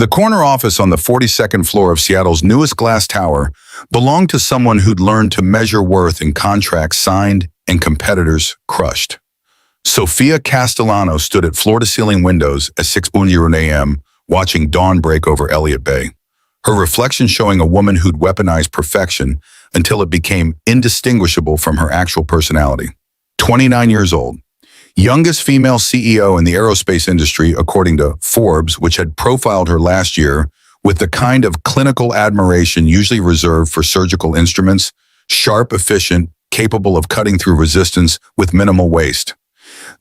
The corner office on the 42nd floor of Seattle's newest glass tower belonged to someone who'd learned to measure worth in contracts signed and competitors crushed. Sophia Castellano stood at floor-to-ceiling windows at 6:00 a.m., watching dawn break over Elliott Bay, her reflection showing a woman who'd weaponized perfection until it became indistinguishable from her actual personality. 29 years old, youngest female CEO in the aerospace industry, according to Forbes, which had profiled her last year with the kind of clinical admiration usually reserved for surgical instruments, sharp, efficient, capable of cutting through resistance with minimal waste.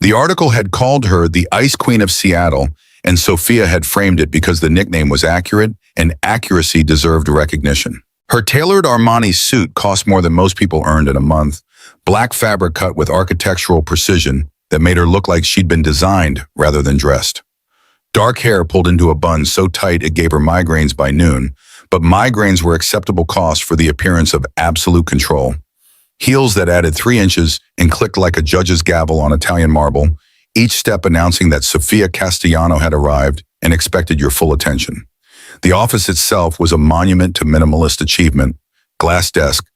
The article had called her the Ice Queen of Seattle, and Sophia had framed it because the nickname was accurate and accuracy deserved recognition. Her tailored Armani suit cost more than most people earned in a month, black fabric cut with architectural precision that made her look like she'd been designed rather than dressed. Dark hair pulled into a bun so tight it gave her migraines by noon, but migraines were acceptable cost for the appearance of absolute control. Heels that added 3 inches and clicked like a judge's gavel on Italian marble, each step announcing that Sophia Castellano had arrived and expected your full attention. The office itself was a monument to minimalist achievement, glass desk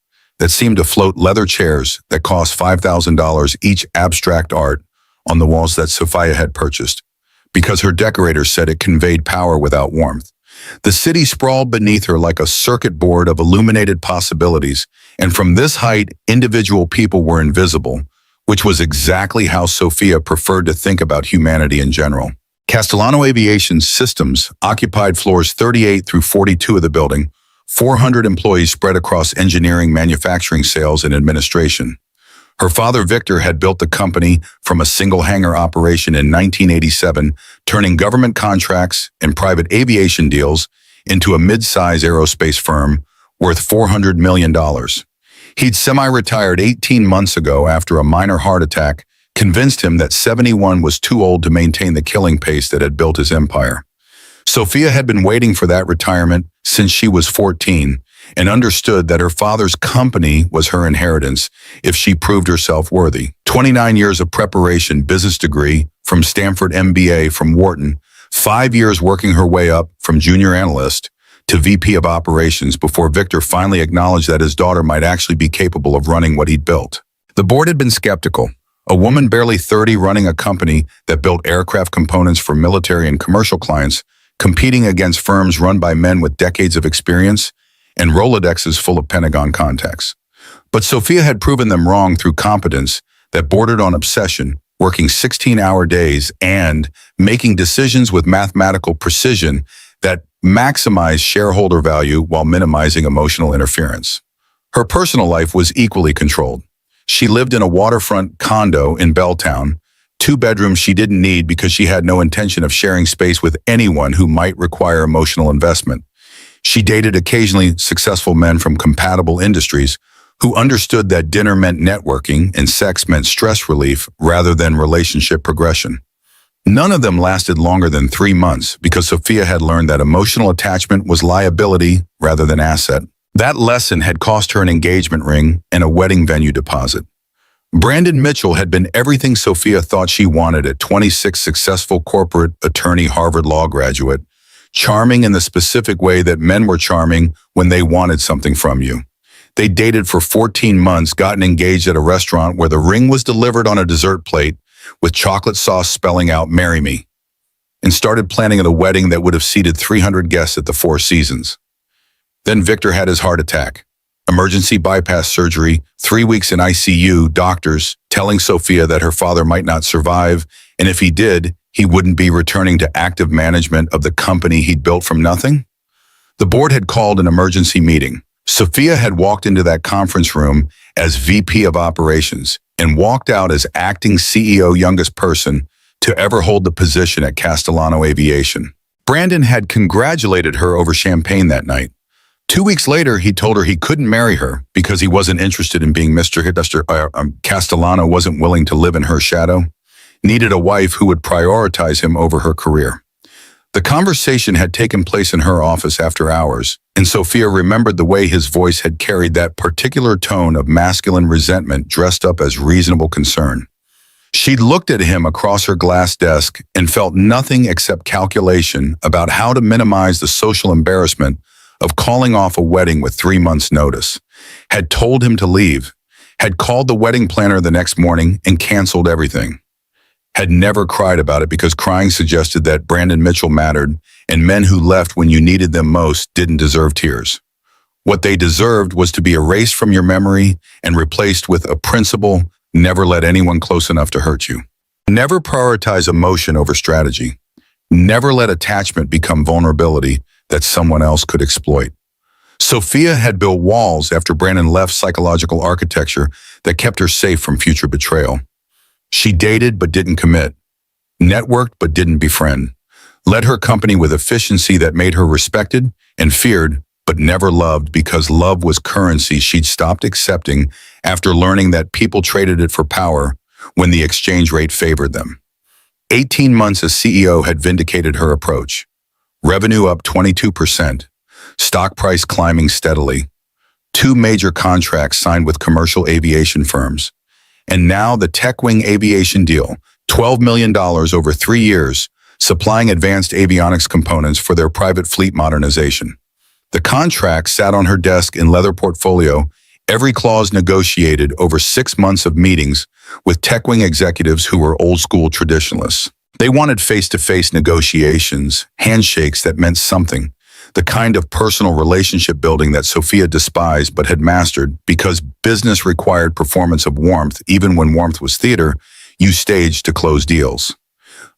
that seemed to float, leather chairs that cost $5,000 each, abstract art on the walls that Sophia had purchased, because her decorators said it conveyed power without warmth. The city sprawled beneath her like a circuit board of illuminated possibilities, and from this height, individual people were invisible, which was exactly how Sophia preferred to think about humanity in general. Castellano Aviation Systems occupied floors 38 through 42 of the building, 400 employees spread across engineering, manufacturing, sales, and administration. Her father, Victor, had built the company from a single hangar operation in 1987, turning government contracts and private aviation deals into a mid-size aerospace firm worth $400 million. He'd semi-retired 18 months ago after a minor heart attack, convinced him that 71 was too old to maintain the killing pace that had built his empire. Sophia had been waiting for that retirement since she was 14 and understood that her father's company was her inheritance if she proved herself worthy. 29 years of preparation, business degree from Stanford, MBA from Wharton, 5 years working her way up from junior analyst to VP of operations before Victor finally acknowledged that his daughter might actually be capable of running what he'd built. The board had been skeptical. A woman barely 30 running a company that built aircraft components for military and commercial clients, competing against firms run by men with decades of experience and Rolodexes full of Pentagon contacts. But Sophia had proven them wrong through competence that bordered on obsession, working 16-hour days and making decisions with mathematical precision that maximized shareholder value while minimizing emotional interference. Her personal life was equally controlled. She lived in a waterfront condo in Belltown, 2 bedrooms she didn't need because she had no intention of sharing space with anyone who might require emotional investment. She dated occasionally successful men from compatible industries who understood that dinner meant networking and sex meant stress relief rather than relationship progression. None of them lasted longer than 3 months because Sophia had learned that emotional attachment was liability rather than asset. That lesson had cost her an engagement ring and a wedding venue deposit. Brandon Mitchell had been everything Sophia thought she wanted at 26, successful corporate attorney, Harvard Law graduate, charming in the specific way that men were charming when they wanted something from you. They dated for 14 months, gotten engaged at a restaurant where the ring was delivered on a dessert plate with chocolate sauce spelling out "Marry Me," and started planning a wedding that would have seated 300 guests at the Four Seasons. Then Victor had his heart attack. Emergency bypass surgery, 3 weeks in ICU, doctors telling Sophia that her father might not survive, and if he did, he wouldn't be returning to active management of the company he'd built from nothing. The board had called an emergency meeting. Sophia had walked into that conference room as VP of operations and walked out as acting CEO, youngest person to ever hold the position at Castellano Aviation. Brandon had congratulated her over champagne that night. 2 weeks later, he told her he couldn't marry her because he wasn't interested in being Mr. Castellano wasn't willing to live in her shadow, needed a wife who would prioritize him over her career. The conversation had taken place in her office after hours, and Sophia remembered the way his voice had carried that particular tone of masculine resentment dressed up as reasonable concern. She'd looked at him across her glass desk and felt nothing except calculation about how to minimize the social embarrassment of calling off a wedding with 3 months' notice. Had told him to leave, had called the wedding planner the next morning and canceled everything. Had never cried about it because crying suggested that Brandon Mitchell mattered and men who left when you needed them most didn't deserve tears. What they deserved was to be erased from your memory and replaced with a principle: never let anyone close enough to hurt you. Never prioritize emotion over strategy. Never let attachment become vulnerability that someone else could exploit. Sophia had built walls after Brandon left psychological architecture that kept her safe from future betrayal. She dated but didn't commit, networked but didn't befriend, led her company with efficiency that made her respected and feared but never loved because love was currency she'd stopped accepting after learning that people traded it for power when the exchange rate favored them. 18 months as CEO had vindicated her approach. Revenue up 22%, stock price climbing steadily, 2 major contracts signed with commercial aviation firms, and now the TechWing aviation deal, $12 million over 3 years, supplying advanced avionics components for their private fleet modernization. The contract sat on her desk in leather portfolio, every clause negotiated over 6 months of meetings with TechWing executives who were old-school traditionalists. They wanted face-to-face negotiations, handshakes that meant something, the kind of personal relationship building that Sophia despised but had mastered because business required performance of warmth. Even when warmth was theater, you staged to close deals.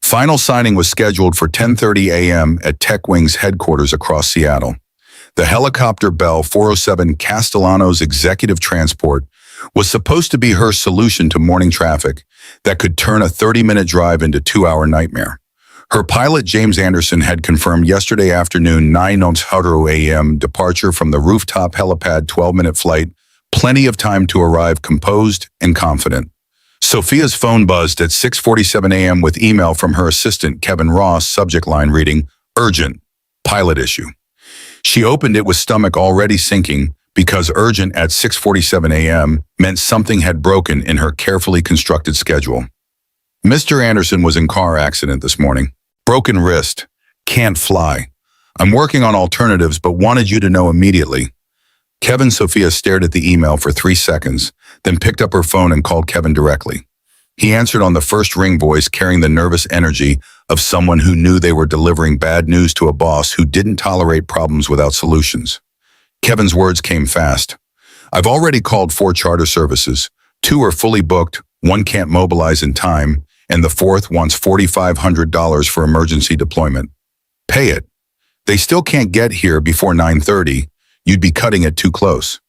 Final signing was scheduled for 10:30 a.m. at TechWing's headquarters across Seattle. The helicopter Bell 407 Castellanos Executive Transport was supposed to be her solution to morning traffic that could turn a 30-minute drive into a 2-hour nightmare. Her pilot, James Anderson, had confirmed yesterday afternoon 9:00 a.m. departure from the rooftop helipad 12-minute flight, plenty of time to arrive composed and confident. Sophia's phone buzzed at 6:47 a.m. with email from her assistant, Kevin Ross, subject line reading, "Urgent, pilot issue." She opened it with stomach already sinking because urgent at 6:47 a.m. meant something had broken in her carefully constructed schedule. Mr. Anderson was in car accident this morning. Broken wrist. Can't fly. I'm working on alternatives but wanted you to know immediately. Sophia stared at the email for 3 seconds, then picked up her phone and called Kevin directly. He answered on the first ring voice, carrying the nervous energy of someone who knew they were delivering bad news to a boss who didn't tolerate problems without solutions. Kevin's words came fast. I've already called 4 charter services. 2 are fully booked, 1 can't mobilize in time, and the 4th wants $4,500 for emergency deployment. Pay it. They still can't get here before 9:30. You'd be cutting it too close.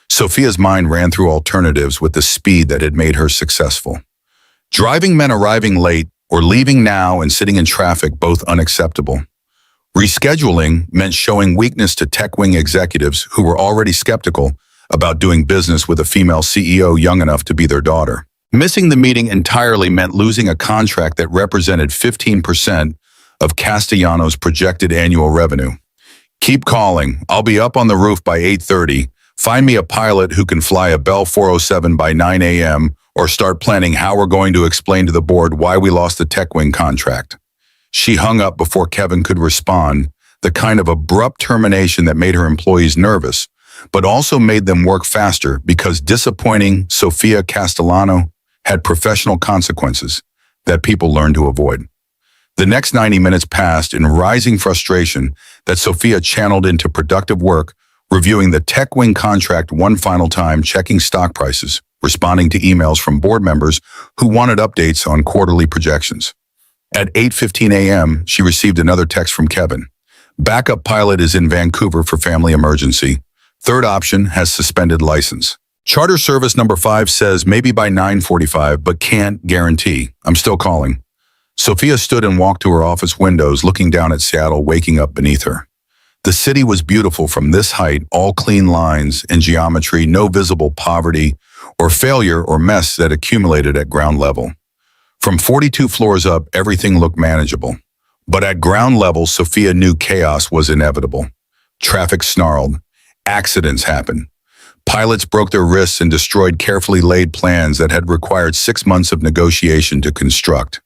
Sophia's mind ran through alternatives with the speed that had made her successful. Driving meant arriving late or leaving now and sitting in traffic, both unacceptable. Rescheduling meant showing weakness to TechWing executives who were already skeptical about doing business with a female CEO young enough to be their daughter. Missing the meeting entirely meant losing a contract that represented 15% of Castellanos' projected annual revenue. Keep calling. I'll be up on the roof by 8:30. Find me a pilot who can fly a Bell 407 by 9 a.m. or start planning how we're going to explain to the board why we lost the TechWing contract. She hung up before Kevin could respond, the kind of abrupt termination that made her employees nervous, but also made them work faster because disappointing Sophia Castellano had professional consequences that people learned to avoid. The next 90 minutes passed in rising frustration that Sophia channeled into productive work, reviewing the TechWing contract one final time, checking stock prices, responding to emails from board members who wanted updates on quarterly projections. At 8:15 a.m., she received another text from Kevin. Backup pilot is in Vancouver for family emergency. Third option has suspended license. Charter service number 5 says maybe by 9:45, but can't guarantee. I'm still calling. Sophia stood and walked to her office windows, looking down at Seattle waking up beneath her. The city was beautiful from this height, all clean lines and geometry, no visible poverty or failure or mess that accumulated at ground level. From 42 floors up, everything looked manageable. But at ground level, Sophia knew chaos was inevitable. Traffic snarled. Accidents happened. Pilots broke their wrists and destroyed carefully laid plans that had required 6 months of negotiation to construct.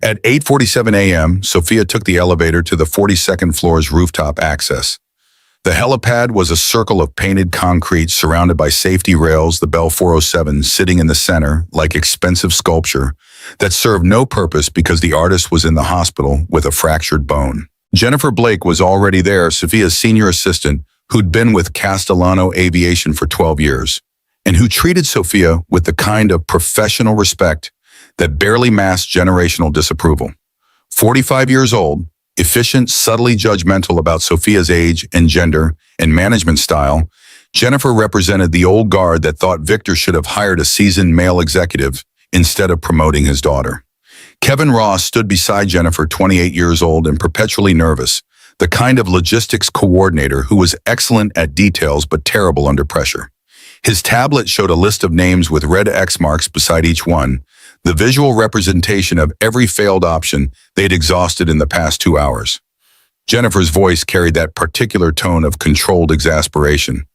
At 8:47 a.m., Sophia took the elevator to the 42nd floor's rooftop access. The helipad was a circle of painted concrete surrounded by safety rails, the Bell 407 sitting in the center like expensive sculpture that served no purpose because the artist was in the hospital with a fractured bone. Jennifer Blake was already there, Sophia's senior assistant, who'd been with Castellano Aviation for 12 years, and who treated Sophia with the kind of professional respect that barely masked generational disapproval. 45 years old, efficient, subtly judgmental about Sophia's age and gender and management style, Jennifer represented the old guard that thought Victor should have hired a seasoned male executive instead of promoting his daughter. Kevin Ross stood beside Jennifer, 28 years old and perpetually nervous, the kind of logistics coordinator who was excellent at details but terrible under pressure. His tablet showed a list of names with red X marks beside each one, the visual representation of every failed option they'd exhausted in the past 2 hours. Jennifer's voice carried that particular tone of controlled exasperation.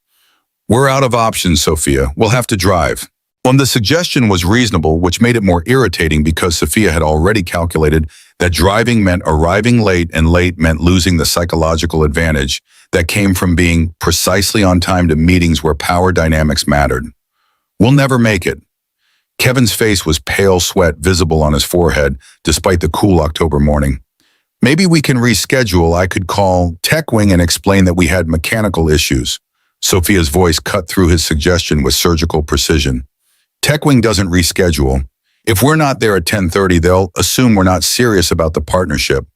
"We're out of options, Sophia. We'll have to drive." The suggestion was reasonable, which made it more irritating because Sophia had already calculated that driving meant arriving late and late meant losing the psychological advantage that came from being precisely on time to meetings where power dynamics mattered. "We'll never make it." Kevin's face was pale sweat visible on his forehead despite the cool October morning. "Maybe we can reschedule. I could call TechWing and explain that we had mechanical issues." Sophia's voice cut through his suggestion with surgical precision. "TechWing doesn't reschedule. If we're not there at 10:30, they'll assume we're not serious about the partnership.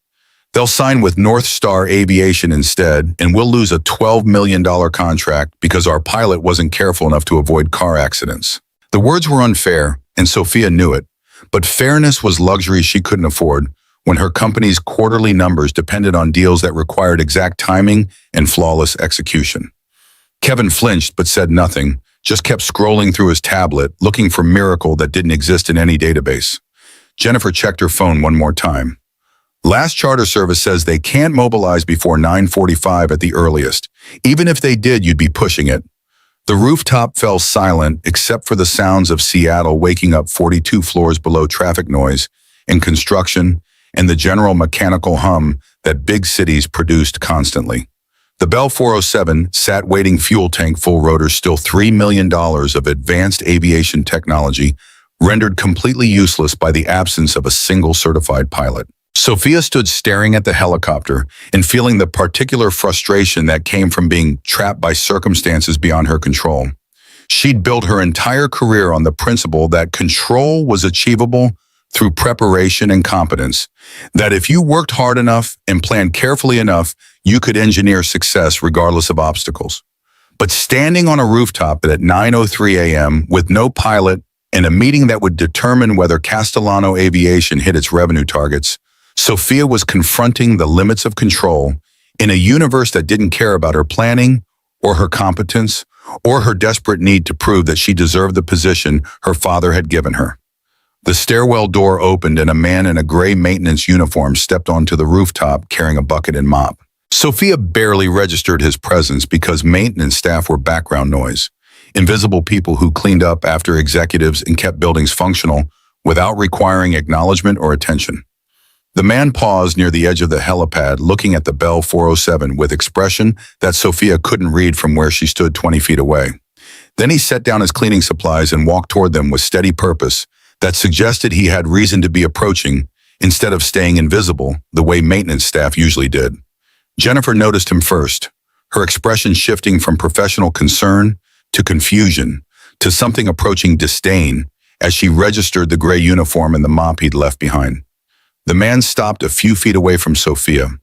They'll sign with North Star Aviation instead, and we'll lose a $12 million contract because our pilot wasn't careful enough to avoid car accidents." The words were unfair, and Sophia knew it, but fairness was luxury she couldn't afford when her company's quarterly numbers depended on deals that required exact timing and flawless execution. Kevin flinched but said nothing, just kept scrolling through his tablet, looking for a miracle that didn't exist in any database. Jennifer checked her phone one more time. "Last charter service says they can't mobilize before 9:45 at the earliest. Even if they did, you'd be pushing it." The rooftop fell silent except for the sounds of Seattle waking up 42 floors below traffic noise and construction and the general mechanical hum that big cities produced constantly. The Bell 407 sat waiting, fuel tank full, rotors still, $3 million of advanced aviation technology rendered completely useless by the absence of a single certified pilot. Sophia stood staring at the helicopter and feeling the particular frustration that came from being trapped by circumstances beyond her control. She'd built her entire career on the principle that control was achievable through preparation and competence, that if you worked hard enough and planned carefully enough, you could engineer success regardless of obstacles. But standing on a rooftop at 9:03 a.m. with no pilot and a meeting that would determine whether Castellano Aviation hit its revenue targets, Sophia was confronting the limits of control in a universe that didn't care about her planning or her competence or her desperate need to prove that she deserved the position her father had given her. The stairwell door opened and a man in a gray maintenance uniform stepped onto the rooftop carrying a bucket and mop. Sophia barely registered his presence because maintenance staff were background noise, invisible people who cleaned up after executives and kept buildings functional without requiring acknowledgement or attention. The man paused near the edge of the helipad, looking at the Bell 407 with expression that Sophia couldn't read from where she stood 20 feet away. Then he set down his cleaning supplies and walked toward them with steady purpose that suggested he had reason to be approaching instead of staying invisible the way maintenance staff usually did. Jennifer noticed him first, her expression shifting from professional concern to confusion to something approaching disdain as she registered the gray uniform and the mop he'd left behind. The man stopped a few feet away from Sophia.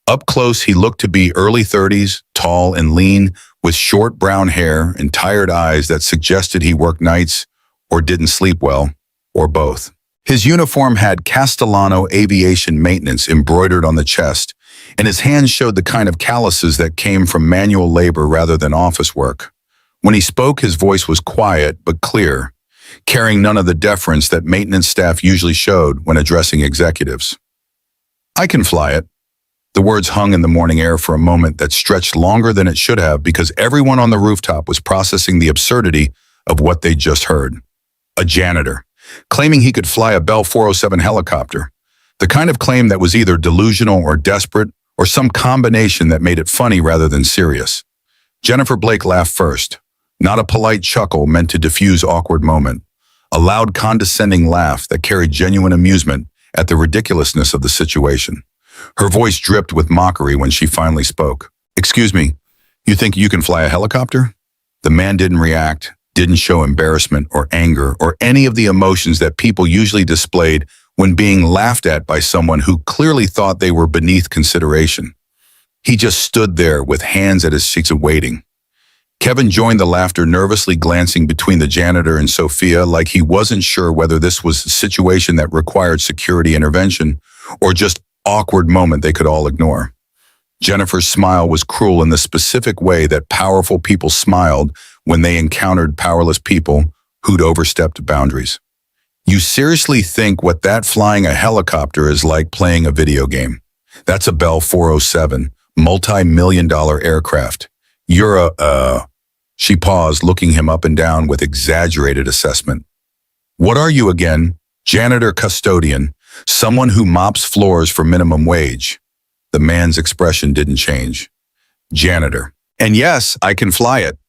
Up close, he looked to be early 30s, tall and lean, with short brown hair and tired eyes that suggested he worked nights or didn't sleep well, or both. His uniform had Castellano Aviation Maintenance embroidered on the chest, and his hands showed the kind of calluses that came from manual labor rather than office work. When he spoke, his voice was quiet but clear, carrying none of the deference that maintenance staff usually showed when addressing executives. "I can fly it. The words hung in the morning air for a moment that stretched longer than it should have because everyone on the rooftop was processing the absurdity of what they'd just heard. A janitor, claiming he could fly a Bell 407 helicopter. The kind of claim that was either delusional or desperate, or some combination that made it funny rather than serious. Jennifer Blake laughed first, not a polite chuckle meant to diffuse awkward moment. A loud, condescending laugh that carried genuine amusement at the ridiculousness of the situation. Her voice dripped with mockery when she finally spoke. "Excuse me, you think you can fly a helicopter?" The man didn't react, didn't show embarrassment or anger or any of the emotions that people usually displayed when being laughed at by someone who clearly thought they were beneath consideration. He just stood there with hands at his cheeks waiting. Kevin joined the laughter, nervously glancing between the janitor and Sophia like he wasn't sure whether this was a situation that required security intervention or just awkward moment they could all ignore. Jennifer's smile was cruel in the specific way that powerful people smiled when they encountered powerless people who'd overstepped boundaries. "You seriously think what that flying a helicopter is like playing a video game? That's a Bell 407, multi-million-dollar aircraft. You're a. She paused, looking him up and down with exaggerated assessment. "What are you again? Janitor custodian, someone who mops floors for minimum wage." The man's expression didn't change. "Janitor. And yes, I can fly it."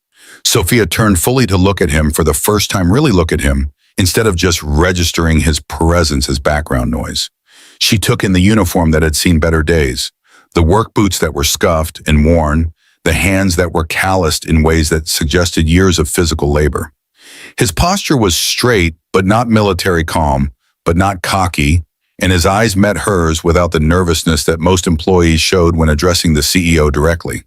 Sophia turned fully to look at him for the first time, really look at him, instead of just registering his presence as background noise. She took in the uniform that had seen better days, the work boots that were scuffed and worn, the hands that were calloused in ways that suggested years of physical labor. His posture was straight, but not military calm, but not cocky, and his eyes met hers without the nervousness that most employees showed when addressing the CEO directly.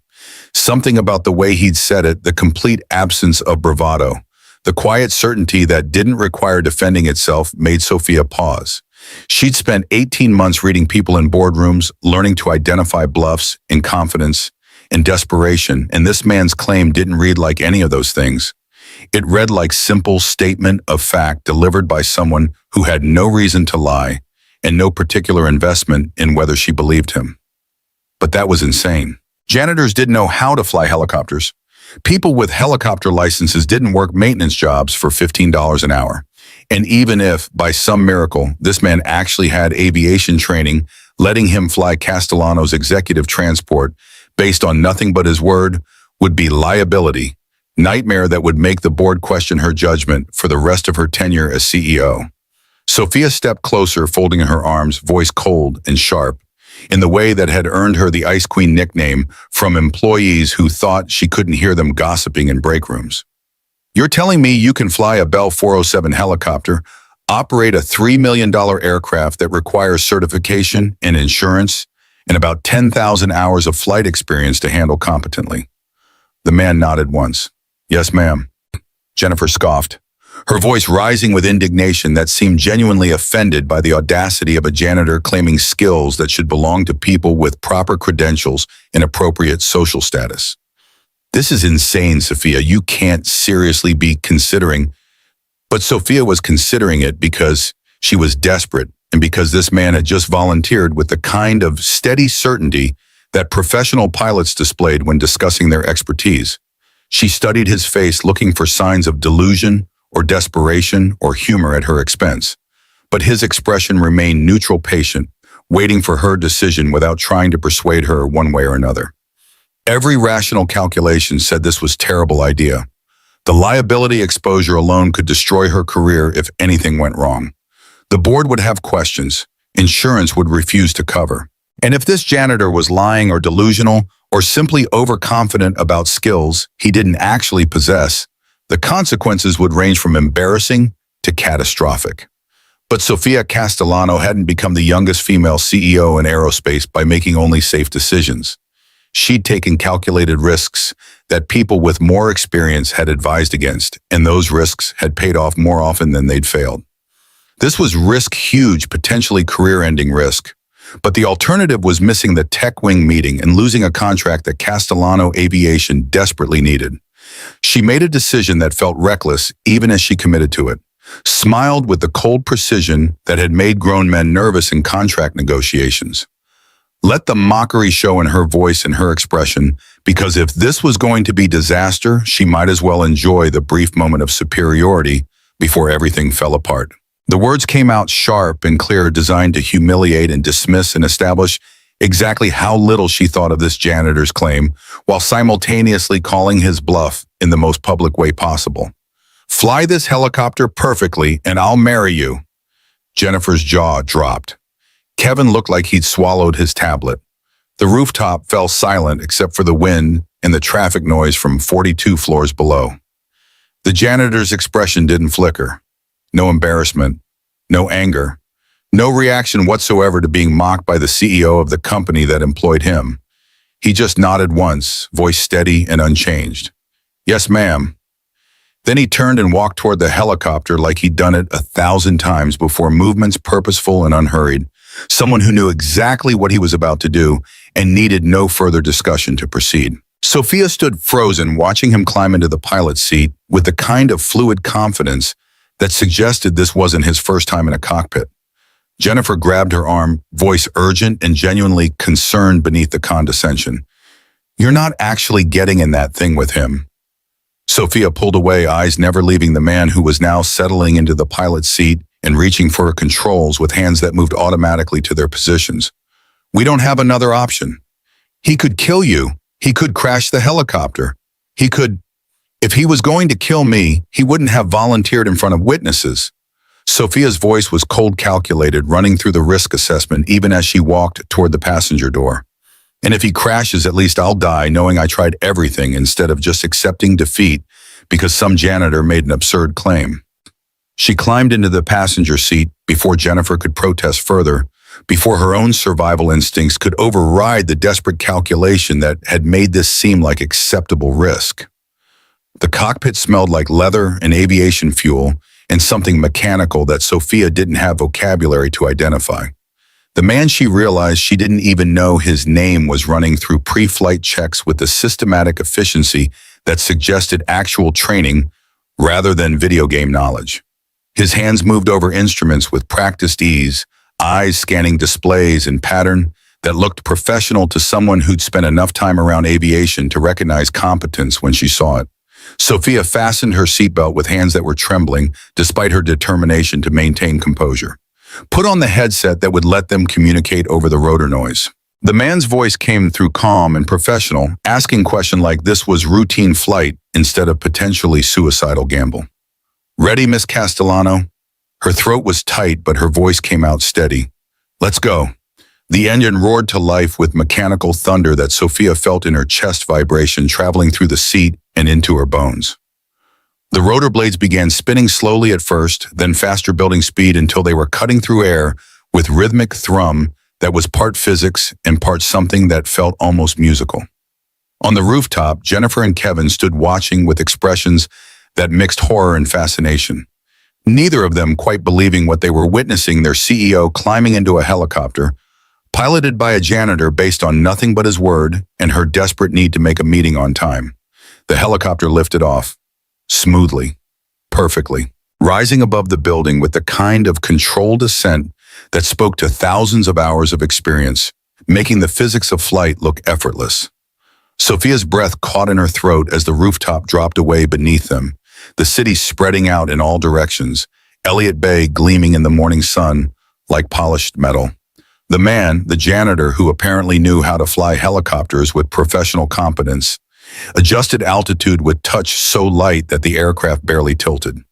Something about the way he'd said it, the complete absence of bravado, the quiet certainty that didn't require defending itself, made Sophia pause. She'd spent 18 months reading people in boardrooms, learning to identify bluffs in confidence and desperation, and this man's claim didn't read like any of those things. It read like simple statement of fact delivered by someone who had no reason to lie and no particular investment in whether she believed him. But that was insane. Janitors didn't know how to fly helicopters. People with helicopter licenses didn't work maintenance jobs for $15 an hour. And even if, by some miracle, this man actually had aviation training, letting him fly Castellano's executive transport based on nothing but his word would be liability, nightmare that would make the board question her judgment for the rest of her tenure as CEO. Sophia stepped closer, folding her arms, voice cold and sharp, in the way that had earned her the Ice Queen nickname from employees who thought she couldn't hear them gossiping in break rooms. "You're telling me you can fly a Bell 407 helicopter, operate a $3 million aircraft that requires certification and insurance, and about 10,000 hours of flight experience to handle competently?" The man nodded once. "Yes, ma'am." Jennifer scoffed, her voice rising with indignation that seemed genuinely offended by the audacity of a janitor claiming skills that should belong to people with proper credentials and appropriate social status. "This is insane, Sophia. You can't seriously be considering." But Sophia was considering it because she was desperate and because this man had just volunteered with the kind of steady certainty that professional pilots displayed when discussing their expertise. She studied his face, looking for signs of delusion or desperation or humor at her expense. But his expression remained neutral, patient, waiting for her decision without trying to persuade her one way or another. Every rational calculation said this was a terrible idea. The liability exposure alone could destroy her career if anything went wrong. The board would have questions. Insurance would refuse to cover. And if this janitor was lying or delusional or simply overconfident about skills he didn't actually possess, the consequences would range from embarrassing to catastrophic. But Sophia Castellano hadn't become the youngest female CEO in aerospace by making only safe decisions. She'd taken calculated risks that people with more experience had advised against, and those risks had paid off more often than they'd failed. This was risk, huge, potentially career-ending risk. But the alternative was missing the tech wing meeting and losing a contract that Castellano Aviation desperately needed. She made a decision that felt reckless even as she committed to it, smiled with the cold precision that had made grown men nervous in contract negotiations. Let the mockery show in her voice and her expression, because if this was going to be disaster, she might as well enjoy the brief moment of superiority before everything fell apart. The words came out sharp and clear, designed to humiliate and dismiss and establish exactly how little she thought of this janitor's claim, while simultaneously calling his bluff in the most public way possible. "Fly this helicopter perfectly, and I'll marry you." Jennifer's jaw dropped. Kevin looked like he'd swallowed his tablet. The rooftop fell silent except for the wind and the traffic noise from 42 floors below. The janitor's expression didn't flicker. No embarrassment, no anger, no reaction whatsoever to being mocked by the CEO of the company that employed him. He just nodded once, voice steady and unchanged. "Yes, ma'am." Then he turned and walked toward the helicopter like he'd done it 1,000 times before, movements purposeful and unhurried. Someone who knew exactly what he was about to do and needed no further discussion to proceed. Sophia stood frozen, watching him climb into the pilot's seat with the kind of fluid confidence that suggested this wasn't his first time in a cockpit. Jennifer grabbed her arm, voice urgent and genuinely concerned beneath the condescension. "You're not actually getting in that thing with him." Sophia pulled away, eyes never leaving the man who was now settling into the pilot's seat and reaching for her controls with hands that moved automatically to their positions. "We don't have another option. He could kill you. He could crash the helicopter. He could... If he was going to kill me, he wouldn't have volunteered in front of witnesses." Sophia's voice was cold, calculated, running through the risk assessment even as she walked toward the passenger door. "And if he crashes, at least I'll die knowing I tried everything instead of just accepting defeat because some janitor made an absurd claim." She climbed into the passenger seat before Jennifer could protest further, before her own survival instincts could override the desperate calculation that had made this seem like acceptable risk. The cockpit smelled like leather and aviation fuel and something mechanical that Sophia didn't have vocabulary to identify. The man she realized she didn't even know his name was running through pre-flight checks with the systematic efficiency that suggested actual training rather than video game knowledge. His hands moved over instruments with practiced ease, eyes scanning displays in pattern that looked professional to someone who'd spent enough time around aviation to recognize competence when she saw it. Sophia fastened her seatbelt with hands that were trembling despite her determination to maintain composure. Put on the headset that would let them communicate over the rotor noise. The man's voice came through calm and professional, asking questions like this was routine flight instead of potentially suicidal gamble. "Ready, Miss Castellano?" Her throat was tight, but her voice came out steady. "Let's go." The engine roared to life with mechanical thunder that Sophia felt in her chest, vibration traveling through the seat and into her bones. The rotor blades began spinning slowly at first, then faster, building speed until they were cutting through air with rhythmic thrum that was part physics and part something that felt almost musical. On the rooftop, Jennifer and Kevin stood watching with expressions that mixed horror and fascination. Neither of them quite believing what they were witnessing, their CEO climbing into a helicopter, piloted by a janitor based on nothing but his word and her desperate need to make a meeting on time. The helicopter lifted off, smoothly, perfectly, rising above the building with the kind of controlled ascent that spoke to thousands of hours of experience, making the physics of flight look effortless. Sophia's breath caught in her throat as the rooftop dropped away beneath them, the city spreading out in all directions, Elliott Bay gleaming in the morning sun like polished metal. The man, the janitor who apparently knew how to fly helicopters with professional competence, adjusted altitude with touch so light that the aircraft barely tilted.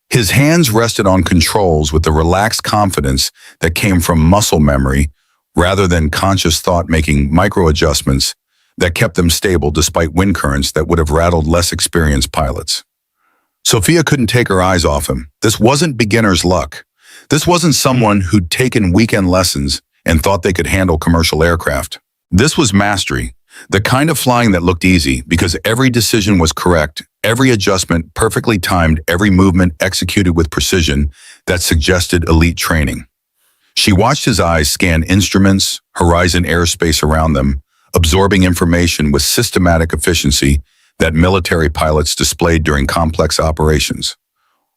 His hands rested on controls with the relaxed confidence that came from muscle memory rather than conscious thought, making micro-adjustments that kept them stable despite wind currents that would have rattled less experienced pilots. Sophia couldn't take her eyes off him. This wasn't beginner's luck. This wasn't someone who'd taken weekend lessons and thought they could handle commercial aircraft. This was mastery, the kind of flying that looked easy because every decision was correct, every adjustment perfectly timed, every movement executed with precision that suggested elite training. She watched his eyes scan instruments, horizon, airspace around them, absorbing information with systematic efficiency that military pilots displayed during complex operations.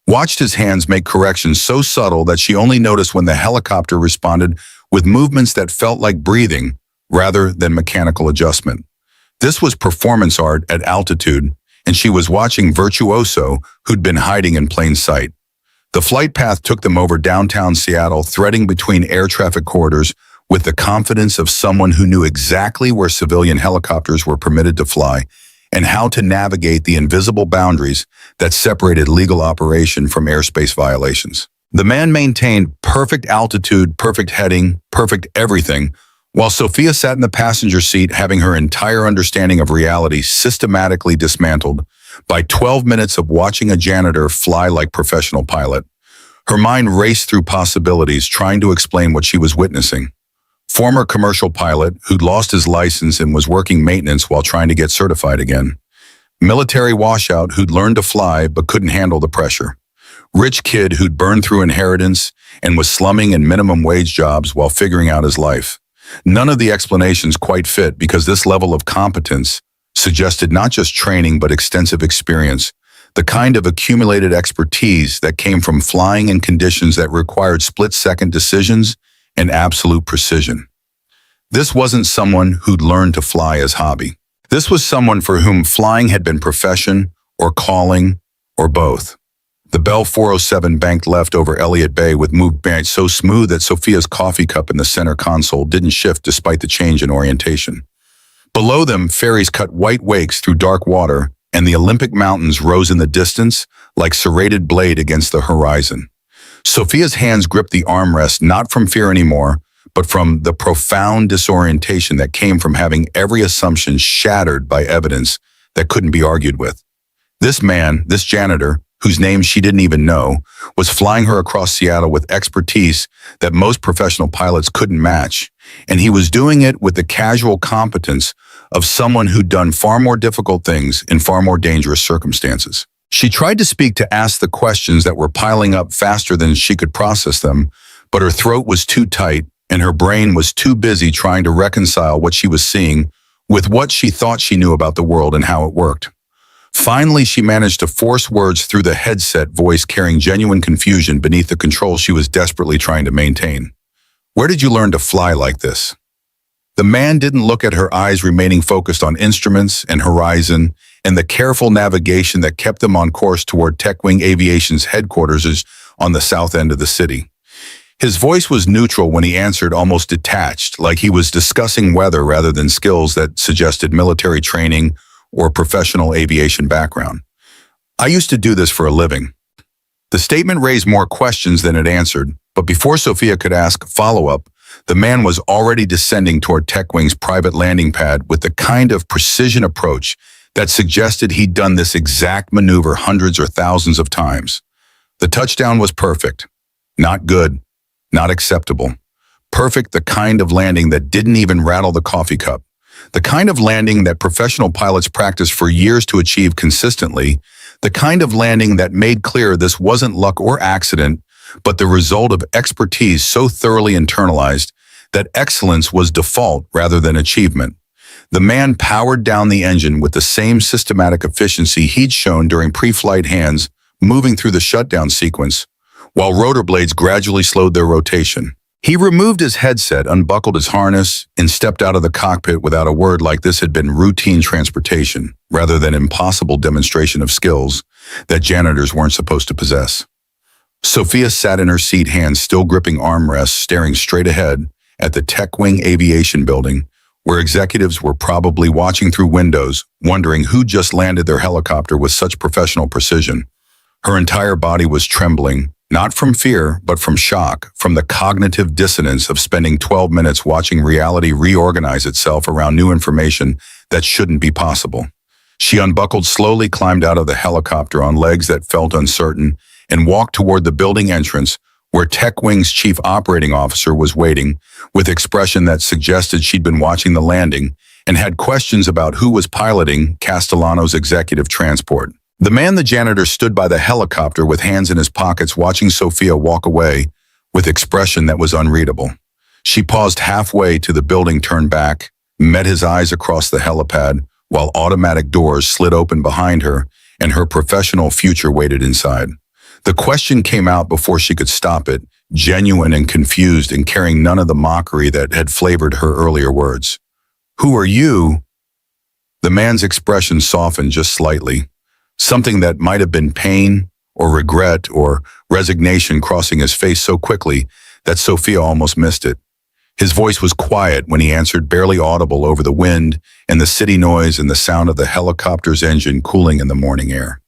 Watched his hands make corrections so subtle that she only noticed when the helicopter responded with movements that felt like breathing rather than mechanical adjustment. This was performance art at altitude, and she was watching virtuoso who'd been hiding in plain sight. The flight path took them over downtown Seattle, threading between air traffic corridors with the confidence of someone who knew exactly where civilian helicopters were permitted to fly and how to navigate the invisible boundaries that separated legal operation from airspace violations. The man maintained perfect altitude, perfect heading, perfect everything, while Sophia sat in the passenger seat having her entire understanding of reality systematically dismantled by 12 minutes of watching a janitor fly like professional pilot. Her mind raced through possibilities, trying to explain what she was witnessing. Former commercial pilot who'd lost his license and was working maintenance while trying to get certified again. Military washout who'd learned to fly but couldn't handle the pressure. Rich kid who'd burned through inheritance and was slumming in minimum wage jobs while figuring out his life. None of the explanations quite fit because this level of competence suggested not just training but extensive experience, the kind of accumulated expertise that came from flying in conditions that required split-second decisions and absolute precision. This wasn't someone who'd learned to fly as hobby. This was someone for whom flying had been profession or calling or both. The Bell 407 banked left over Elliott Bay with movement so smooth that Sophia's coffee cup in the center console didn't shift despite the change in orientation. Below them, ferries cut white wakes through dark water, and the Olympic Mountains rose in the distance like serrated blade against the horizon. Sophia's hands gripped the armrest not from fear anymore, but from the profound disorientation that came from having every assumption shattered by evidence that couldn't be argued with. This man, this janitor, whose name she didn't even know, was flying her across Seattle with expertise that most professional pilots couldn't match, and he was doing it with the casual competence of someone who'd done far more difficult things in far more dangerous circumstances. She tried to speak to ask the questions that were piling up faster than she could process them, but her throat was too tight and her brain was too busy trying to reconcile what she was seeing with what she thought she knew about the world and how it worked. Finally, she managed to force words through the headset voice carrying genuine confusion beneath the control she was desperately trying to maintain. "Where did you learn to fly like this?" The man didn't look at her, eyes remaining focused on instruments and horizon and the careful navigation that kept them on course toward TechWing Aviation's headquarters on the south end of the city. His voice was neutral when he answered, almost detached, like he was discussing weather rather than skills that suggested military training or professional aviation background. "I used to do this for a living." The statement raised more questions than it answered, but before Sophia could ask follow-up, the man was already descending toward TechWing's private landing pad with the kind of precision approach that suggested he'd done this exact maneuver hundreds or thousands of times. The touchdown was perfect. Not good, not acceptable. Perfect, the kind of landing that didn't even rattle the coffee cup. The kind of landing that professional pilots practice for years to achieve consistently. The kind of landing that made clear this wasn't luck or accident, but the result of expertise so thoroughly internalized that excellence was default rather than achievement. The man powered down the engine with the same systematic efficiency he'd shown during pre-flight hands moving through the shutdown sequence, while rotor blades gradually slowed their rotation. He removed his headset, unbuckled his harness, and stepped out of the cockpit without a word, like this had been routine transportation rather than impossible demonstration of skills that janitors weren't supposed to possess. Sophia sat in her seat, hands still gripping armrests, staring straight ahead at the TechWing Aviation building, where executives were probably watching through windows, wondering who just landed their helicopter with such professional precision. Her entire body was trembling, not from fear, but from shock, from the cognitive dissonance of spending 12 minutes watching reality reorganize itself around new information that shouldn't be possible. She unbuckled slowly, climbed out of the helicopter on legs that felt uncertain, and walked toward the building entrance where TechWing's chief operating officer was waiting, with expression that suggested she'd been watching the landing and had questions about who was piloting Castellano's executive transport. The janitor stood by the helicopter with hands in his pockets, watching Sophia walk away with expression that was unreadable. She paused halfway to the building, turned back, met his eyes across the helipad, while automatic doors slid open behind her and her professional future waited inside. The question came out before she could stop it. genuine and confused and carrying none of the mockery that had flavored her earlier words. "Who are you?" The man's expression softened just slightly, something that might have been pain or regret or resignation crossing his face so quickly that Sophia almost missed it. His voice was quiet when he answered, barely audible over the wind and the city noise and the sound of the helicopter's engine cooling in the morning air.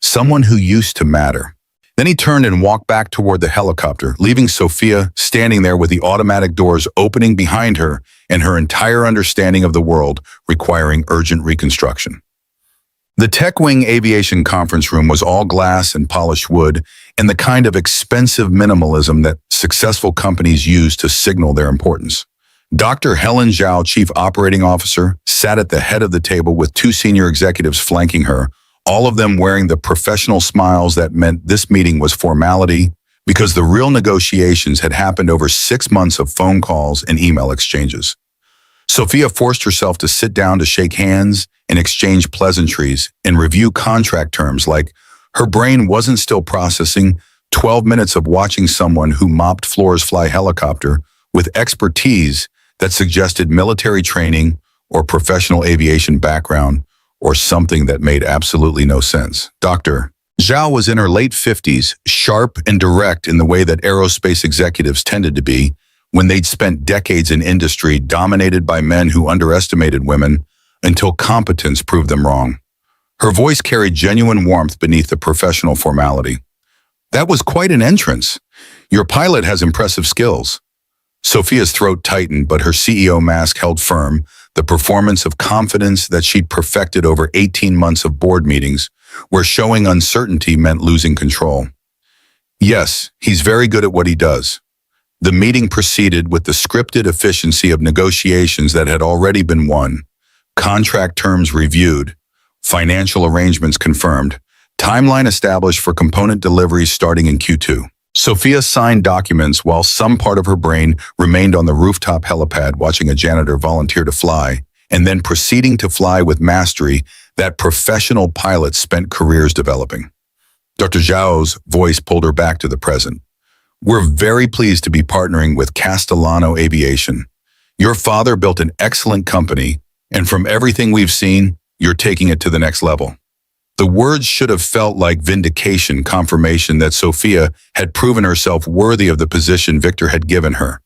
"Someone who used to matter." Then he turned and walked back toward the helicopter, leaving Sophia standing there with the automatic doors opening behind her and her entire understanding of the world requiring urgent reconstruction. The Tech Wing Aviation Conference Room was all glass and polished wood and the kind of expensive minimalism that successful companies use to signal their importance. Dr. Helen Zhao, Chief Operating Officer, sat at the head of the table with two senior executives flanking her, all of them wearing the professional smiles that meant this meeting was formality because the real negotiations had happened over 6 months of phone calls and email exchanges. Sophia forced herself to sit down to shake hands and exchange pleasantries and review contract terms like her brain wasn't still processing 12 minutes of watching someone who mopped floors fly helicopter with expertise that suggested military training or professional aviation background or something that made absolutely no sense. Dr. Zhao was in her late 50s, sharp and direct in the way that aerospace executives tended to be when they'd spent decades in industry dominated by men who underestimated women until competence proved them wrong. Her voice carried genuine warmth beneath the professional formality. "That was quite an entrance. Your pilot has impressive skills." Sophia's throat tightened, but her CEO mask held firm, the performance of confidence that she'd perfected over 18 months of board meetings, where showing uncertainty meant losing control. "Yes, he's very good at what he does." The meeting proceeded with the scripted efficiency of negotiations that had already been won, contract terms reviewed, financial arrangements confirmed, timeline established for component deliveries starting in Q2. Sophia signed documents while some part of her brain remained on the rooftop helipad watching a janitor volunteer to fly, and then proceeding to fly with mastery that professional pilots spent careers developing. Dr. Zhao's voice pulled her back to the present. "We're very pleased to be partnering with Castellano Aviation. Your father built an excellent company, and from everything we've seen, you're taking it to the next level." The words should have felt like vindication, confirmation that Sophia had proven herself worthy of the position Victor had given her.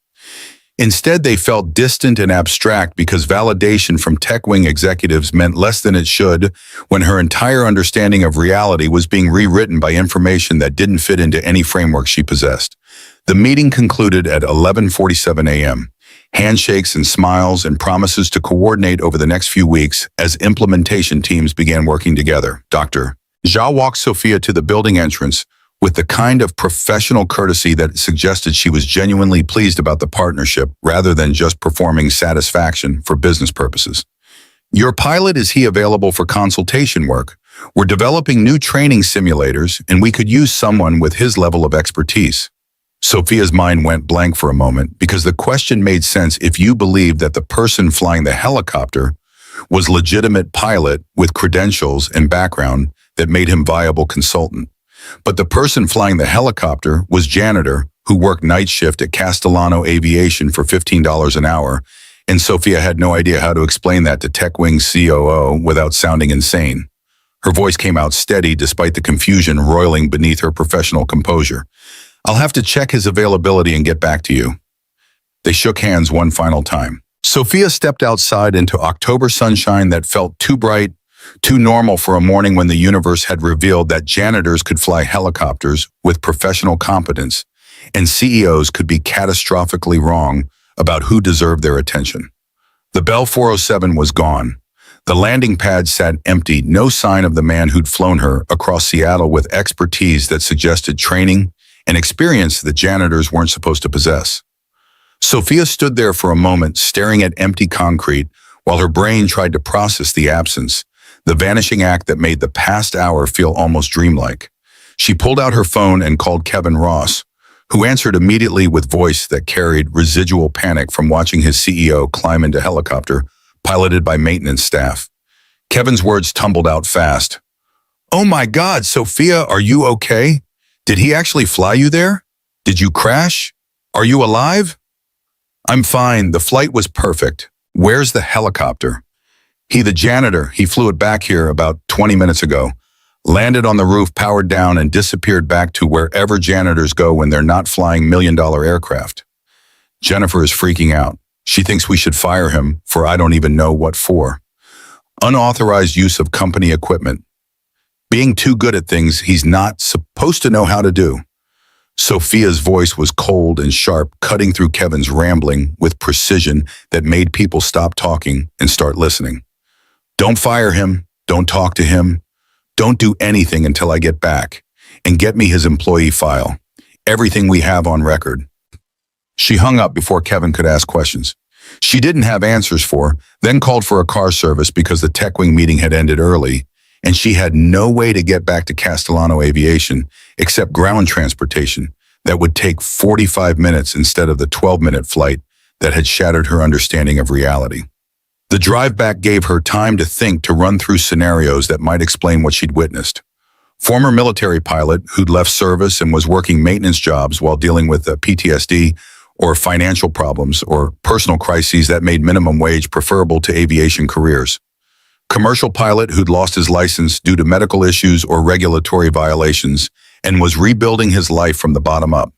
Instead, they felt distant and abstract because validation from Tech Wing executives meant less than it should when her entire understanding of reality was being rewritten by information that didn't fit into any framework she possessed. The meeting concluded at 11:47 a.m. Handshakes and smiles and promises to coordinate over the next few weeks as implementation teams began working together. Dr. Zhao walked Sophia to the building entrance with the kind of professional courtesy that suggested she was genuinely pleased about the partnership rather than just performing satisfaction for business purposes. "Your pilot, is he available for consultation work? We're developing new training simulators, and we could use someone with his level of expertise." Sophia's mind went blank for a moment because the question made sense if you believed that the person flying the helicopter was legitimate pilot with credentials and background that made him viable consultant. But the person flying the helicopter was janitor who worked night shift at Castellano Aviation for $15 an hour, and Sophia had no idea how to explain that to Tech Wing's COO without sounding insane. Her voice came out steady despite the confusion roiling beneath her professional composure. "I'll have to check his availability and get back to you." They shook hands one final time. Sophia stepped outside into October sunshine that felt too bright, too normal for a morning when the universe had revealed that janitors could fly helicopters with professional competence, and CEOs could be catastrophically wrong about who deserved their attention. The Bell 407 was gone. The landing pad sat empty, no sign of the man who'd flown her across Seattle with expertise that suggested training and experience that janitors weren't supposed to possess. Sophia stood there for a moment, staring at empty concrete, while her brain tried to process the absence, the vanishing act that made the past hour feel almost dreamlike. She pulled out her phone and called Kevin Ross, who answered immediately with voice that carried residual panic from watching his CEO climb into helicopter, piloted by maintenance staff. Kevin's words tumbled out fast. "Oh my God, Sophia, are you okay? Did he actually fly you there?" Did you crash? Are you alive? I'm fine. The flight was perfect. Where's the helicopter? The janitor, he flew it back here about 20 minutes ago. Landed on the roof, powered down, and disappeared back to wherever janitors go when they're not flying million-dollar aircraft. Jennifer is freaking out. She thinks we should fire him for I don't even know what for. Unauthorized use of company equipment. Being too good at things he's not supposed to know how to do. Sophia's voice was cold and sharp, cutting through Kevin's rambling with precision that made people stop talking and start listening. Don't fire him. Don't talk to him. Don't do anything until I get back. And get me his employee file. Everything we have on record. She hung up before Kevin could ask questions. She didn't have answers for, then called for a car service because the tech wing meeting had ended early, and she had no way to get back to Castellano Aviation except ground transportation that would take 45 minutes instead of the 12-minute flight that had shattered her understanding of reality. The drive back gave her time to think, to run through scenarios that might explain what she'd witnessed. Former military pilot who'd left service and was working maintenance jobs while dealing with PTSD or financial problems or personal crises that made minimum wage preferable to aviation careers. Commercial pilot who'd lost his license due to medical issues or regulatory violations and was rebuilding his life from the bottom up.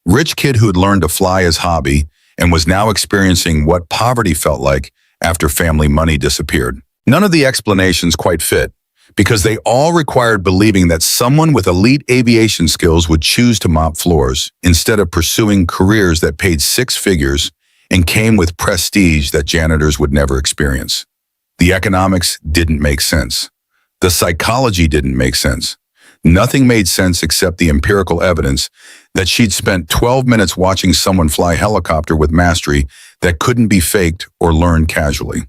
Rich kid who'd learned to fly as hobby and was now experiencing what poverty felt like after family money disappeared. None of the explanations quite fit, because they all required believing that someone with elite aviation skills would choose to mop floors instead of pursuing careers that paid six figures and came with prestige that janitors would never experience. The economics didn't make sense. The psychology didn't make sense. Nothing made sense except the empirical evidence that she'd spent 12 minutes watching someone fly helicopter with mastery that couldn't be faked or learned casually.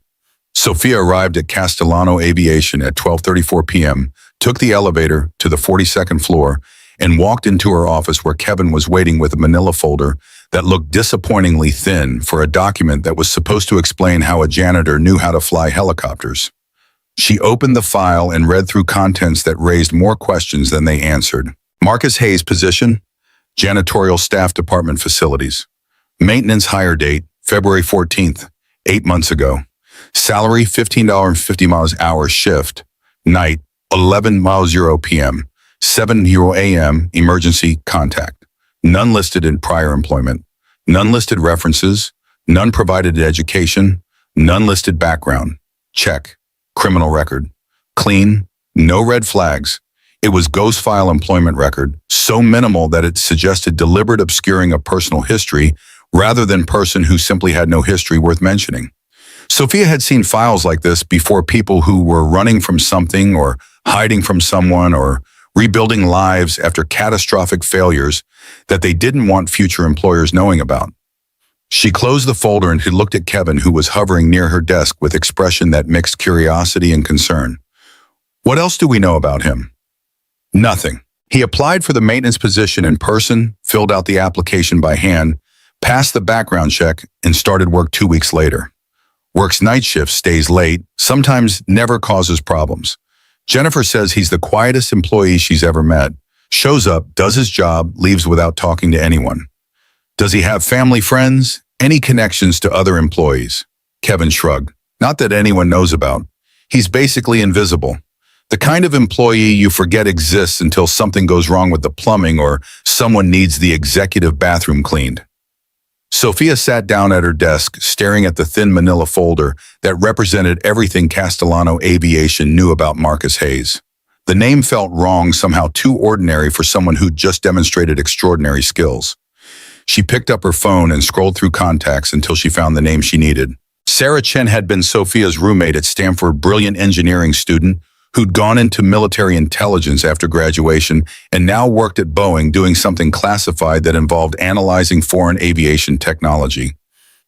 Sophia arrived at Castellano Aviation at 12:34 p.m., took the elevator to the 42nd floor, and walked into her office where Kevin was waiting with a manila folder that looked disappointingly thin for a document that was supposed to explain how a janitor knew how to fly helicopters. She opened the file and read through contents that raised more questions than they answered. Marcus Hayes position, janitorial staff department facilities. Maintenance hire date, February 14th, 8 months ago. Salary, $15.50 hour shift. Night, 11:00 p.m. 7:00 a.m. emergency contact. None listed in prior employment. None listed references. None provided education. None listed background. Check. Criminal record. Clean. No red flags. It was ghost file employment record, so minimal that it suggested deliberate obscuring of personal history rather than person who simply had no history worth mentioning. Sophia had seen files like this before, people who were running from something or hiding from someone or rebuilding lives after catastrophic failures that they didn't want future employers knowing about. She closed the folder and looked at Kevin, who was hovering near her desk with expression that mixed curiosity and concern. What else do we know about him? Nothing. He applied for the maintenance position in person, filled out the application by hand, passed the background check, and started work 2 weeks later. Works night shifts, stays late, sometimes never causes problems. Jennifer says he's the quietest employee she's ever met. Shows up, does his job, leaves without talking to anyone. Does he have family, friends, any connections to other employees? Kevin shrugged. Not that anyone knows about. He's basically invisible. The kind of employee you forget exists until something goes wrong with the plumbing or someone needs the executive bathroom cleaned. Sophia sat down at her desk, staring at the thin manila folder that represented everything Castellano Aviation knew about Marcus Hayes. The name felt wrong, somehow too ordinary for someone who'd just demonstrated extraordinary skills. She picked up her phone and scrolled through contacts until she found the name she needed. Sarah Chen had been Sophia's roommate at Stanford, brilliant engineering student who'd gone into military intelligence after graduation and now worked at Boeing doing something classified that involved analyzing foreign aviation technology.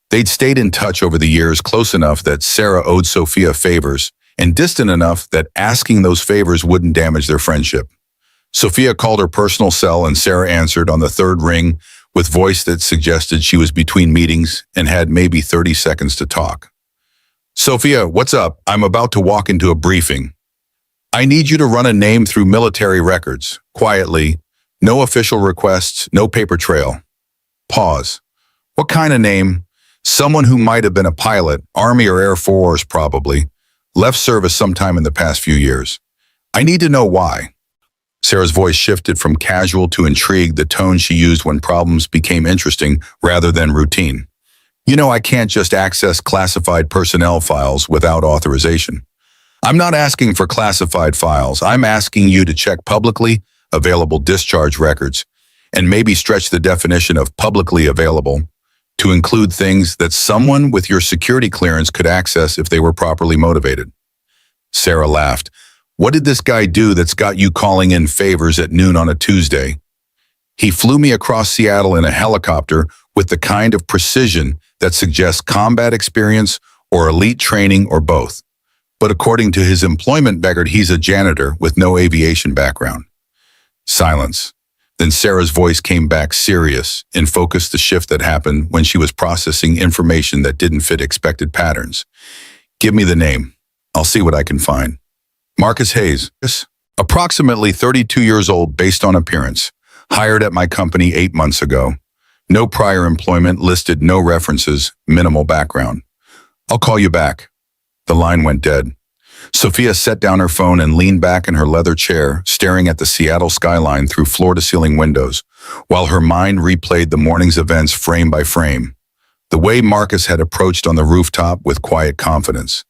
They'd stayed in touch over the years, close enough that Sarah owed Sophia favors, and distant enough that asking those favors wouldn't damage their friendship. Sophia called her personal cell and Sarah answered on the third ring with voice that suggested she was between meetings and had maybe 30 seconds to talk. Sophia, what's up? I'm about to walk into a briefing. I need you to run a name through military records, quietly, No official requests, no paper trail. Pause. What kind of name? Someone who might have been a pilot, Army or Air Force probably, left service sometime in the past few years. I need to know why. Sarah's voice shifted from casual to intrigued, the tone she used when problems became interesting rather than routine. You know, I can't just access classified personnel files without authorization. I'm not asking for classified files. I'm asking you to check publicly available discharge records and maybe stretch the definition of publicly available to include things that someone with your security clearance could access if they were properly motivated. Sarah laughed. What did this guy do that's got you calling in favors at noon on a Tuesday? He flew me across Seattle in a helicopter with the kind of precision that suggests combat experience or elite training or both. But according to his employment record, he's a janitor with no aviation background. Silence. Then Sarah's voice came back serious and focused the shift that happened when she was processing information that didn't fit expected patterns. Give me the name. I'll see what I can find. Marcus Hayes, approximately 32 years old based on appearance, hired at my company 8 months ago. No prior employment listed, no references, minimal background. I'll call you back. The line went dead. Sophia set down her phone and leaned back in her leather chair, staring at the Seattle skyline through floor-to-ceiling windows, while her mind replayed the morning's events frame by frame. The way Marcus had approached on the rooftop with quiet confidence.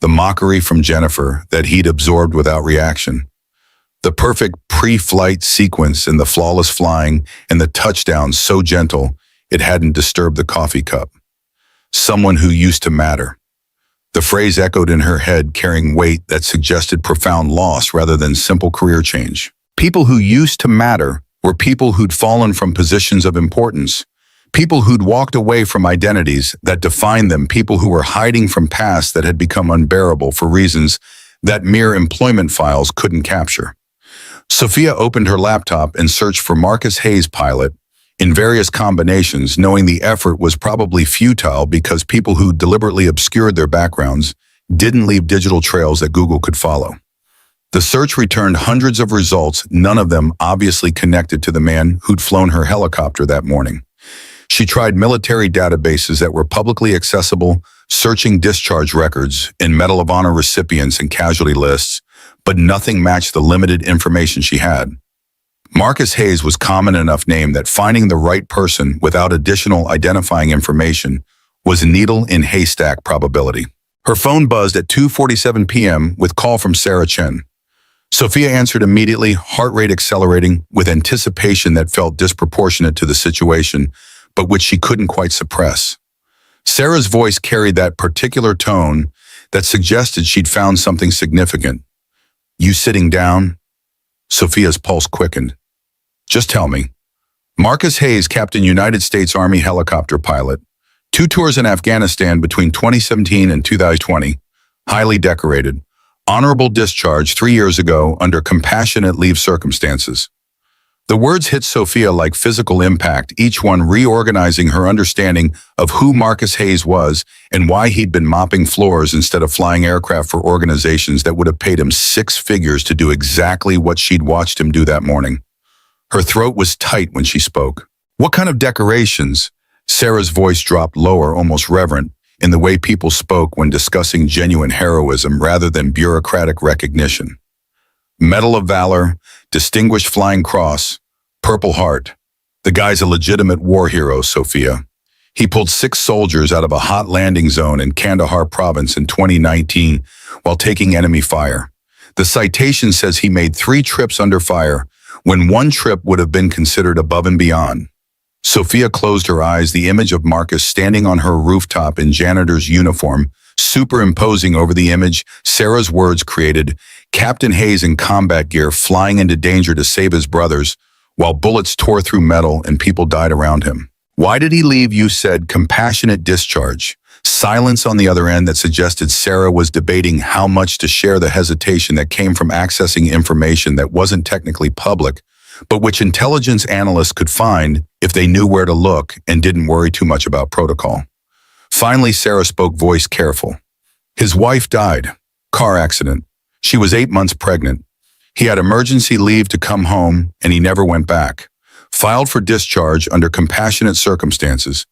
The mockery from Jennifer that he'd absorbed without reaction. The perfect pre-flight sequence and the flawless flying and the touchdown so gentle it hadn't disturbed the coffee cup. Someone who used to matter. The phrase echoed in her head, carrying weight that suggested profound loss rather than simple career change. People who used to matter were people who'd fallen from positions of importance. People who'd walked away from identities that defined them, people who were hiding from pasts that had become unbearable for reasons that mere employment files couldn't capture. Sophia opened her laptop and searched for Marcus Hayes pilot in various combinations, knowing the effort was probably futile because people who deliberately obscured their backgrounds didn't leave digital trails that Google could follow. The search returned hundreds of results, none of them obviously connected to the man who'd flown her helicopter that morning. She tried military databases that were publicly accessible, searching discharge records and Medal of Honor recipients and casualty lists, but nothing matched the limited information she had. Marcus Hayes was common enough name that finding the right person without additional identifying information was a needle in haystack probability. Her phone buzzed at 2:47 p.m. with call from Sarah Chen. Sophia answered immediately, heart rate accelerating with anticipation that felt disproportionate to the situation, but which she couldn't quite suppress. Sarah's voice carried that particular tone that suggested she'd found something significant. You sitting down? Sophia's pulse quickened. Just tell me. Marcus Hayes, Captain, United States Army helicopter pilot. 2 tours in Afghanistan between 2017 and 2020. Highly decorated. Honorable discharge 3 years ago under compassionate leave circumstances. The words hit Sophia like physical impact, each one reorganizing her understanding of who Marcus Hayes was and why he'd been mopping floors instead of flying aircraft for organizations that would have paid him 6 figures to do exactly what she'd watched him do that morning. Her throat was tight when she spoke. What kind of decorations? Sarah's voice dropped lower, almost reverent, in the way people spoke when discussing genuine heroism rather than bureaucratic recognition. Medal of Valor, Distinguished Flying Cross, Purple Heart. The guy's a legitimate war hero, Sophia. He pulled 6 soldiers out of a hot landing zone in Kandahar province in 2019 while taking enemy fire. The citation says he made 3 trips under fire when 1 trip would have been considered above and beyond. Sophia closed her eyes, the image of Marcus standing on her rooftop in janitor's uniform, superimposing over the image Sarah's words created, Captain Hayes in combat gear flying into danger to save his brothers, while bullets tore through metal and people died around him. Why did he leave? You said compassionate discharge. Silence on the other end that suggested Sarah was debating how much to share the hesitation that came from accessing information that wasn't technically public, but which intelligence analysts could find if they knew where to look and didn't worry too much about protocol. Finally, Sarah spoke, voice careful. His wife died. Car accident. She was 8 months pregnant. He had emergency leave to come home, and he never went back. Filed for discharge under compassionate circumstances.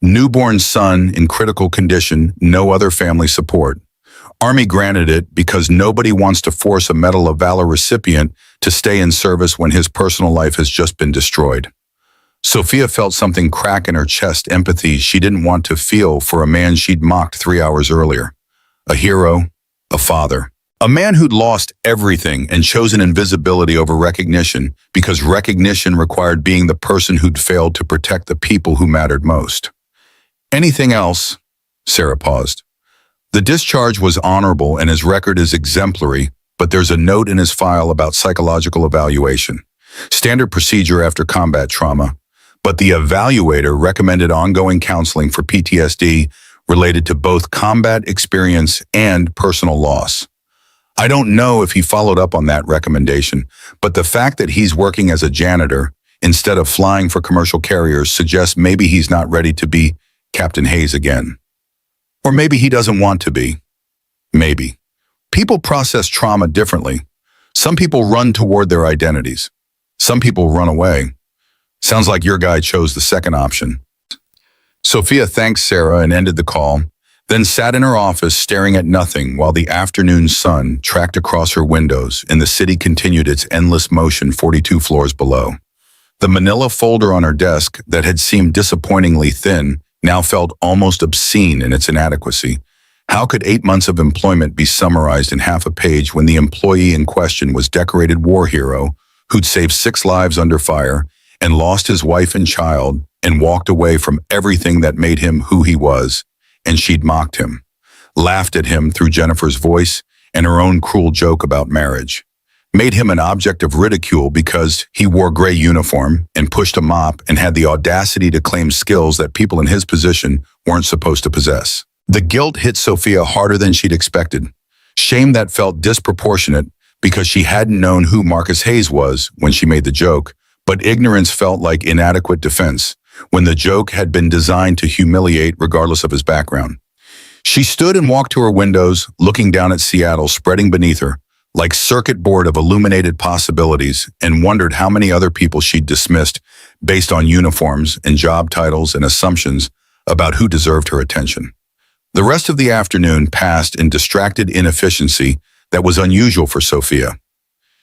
Newborn son in critical condition, no other family support. Army granted it because nobody wants to force a Medal of Valor recipient to stay in service when his personal life has just been destroyed. Sophia felt something crack in her chest, empathy she didn't want to feel for a man she'd mocked 3 hours earlier. A hero, a father. A man who'd lost everything and chosen invisibility over recognition because recognition required being the person who'd failed to protect the people who mattered most. Anything else? Sarah paused. The discharge was honorable and his record is exemplary, but there's a note in his file about psychological evaluation. Standard procedure after combat trauma. But the evaluator recommended ongoing counseling for PTSD related to both combat experience and personal loss. I don't know if he followed up on that recommendation, but the fact that he's working as a janitor instead of flying for commercial carriers suggests maybe he's not ready to be Captain Hayes again. Or maybe he doesn't want to be. Maybe. People process trauma differently. Some people run toward their identities. Some people run away. Sounds like your guy chose the second option. Sophia thanked Sarah and ended the call, then sat in her office staring at nothing while the afternoon sun tracked across her windows and the city continued its endless motion 42 floors below. The manila folder on her desk that had seemed disappointingly thin now felt almost obscene in its inadequacy. How could 8 months of employment be summarized in half a page when the employee in question was decorated war hero who'd saved 6 lives under fire and lost his wife and child and walked away from everything that made him who he was, and she'd mocked him, laughed at him through Jennifer's voice and her own cruel joke about marriage, made him an object of ridicule because he wore gray uniform and pushed a mop and had the audacity to claim skills that people in his position weren't supposed to possess. The guilt hit Sophia harder than she'd expected. Shame that felt disproportionate because she hadn't known who Marcus Hayes was when she made the joke, but ignorance felt like inadequate defense when the joke had been designed to humiliate regardless of his background. She stood and walked to her windows, looking down at Seattle spreading beneath her, like circuit board of illuminated possibilities, and wondered how many other people she'd dismissed based on uniforms and job titles and assumptions about who deserved her attention. The rest of the afternoon passed in distracted inefficiency that was unusual for Sophia.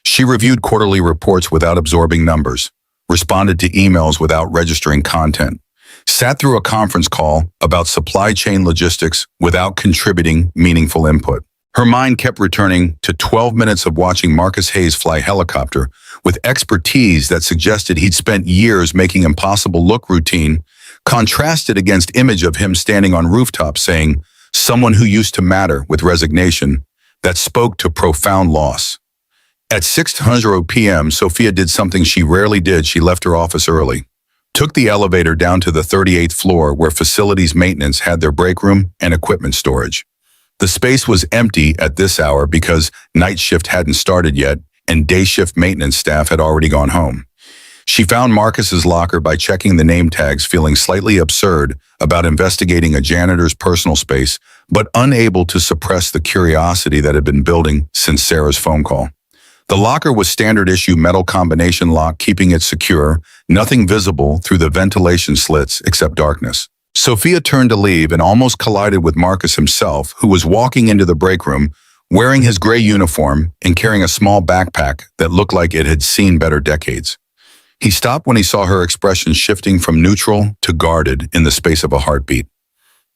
She reviewed quarterly reports without absorbing numbers, responded to emails without registering content, sat through a conference call about supply chain logistics without contributing meaningful input. Her mind kept returning to 12 minutes of watching Marcus Hayes fly helicopter with expertise that suggested he'd spent years making impossible look routine, contrasted against image of him standing on rooftops saying, "Someone who used to matter," with resignation that spoke to profound loss. At 6:00 p.m., Sophia did something she rarely did. She left her office early, took the elevator down to the 38th floor where facilities maintenance had their break room and equipment storage. The space was empty at this hour because night shift hadn't started yet and day shift maintenance staff had already gone home. She found Marcus's locker by checking the name tags, feeling slightly absurd about investigating a janitor's personal space, but unable to suppress the curiosity that had been building since Sarah's phone call. The locker was standard issue metal combination lock, keeping it secure, nothing visible through the ventilation slits except darkness. Sophia turned to leave and almost collided with Marcus himself, who was walking into the break room, wearing his gray uniform and carrying a small backpack that looked like it had seen better decades. He stopped when he saw her expression shifting from neutral to guarded in the space of a heartbeat.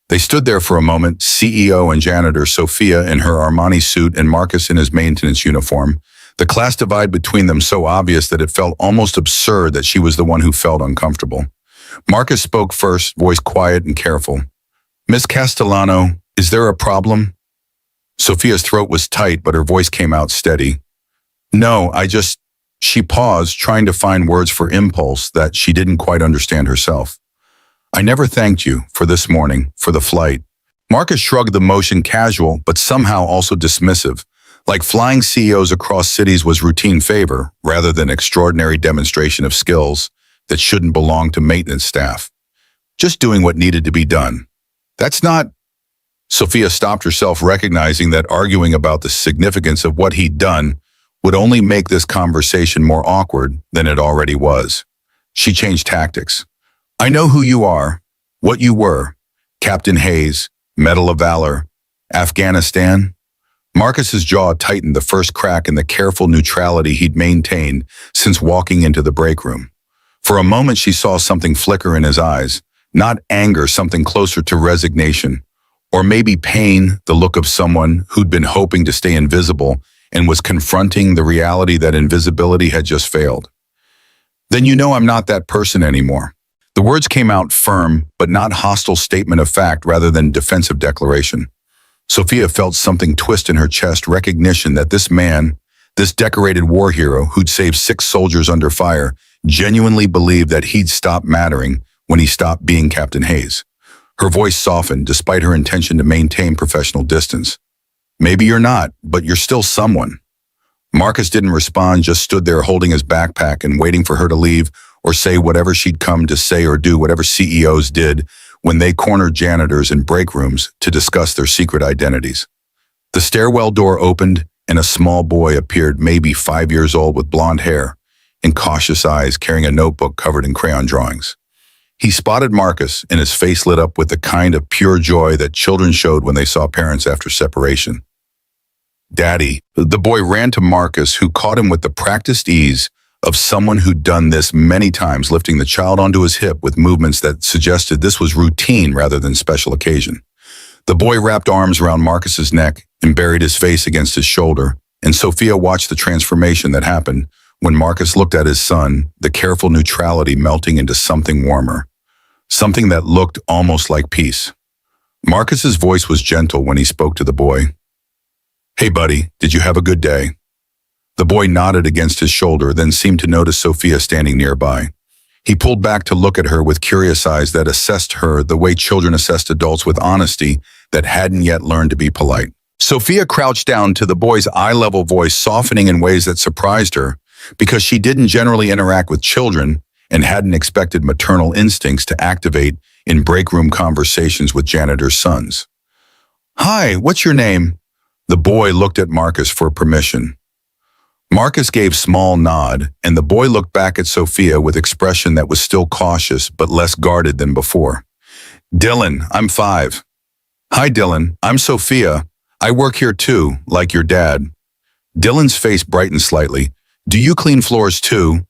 They stood there for a moment, CEO and janitor, Sophia in her Armani suit and Marcus in his maintenance uniform, the class divide between them so obvious that it felt almost absurd that she was the one who felt uncomfortable. Marcus spoke first, voice quiet and careful. "Miss Castellano, is there a problem?" Sophia's throat was tight, but her voice came out steady. "No, She paused, trying to find words for impulse that she didn't quite understand herself. "I never thanked you for this morning, for the flight." Marcus shrugged, the motion casual, but somehow also dismissive, like flying CEOs across cities was routine favor rather than extraordinary demonstration of skills that shouldn't belong to maintenance staff. Just doing what needed to be done. That's not... Sophia stopped herself, recognizing that arguing about the significance of what he'd done would only make this conversation more awkward than it already was. She changed tactics. I know who you are, what you were. Captain Hayes, Medal of Valor, Afghanistan. Marcus's jaw tightened the first crack in the careful neutrality he'd maintained since walking into the break room. For a moment she saw something flicker in his eyes, not anger, something closer to resignation, or maybe pain, the look of someone who'd been hoping to stay invisible and was confronting the reality that invisibility had just failed. Then you know I'm not that person anymore. The words came out firm, but not hostile statement of fact rather than defensive declaration. Sophia felt something twist in her chest, recognition that this man, this decorated war hero who'd saved 6 soldiers under fire, genuinely believed that he'd stop mattering when he stopped being Captain Hayes. Her voice softened despite her intention to maintain professional distance. Maybe you're not, but you're still someone. Marcus didn't respond, just stood there holding his backpack and waiting for her to leave or say whatever she'd come to say or do whatever CEOs did when they cornered janitors in break rooms to discuss their secret identities. The stairwell door opened and a small boy appeared, maybe 5 years old, with blonde hair and cautious eyes, carrying a notebook covered in crayon drawings. He spotted Marcus and his face lit up with the kind of pure joy that children showed when they saw parents after separation. Daddy. The boy ran to Marcus, who caught him with the practiced ease of someone who'd done this many times, lifting the child onto his hip with movements that suggested this was routine rather than special occasion. The boy wrapped arms around Marcus's neck and buried his face against his shoulder, and Sophia watched the transformation that happened when Marcus looked at his son, the careful neutrality melting into something warmer, something that looked almost like peace. Marcus's voice was gentle when he spoke to the boy. Hey buddy, did you have a good day? The boy nodded against his shoulder, then seemed to notice Sophia standing nearby. He pulled back to look at her with curious eyes that assessed her the way children assessed adults, with honesty that hadn't yet learned to be polite. Sophia crouched down to the boy's eye-level voice, softening in ways that surprised her because she didn't generally interact with children and hadn't expected maternal instincts to activate in break room conversations with janitors' sons. Hi, what's your name? The boy looked at Marcus for permission. Marcus gave small nod, and the boy looked back at Sophia with expression that was still cautious but less guarded than before. Dylan, I'm 5. Hi Dylan, I'm Sophia. I work here too, like your dad. Dylan's face brightened slightly. Do you clean floors too?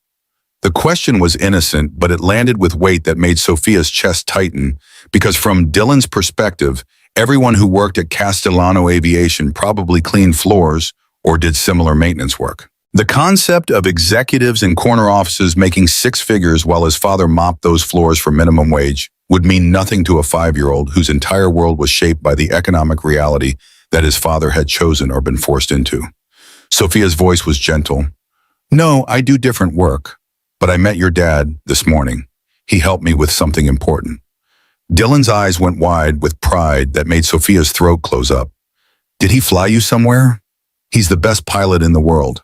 The question was innocent, but it landed with weight that made Sophia's chest tighten, because from Dylan's perspective, everyone who worked at Castellano Aviation probably cleaned floors or did similar maintenance work. The concept of executives in corner offices making 6 figures while his father mopped those floors for minimum wage would mean nothing to a 5-year-old whose entire world was shaped by the economic reality that his father had chosen or been forced into. Sophia's voice was gentle. No, I do different work, but I met your dad this morning. He helped me with something important. Dylan's eyes went wide with pride that made Sophia's throat close up. Did he fly you somewhere? He's the best pilot in the world.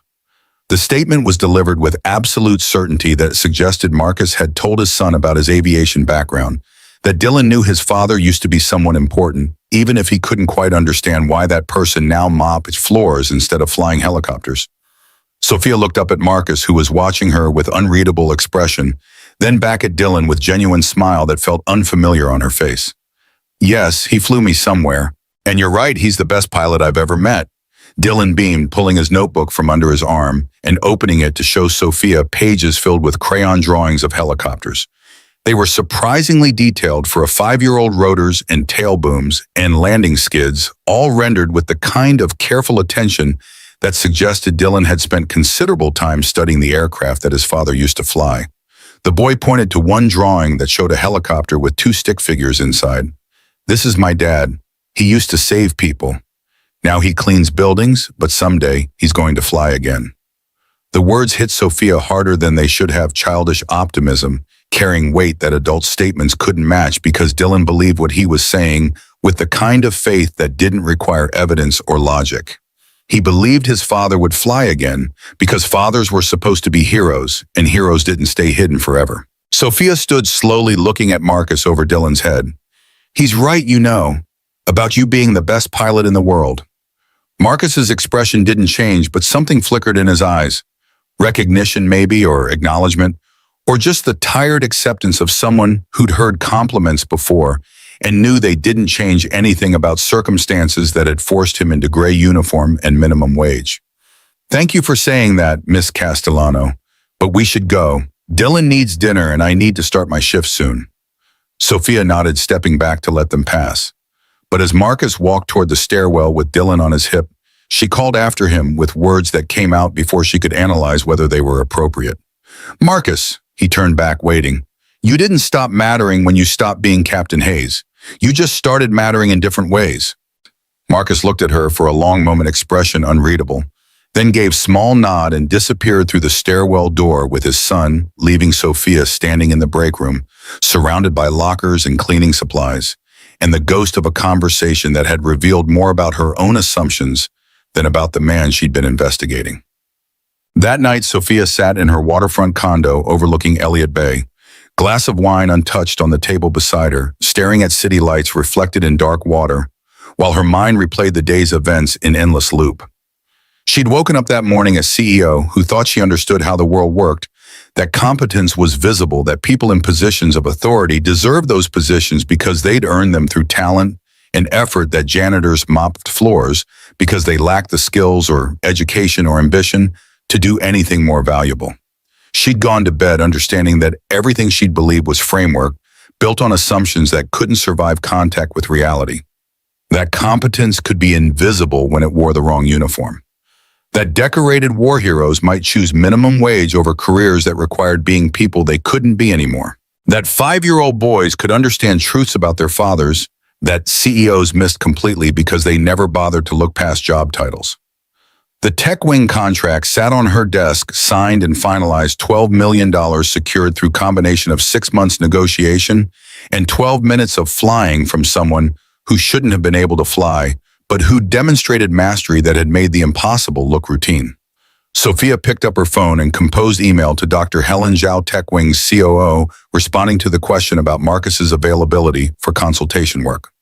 The statement was delivered with absolute certainty that suggested Marcus had told his son about his aviation background, that Dylan knew his father used to be someone important, even if he couldn't quite understand why that person now mopped floors instead of flying helicopters. Sophia looked up at Marcus, who was watching her with unreadable expression, then back at Dylan with genuine smile that felt unfamiliar on her face. Yes, he flew me somewhere. And you're right, he's the best pilot I've ever met. Dylan beamed, pulling his notebook from under his arm and opening it to show Sophia pages filled with crayon drawings of helicopters. They were surprisingly detailed for a 5-year-old, rotors and tail booms and landing skids, all rendered with the kind of careful attention that suggested Dylan had spent considerable time studying the aircraft that his father used to fly. The boy pointed to one drawing that showed a helicopter with 2 stick figures inside. This is my dad. He used to save people. Now he cleans buildings, but someday he's going to fly again. The words hit Sophia harder than they should have, childish optimism, carrying weight that adult statements couldn't match, because Dylan believed what he was saying with the kind of faith that didn't require evidence or logic. He believed his father would fly again because fathers were supposed to be heroes, and heroes didn't stay hidden forever. Sophia stood slowly, looking at Marcus over Dylan's head. He's right, about you being the best pilot in the world. Marcus's expression didn't change, but something flickered in his eyes. Recognition maybe, or acknowledgement, or just the tired acceptance of someone who'd heard compliments before and knew they didn't change anything about circumstances that had forced him into gray uniform and minimum wage. "Thank you for saying that, Miss Castellano, but we should go. Dylan needs dinner and I need to start my shift soon." Sophia nodded, stepping back to let them pass. But as Marcus walked toward the stairwell with Dylan on his hip, she called after him with words that came out before she could analyze whether they were appropriate. "Marcus," he turned back, waiting. "You didn't stop mattering when you stopped being Captain Hayes. You just started mattering in different ways." Marcus looked at her for a long moment, expression unreadable, then gave small nod and disappeared through the stairwell door with his son, leaving Sophia standing in the break room, surrounded by lockers and cleaning supplies, and the ghost of a conversation that had revealed more about her own assumptions than about the man she'd been investigating. That night, Sophia sat in her waterfront condo overlooking Elliott Bay, glass of wine untouched on the table beside her, staring at city lights reflected in dark water, while her mind replayed the day's events in endless loop. She'd woken up that morning a CEO who thought she understood how the world worked, that competence was visible, that people in positions of authority deserved those positions because they'd earned them through talent and effort, that janitors mopped floors because they lacked the skills or education or ambition to do anything more valuable. She'd gone to bed understanding that everything she'd believed was framework, built on assumptions that couldn't survive contact with reality. That competence could be invisible when it wore the wrong uniform. That decorated war heroes might choose minimum wage over careers that required being people they couldn't be anymore. That 5-year-old boys could understand truths about their fathers that CEOs missed completely because they never bothered to look past job titles. The tech wing contract sat on her desk, signed and finalized, $12 million secured through combination of 6 months negotiation and 12 minutes of flying from someone who shouldn't have been able to fly, but who demonstrated mastery that had made the impossible look routine. Sophia picked up her phone and composed email to Dr. Helen Zhao, TechWing's COO, responding to the question about Marcus's availability for consultation work.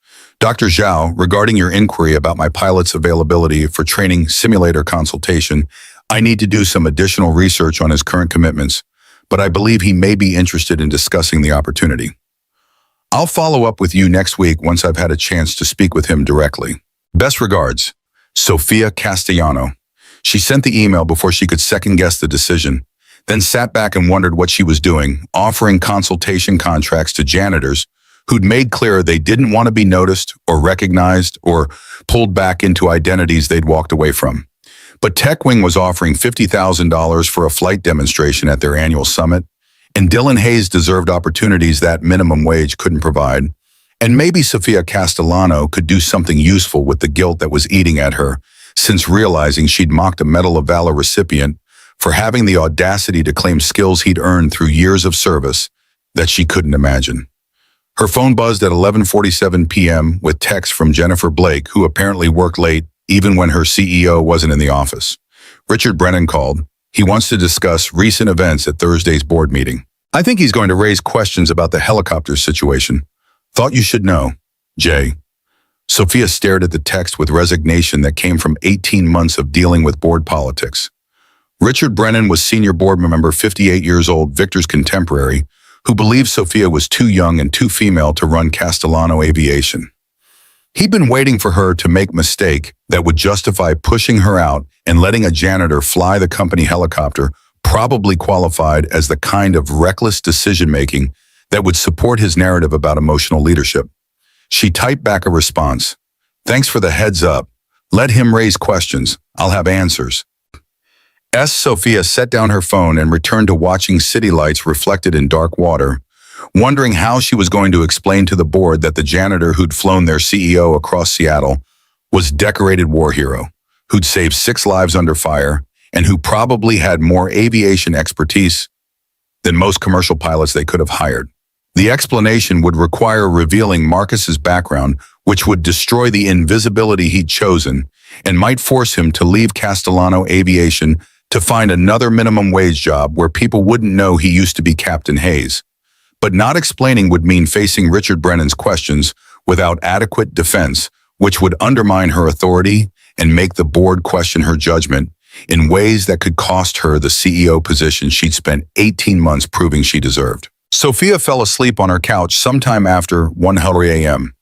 "Dr. Zhao, regarding your inquiry about my pilot's availability for training simulator consultation, I need to do some additional research on his current commitments, but I believe he may be interested in discussing the opportunity. I'll follow up with you next week once I've had a chance to speak with him directly. Best regards, Sophia Castellano." She sent the email before she could second-guess the decision, then sat back and wondered what she was doing, offering consultation contracts to janitors who'd made clear they didn't want to be noticed or recognized or pulled back into identities they'd walked away from. But TechWing was offering $50,000 for a flight demonstration at their annual summit, and Dylan Hayes deserved opportunities that minimum wage couldn't provide. And maybe Sophia Castellano could do something useful with the guilt that was eating at her, since realizing she'd mocked a Medal of Valor recipient for having the audacity to claim skills he'd earned through years of service that she couldn't imagine. Her phone buzzed at 11:47 p.m. with text from Jennifer Blake, who apparently worked late even when her CEO wasn't in the office. Richard Brennan called. He wants to discuss recent events at Thursday's board meeting. I think he's going to raise questions about the helicopter situation. Thought you should know, Jay. Sophia stared at the text with resignation that came from 18 months of dealing with board politics. Richard Brennan was senior board member, 58 years old, Victor's contemporary, who believed Sophia was too young and too female to run Castellano Aviation. He'd been waiting for her to make a mistake that would justify pushing her out and letting a janitor fly the company helicopter, probably qualified as the kind of reckless decision-making that would support his narrative about emotional leadership. She typed back a response. "Thanks for the heads up. Let him raise questions. I'll have answers." Sophia set down her phone and returned to watching city lights reflected in dark water, wondering how she was going to explain to the board that the janitor who'd flown their CEO across Seattle was a decorated war hero, who'd saved 6 lives under fire, and who probably had more aviation expertise than most commercial pilots they could have hired. The explanation would require revealing Marcus's background, which would destroy the invisibility he'd chosen and might force him to leave Castellano Aviation to find another minimum wage job where people wouldn't know he used to be Captain Hayes. But not explaining would mean facing Richard Brennan's questions without adequate defense, which would undermine her authority and make the board question her judgment in ways that could cost her the CEO position she'd spent 18 months proving she deserved. Sophia fell asleep on her couch sometime after 1:00 a.m.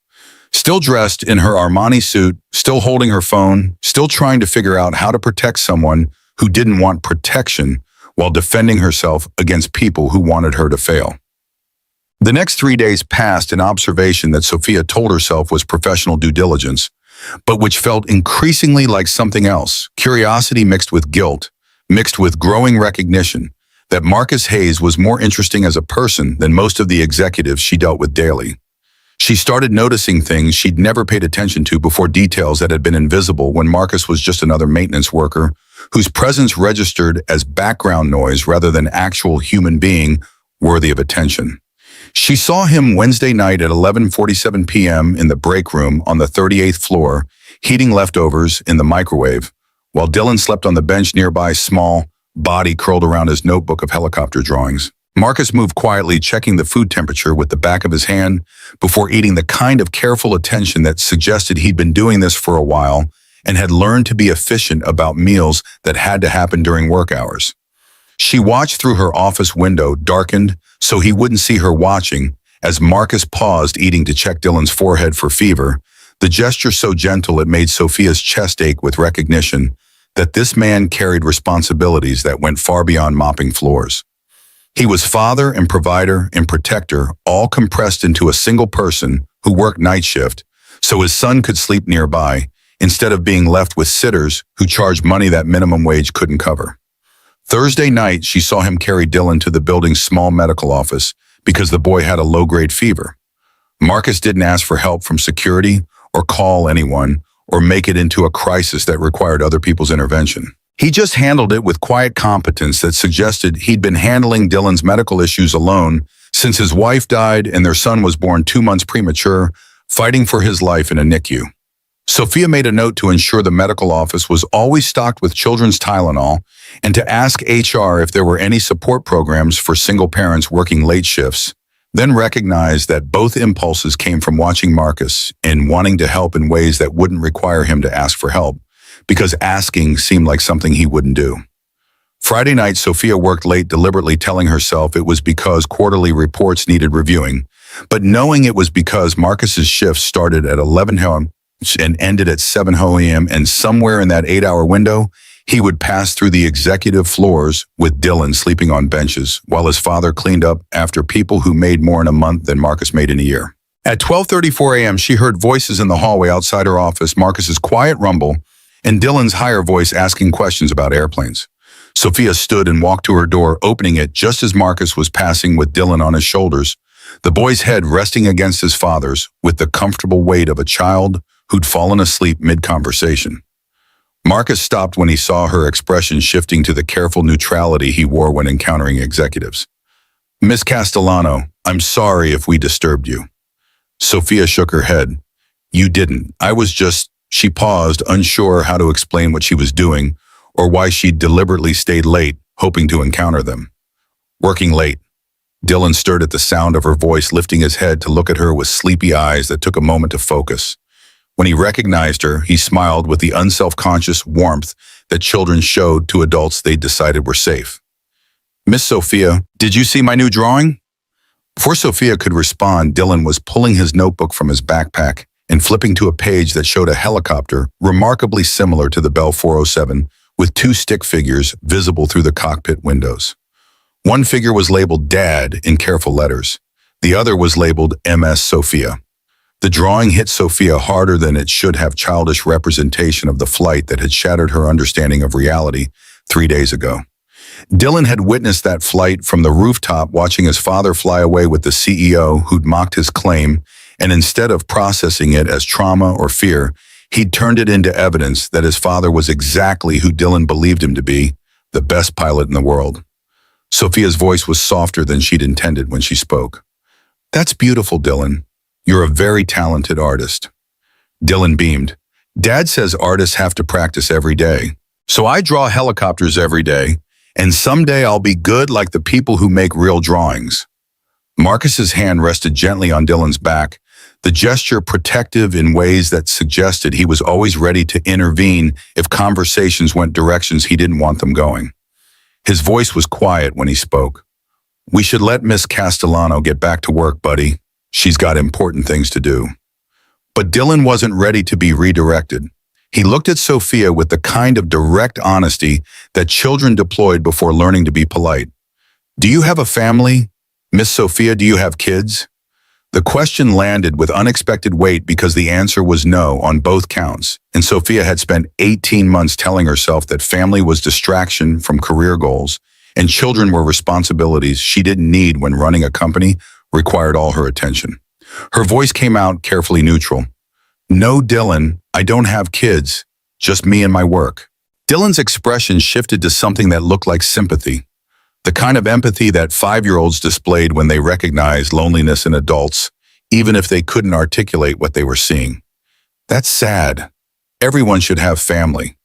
Still dressed in her Armani suit, still holding her phone, still trying to figure out how to protect someone who didn't want protection while defending herself against people who wanted her to fail. The next 3 days passed in observation that Sophia told herself was professional due diligence, but which felt increasingly like something else, curiosity mixed with guilt, mixed with growing recognition that Marcus Hayes was more interesting as a person than most of the executives she dealt with daily. She started noticing things she'd never paid attention to before, details that had been invisible when Marcus was just another maintenance worker whose presence registered as background noise rather than actual human being worthy of attention. She saw him Wednesday night at 11:47 p.m. in the break room on the 38th floor, heating leftovers in the microwave, while Dylan slept on the bench nearby, small body curled around his notebook of helicopter drawings. Marcus moved quietly, checking the food temperature with the back of his hand before eating, the kind of careful attention that suggested he'd been doing this for a while and had learned to be efficient about meals that had to happen during work hours. She watched through her office window, darkened so he wouldn't see her watching, as Marcus paused eating to check Dylan's forehead for fever, the gesture so gentle it made Sophia's chest ache with recognition that this man carried responsibilities that went far beyond mopping floors. He was father and provider and protector, all compressed into a single person who worked night shift so his son could sleep nearby, instead of being left with sitters who charged money that minimum wage couldn't cover. Thursday night, she saw him carry Dylan to the building's small medical office because the boy had a low-grade fever. Marcus didn't ask for help from security or call anyone or make it into a crisis that required other people's intervention. He just handled it with quiet competence that suggested he'd been handling Dylan's medical issues alone since his wife died and their son was born 2 months premature, fighting for his life in a NICU. Sophia made a note to ensure the medical office was always stocked with children's Tylenol and to ask HR if there were any support programs for single parents working late shifts, then recognized that both impulses came from watching Marcus and wanting to help in ways that wouldn't require him to ask for help, because asking seemed like something he wouldn't do. Friday night, Sophia worked late, deliberately telling herself it was because quarterly reports needed reviewing, but knowing it was because Marcus's shift started at 11 a.m. and ended at 7 a.m. and somewhere in that 8-hour window, he would pass through the executive floors with Dylan sleeping on benches while his father cleaned up after people who made more in a month than Marcus made in a year. At 12:34 a.m., she heard voices in the hallway outside her office, Marcus's quiet rumble and Dylan's higher voice asking questions about airplanes. Sophia stood and walked to her door, opening it just as Marcus was passing with Dylan on his shoulders, the boy's head resting against his father's with the comfortable weight of a child who'd fallen asleep mid-conversation. Marcus stopped when he saw her expression shifting to the careful neutrality he wore when encountering executives. "Miss Castellano, I'm sorry if we disturbed you." Sophia shook her head. "You didn't. I was just..." She paused, unsure how to explain what she was doing or why she'd deliberately stayed late, hoping to encounter them. "Working late." Dylan stirred at the sound of her voice, lifting his head to look at her with sleepy eyes that took a moment to focus. When he recognized her, he smiled with the unself-conscious warmth that children showed to adults they decided were safe. "Miss Sophia, did you see my new drawing?" Before Sophia could respond, Dylan was pulling his notebook from his backpack and flipping to a page that showed a helicopter remarkably similar to the Bell 407 with 2 stick figures visible through the cockpit windows. One figure was labeled Dad in careful letters. The other was labeled MS Sophia. The drawing hit Sophia harder than it should have, childish representation of the flight that had shattered her understanding of reality 3 days ago. Dylan had witnessed that flight from the rooftop, watching his father fly away with the CEO who'd mocked his claim, and instead of processing it as trauma or fear, he'd turned it into evidence that his father was exactly who Dylan believed him to be, the best pilot in the world. Sophia's voice was softer than she'd intended when she spoke. "That's beautiful, Dylan. You're a very talented artist." Dylan beamed. "Dad says artists have to practice every day. So I draw helicopters every day, and someday I'll be good like the people who make real drawings." Marcus's hand rested gently on Dylan's back, the gesture protective in ways that suggested he was always ready to intervene if conversations went directions he didn't want them going. His voice was quiet when he spoke. "We should let Miss Castellano get back to work, buddy. She's got important things to do." But Dylan wasn't ready to be redirected. He looked at Sophia with the kind of direct honesty that children deployed before learning to be polite. "Do you have a family? Miss Sophia, do you have kids?" The question landed with unexpected weight because the answer was no on both counts, and Sophia had spent 18 months telling herself that family was distraction from career goals, and children were responsibilities she didn't need when running a company required all her attention. Her voice came out carefully neutral. "No, Dylan, I don't have kids, just me and my work." Dylan's expression shifted to something that looked like sympathy, the kind of empathy that 5-year-olds displayed when they recognized loneliness in adults, even if they couldn't articulate what they were seeing. "That's sad. Everyone should have family."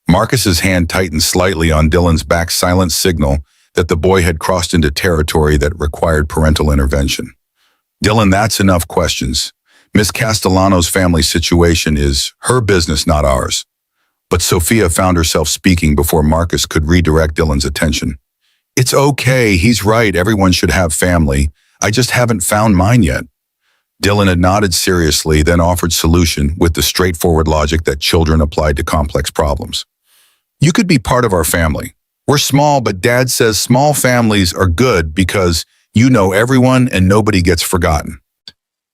Marcus's hand tightened slightly on Dylan's back, silent signal that the boy had crossed into territory that required parental intervention. "Dylan, that's enough questions. Miss Castellano's family situation is her business, not ours." But Sophia found herself speaking before Marcus could redirect Dylan's attention. "It's okay, he's right, everyone should have family. I just haven't found mine yet." Dylan had nodded seriously, then offered solution with the straightforward logic that children applied to complex problems. "You could be part of our family. We're small, but Dad says small families are good because you know everyone and nobody gets forgotten."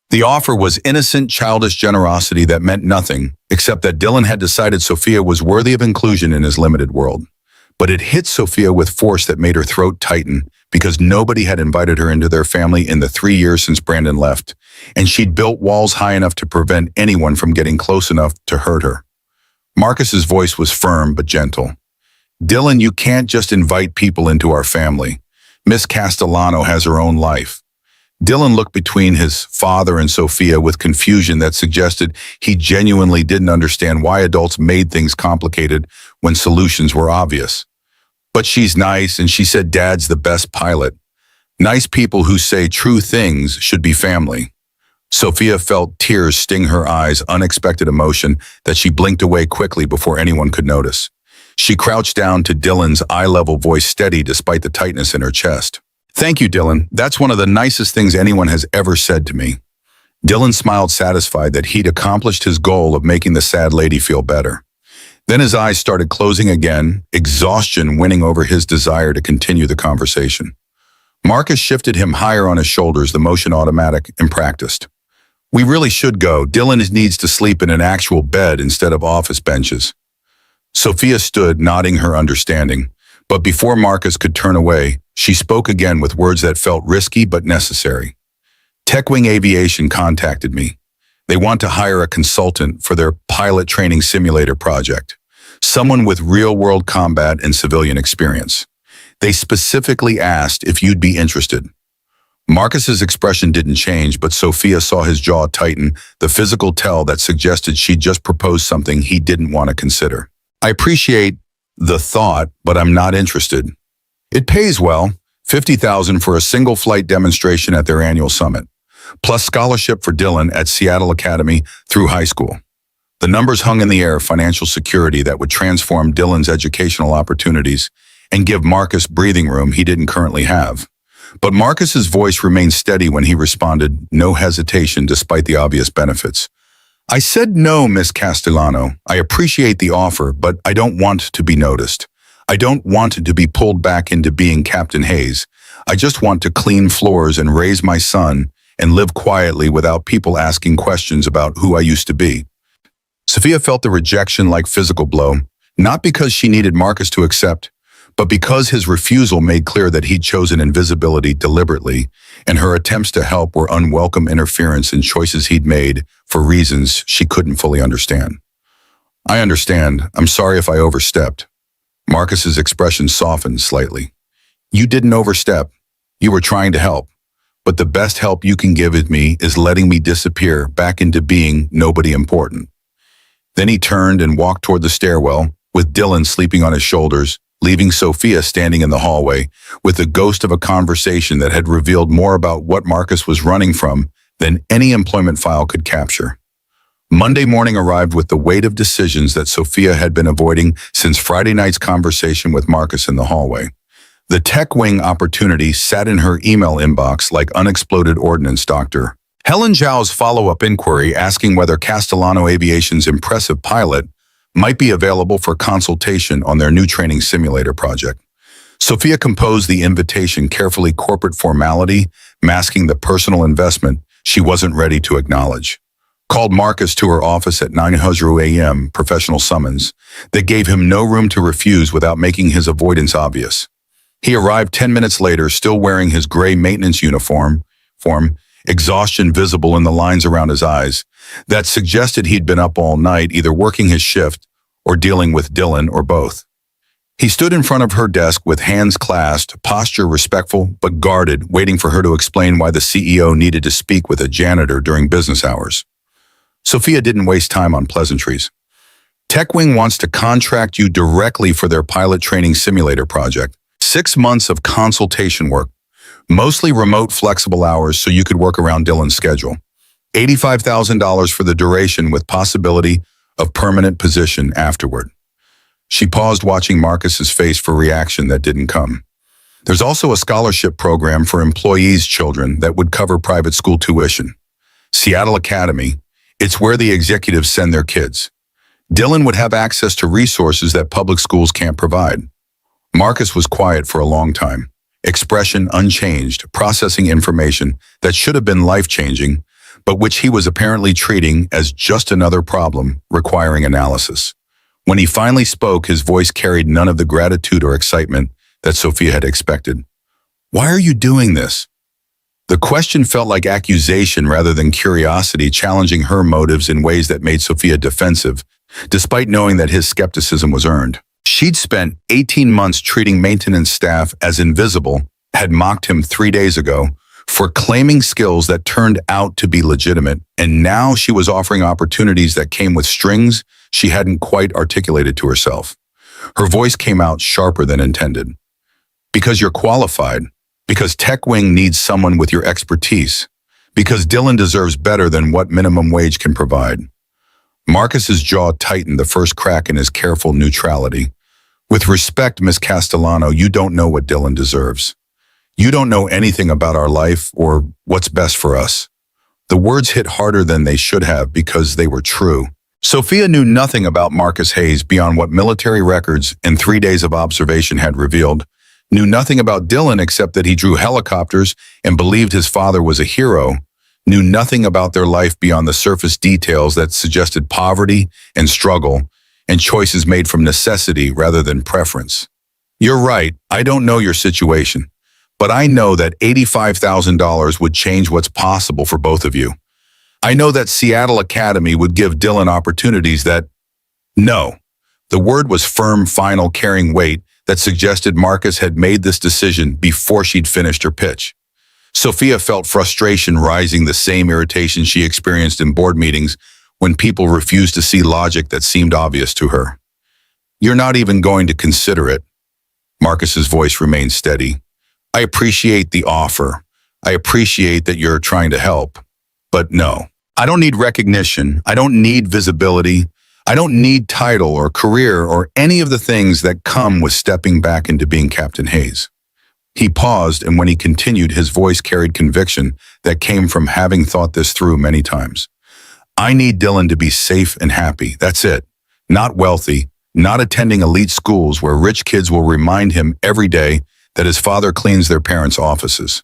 The offer was innocent, childish generosity that meant nothing, except that Dylan had decided Sophia was worthy of inclusion in his limited world. But it hit Sophia with force that made her throat tighten because nobody had invited her into their family in the 3 years since Brandon left, and she'd built walls high enough to prevent anyone from getting close enough to hurt her. Marcus's voice was firm but gentle. "Dylan, you can't just invite people into our family. Miss Castellano has her own life." Dylan looked between his father and Sophia with confusion that suggested he genuinely didn't understand why adults made things complicated when solutions were obvious. "But she's nice, and she said Dad's the best pilot. Nice people who say true things should be family." Sophia felt tears sting her eyes, unexpected emotion that she blinked away quickly before anyone could notice. She crouched down to Dylan's eye-level voice, steady despite the tightness in her chest. "Thank you, Dylan. That's one of the nicest things anyone has ever said to me." Dylan smiled, satisfied that he'd accomplished his goal of making the sad lady feel better. Then his eyes started closing again, exhaustion winning over his desire to continue the conversation. Marcus shifted him higher on his shoulders, the motion automatic and practiced. "We really should go. Dylan needs to sleep in an actual bed instead of office benches." Sophia stood, nodding her understanding. But before Marcus could turn away, she spoke again with words that felt risky but necessary. "Techwing Aviation contacted me. They want to hire a consultant for their pilot training simulator project, someone with real-world combat and civilian experience. They specifically asked if you'd be interested." Marcus's expression didn't change, but Sophia saw his jaw tighten, the physical tell that suggested she'd just proposed something he didn't want to consider. "I appreciate the thought, but I'm not interested. It pays well, $50,000 for a single flight demonstration at their annual summit, plus scholarship for Dylan at Seattle Academy through high school." The numbers hung in the air, financial security that would transform Dylan's educational opportunities and give Marcus breathing room he didn't currently have. But Marcus's voice remained steady when he responded, no hesitation despite the obvious benefits. "I said no, Miss Castellano. I appreciate the offer, but I don't want to be noticed. I don't want to be pulled back into being Captain Hayes. I just want to clean floors and raise my son and live quietly without people asking questions about who I used to be." Sophia felt the rejection like physical blow, not because she needed Marcus to accept, but because his refusal made clear that he'd chosen invisibility deliberately, and her attempts to help were unwelcome interference in choices he'd made for reasons she couldn't fully understand. "I understand. I'm sorry if I overstepped." Marcus's expression softened slightly. "You didn't overstep. You were trying to help. But the best help you can give me is letting me disappear back into being nobody important." Then he turned and walked toward the stairwell, with Dylan sleeping on his shoulders, leaving Sophia standing in the hallway with the ghost of a conversation that had revealed more about what Marcus was running from than any employment file could capture. Monday morning arrived with the weight of decisions that Sophia had been avoiding since Friday night's conversation with Marcus in the hallway. The tech wing opportunity sat in her email inbox like unexploded ordnance. Dr. Helen Zhao's follow-up inquiry asking whether Castellano Aviation's impressive pilot might be available for consultation on their new training simulator project. Sophia composed the invitation, carefully corporate formality, masking the personal investment she wasn't ready to acknowledge. Called Marcus to her office at 9:00 a.m., professional summons, that gave him no room to refuse without making his avoidance obvious. He arrived 10 minutes later, still wearing his gray maintenance uniform, exhaustion visible in the lines around his eyes, that suggested he'd been up all night, either working his shift or dealing with Dylan or both. He stood in front of her desk with hands clasped, posture respectful but guarded, waiting for her to explain why the CEO needed to speak with a janitor during business hours. Sophia didn't waste time on pleasantries. TechWing wants to contract you directly for their pilot training simulator project. 6 months of consultation work, mostly remote flexible hours so you could work around Dylan's schedule. $85,000 for the duration with possibility of permanent position afterward. She paused, watching Marcus's face for reaction that didn't come. There's also a scholarship program for employees' children that would cover private school tuition. Seattle Academy, it's where the executives send their kids. Dylan would have access to resources that public schools can't provide. Marcus was quiet for a long time, expression unchanged, processing information that should have been life-changing, but which he was apparently treating as just another problem requiring analysis. When he finally spoke, his voice carried none of the gratitude or excitement that Sophia had expected. "Why are you doing this?" The question felt like accusation rather than curiosity, challenging her motives in ways that made Sophia defensive, despite knowing that his skepticism was earned. She'd spent 18 months treating maintenance staff as invisible, had mocked him 3 days ago for claiming skills that turned out to be legitimate, and now she was offering opportunities that came with strings she hadn't quite articulated to herself. Her voice came out sharper than intended. "Because you're qualified. Because TechWing needs someone with your expertise. Because Dylan deserves better than what minimum wage can provide." Marcus's jaw tightened, the first crack in his careful neutrality. "With respect, Miss Castellano, you don't know what Dylan deserves. You don't know anything about our life or what's best for us." The words hit harder than they should have because they were true. Sophia knew nothing about Marcus Hayes beyond what military records and 3 days of observation had revealed, knew nothing about Dylan except that he drew helicopters and believed his father was a hero, knew nothing about their life beyond the surface details that suggested poverty and struggle and choices made from necessity rather than preference. "You're right, I don't know your situation, but I know that $85,000 would change what's possible for both of you. I know that Seattle Academy would give Dylan opportunities that—" No. The word was firm, final, carrying weight that suggested Marcus had made this decision before she'd finished her pitch. Sophia felt frustration rising, the same irritation she experienced in board meetings when people refused to see logic that seemed obvious to her. "You're not even going to consider it." Marcus's voice remained steady. "I appreciate the offer. I appreciate that you're trying to help. But no, I don't need recognition. I don't need visibility. I don't need title or career or any of the things that come with stepping back into being Captain Hayes." He paused, and when he continued, his voice carried conviction that came from having thought this through many times. "I need Dylan to be safe and happy. That's it. Not wealthy, not attending elite schools where rich kids will remind him every day that his father cleans their parents' offices.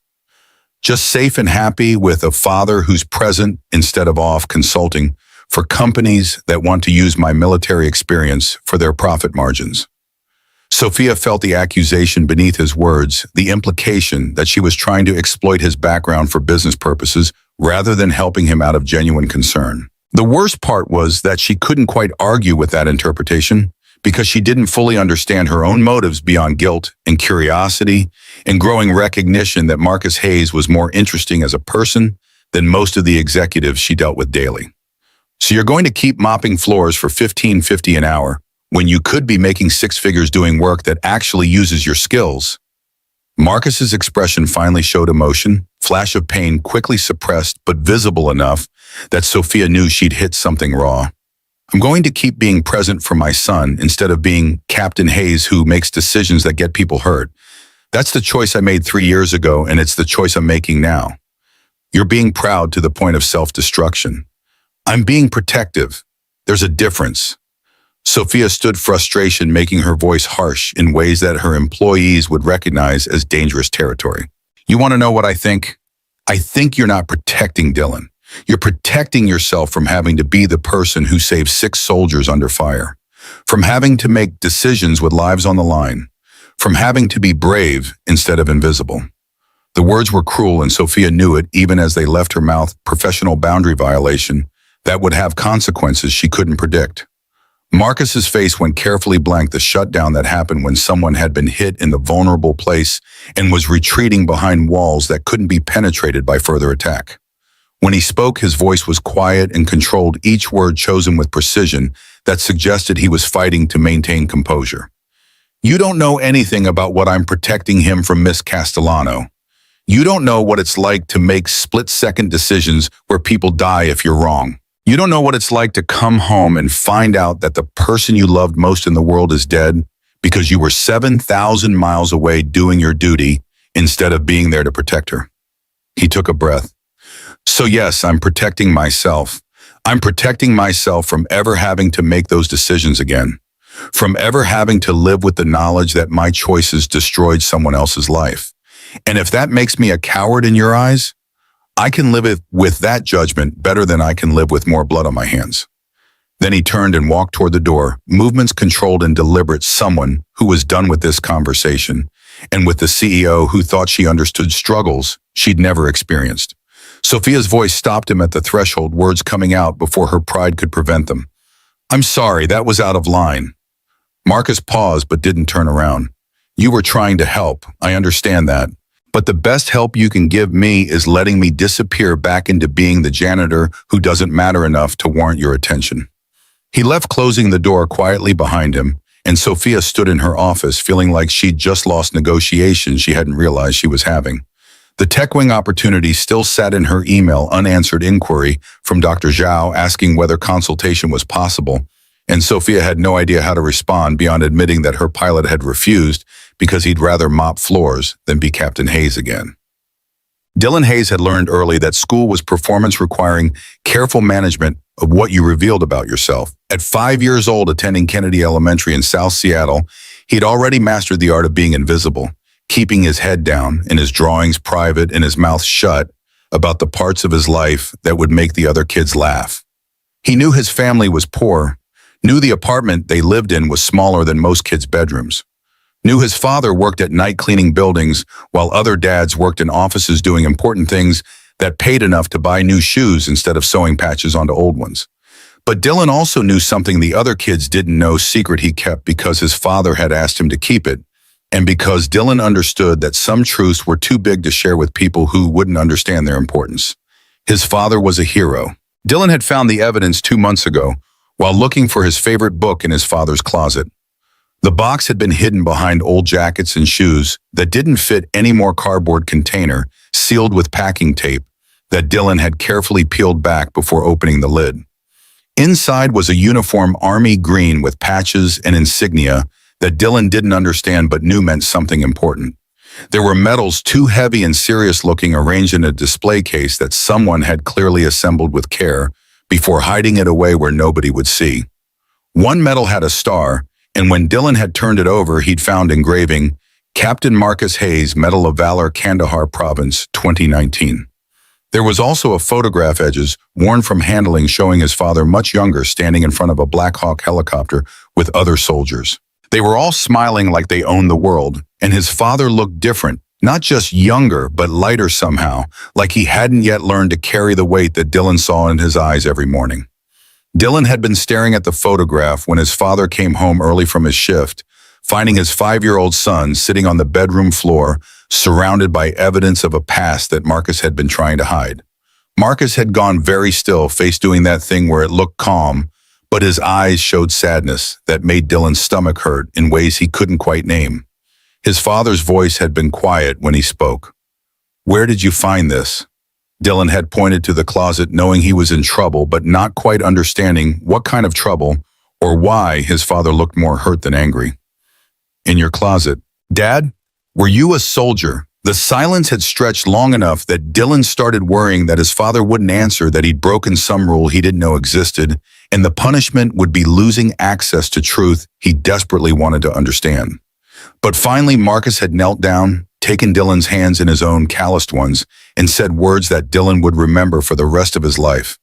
Just safe and happy with a father who's present instead of off consulting for companies that want to use my military experience for their profit margins." Sophia felt the accusation beneath his words, the implication that she was trying to exploit his background for business purposes rather than helping him out of genuine concern. The worst part was that she couldn't quite argue with that interpretation because she didn't fully understand her own motives beyond guilt and curiosity and growing recognition that Marcus Hayes was more interesting as a person than most of the executives she dealt with daily. "So you're going to keep mopping floors for $15.50 an hour when you could be making 6 figures doing work that actually uses your skills?" Marcus's expression finally showed emotion, flash of pain quickly suppressed but visible enough that Sophia knew she'd hit something raw. I'm going to keep being present for my son instead of being Captain Hayes who makes decisions that get people hurt. That's the choice I made 3 years ago, and it's the choice I'm making now. You're being proud to the point of self-destruction. I'm being protective. There's a difference. Sophia stood frustration, making her voice harsh in ways that her employees would recognize as dangerous territory. You want to know what I think? I think you're not protecting Dylan. You're protecting yourself from having to be the person who saved 6 soldiers under fire, from having to make decisions with lives on the line, from having to be brave instead of invisible. The words were cruel, and Sophia knew it even as they left her mouth. Professional boundary violation that would have consequences she couldn't predict. Marcus's face went carefully blank, the shutdown that happened when someone had been hit in the vulnerable place and was retreating behind walls that couldn't be penetrated by further attack. When he spoke, his voice was quiet and controlled, each word chosen with precision that suggested he was fighting to maintain composure. You don't know anything about what I'm protecting him from, Miss Castellano. You don't know what it's like to make split-second decisions where people die if you're wrong. You don't know what it's like to come home and find out that the person you loved most in the world is dead because you were 7,000 miles away doing your duty instead of being there to protect her. He took a breath. So yes, I'm protecting myself. I'm protecting myself from ever having to make those decisions again, from ever having to live with the knowledge that my choices destroyed someone else's life. And if that makes me a coward in your eyes, I can live with that judgment better than I can live with more blood on my hands. Then he turned and walked toward the door, movements controlled and deliberate, someone who was done with this conversation, and with the CEO who thought she understood struggles she'd never experienced. Sophia's voice stopped him at the threshold, words coming out before her pride could prevent them. I'm sorry, that was out of line. Marcus paused but didn't turn around. You were trying to help, I understand that. But the best help you can give me is letting me disappear back into being the janitor who doesn't matter enough to warrant your attention. He left, closing the door quietly behind him, and Sophia stood in her office feeling like she'd just lost negotiations she hadn't realized she was having. The TechWing opportunity still sat in her email, unanswered inquiry from Dr. Zhao asking whether consultation was possible, and Sophia had no idea how to respond beyond admitting that her pilot had refused because he'd rather mop floors than be Captain Hayes again. Dylan Hayes had learned early that school was performance requiring careful management of what you revealed about yourself. At 5 years old, attending Kennedy Elementary in South Seattle, he'd already mastered the art of being invisible, keeping his head down and his drawings private and his mouth shut about the parts of his life that would make the other kids laugh. He knew his family was poor, knew the apartment they lived in was smaller than most kids' bedrooms, knew his father worked at night cleaning buildings while other dads worked in offices doing important things that paid enough to buy new shoes instead of sewing patches onto old ones. But Dylan also knew something the other kids didn't know, secret he kept because his father had asked him to keep it, and because Dylan understood that some truths were too big to share with people who wouldn't understand their importance. His father was a hero. Dylan had found the evidence 2 months ago while looking for his favorite book in his father's closet. The box had been hidden behind old jackets and shoes that didn't fit any more cardboard container sealed with packing tape that Dylan had carefully peeled back before opening the lid. Inside was a uniform army green with patches and insignia that Dylan didn't understand but knew meant something important. There were medals too heavy and serious looking arranged in a display case that someone had clearly assembled with care before hiding it away where nobody would see. One medal had a star, and when Dylan had turned it over, he'd found engraving, Captain Marcus Hayes, Medal of Valor, Kandahar Province, 2019. There was also a photograph, edges worn from handling, showing his father much younger, standing in front of a Black Hawk helicopter with other soldiers. They were all smiling like they owned the world, and his father looked different, not just younger, but lighter somehow, like he hadn't yet learned to carry the weight that Dylan saw in his eyes every morning. Dylan had been staring at the photograph when his father came home early from his shift, finding his 5-year-old son sitting on the bedroom floor, surrounded by evidence of a past that Marcus had been trying to hide. Marcus had gone very still, face doing that thing where it looked calm, but his eyes showed sadness that made Dylan's stomach hurt in ways he couldn't quite name. His father's voice had been quiet when he spoke. Where did you find this? Dylan had pointed to the closet, knowing he was in trouble, but not quite understanding what kind of trouble or why his father looked more hurt than angry. In your closet. Dad, were you a soldier? The silence had stretched long enough that Dylan started worrying that his father wouldn't answer, that he'd broken some rule he didn't know existed, and the punishment would be losing access to truth he desperately wanted to understand. But finally, Marcus had knelt down, taken Dylan's hands in his own calloused ones, and said words that Dylan would remember for the rest of his life.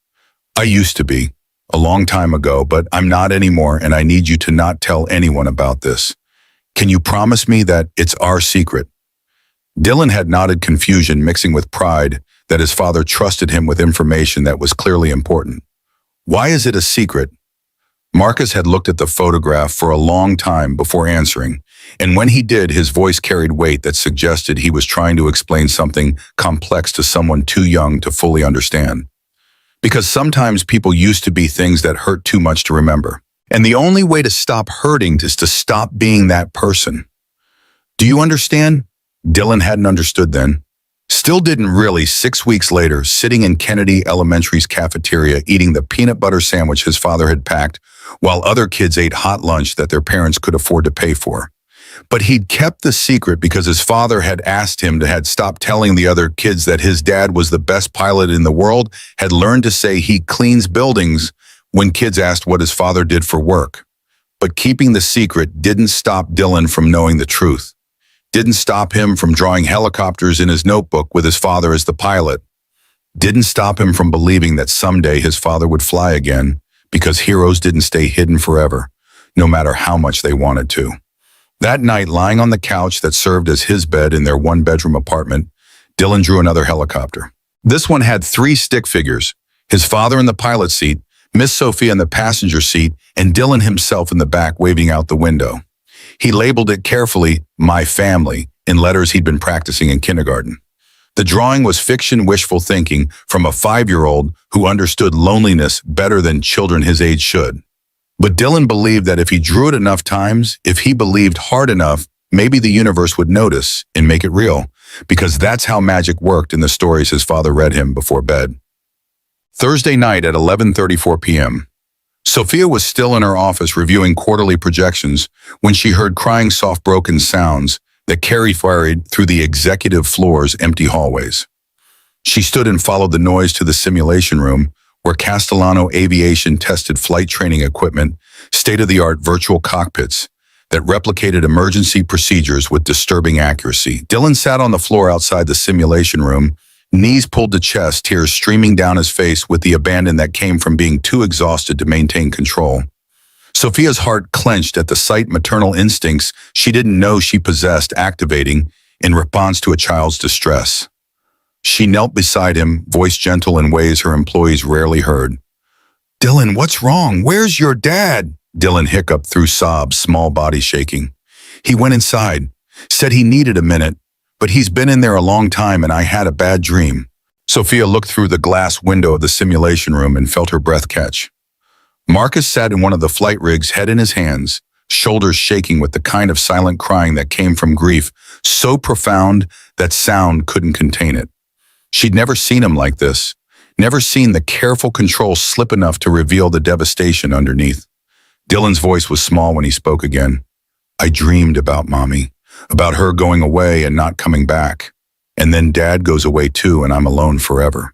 I used to be, a long time ago, but I'm not anymore, and I need you to not tell anyone about this. Can you promise me that it's our secret? Dylan had nodded, confusion mixing with pride that his father trusted him with information that was clearly important. Why is it a secret? Marcus had looked at the photograph for a long time before answering, and when he did, his voice carried weight that suggested he was trying to explain something complex to someone too young to fully understand. Because sometimes people used to be things that hurt too much to remember. And the only way to stop hurting is to stop being that person. Do you understand? Dylan hadn't understood then. Still didn't really. 6 weeks later, sitting in Kennedy Elementary's cafeteria eating the peanut butter sandwich his father had packed, while other kids ate hot lunch that their parents could afford to pay for. But he'd kept the secret because his father had asked him to had stopped telling the other kids that his dad was the best pilot in the world, had learned to say he cleans buildings when kids asked what his father did for work. But keeping the secret didn't stop Dylan from knowing the truth. Didn't stop him from drawing helicopters in his notebook with his father as the pilot. Didn't stop him from believing that someday his father would fly again, because heroes didn't stay hidden forever, no matter how much they wanted to. That night, lying on the couch that served as his bed in their one-bedroom apartment, Dylan drew another helicopter. This one had 3 stick figures, his father in the pilot seat, Miss Sophia in the passenger seat, and Dylan himself in the back waving out the window. He labeled it carefully, "My Family," in letters he'd been practicing in kindergarten. The drawing was fiction wishful thinking from a 5-year-old who understood loneliness better than children his age should. But Dylan believed that if he drew it enough times, if he believed hard enough, maybe the universe would notice and make it real, because that's how magic worked in the stories his father read him before bed. Thursday night at 11:34 p.m. Sophia was still in her office reviewing quarterly projections when she heard crying, soft, broken sounds that carried through the executive floor's empty hallways. She stood and followed the noise to the simulation room, where Castellano Aviation tested flight training equipment, state-of-the-art virtual cockpits that replicated emergency procedures with disturbing accuracy. Dylan sat on the floor outside the simulation room, knees pulled to chest, tears streaming down his face with the abandon that came from being too exhausted to maintain control. Sophia's heart clenched at the sight maternal instincts she didn't know she possessed activating in response to a child's distress. She knelt beside him, voice gentle in ways her employees rarely heard. "Dylan, what's wrong? Where's your dad?" Dylan hiccuped through sobs, small body shaking. "He went inside, said he needed a minute, but he's been in there a long time and I had a bad dream." Sophia looked through the glass window of the simulation room and felt her breath catch. Marcus sat in one of the flight rigs, head in his hands, shoulders shaking with the kind of silent crying that came from grief so profound that sound couldn't contain it. She'd never seen him like this, never seen the careful control slip enough to reveal the devastation underneath. Dylan's voice was small when he spoke again. "I dreamed about Mommy, about her going away and not coming back. And then Dad goes away too and I'm alone forever."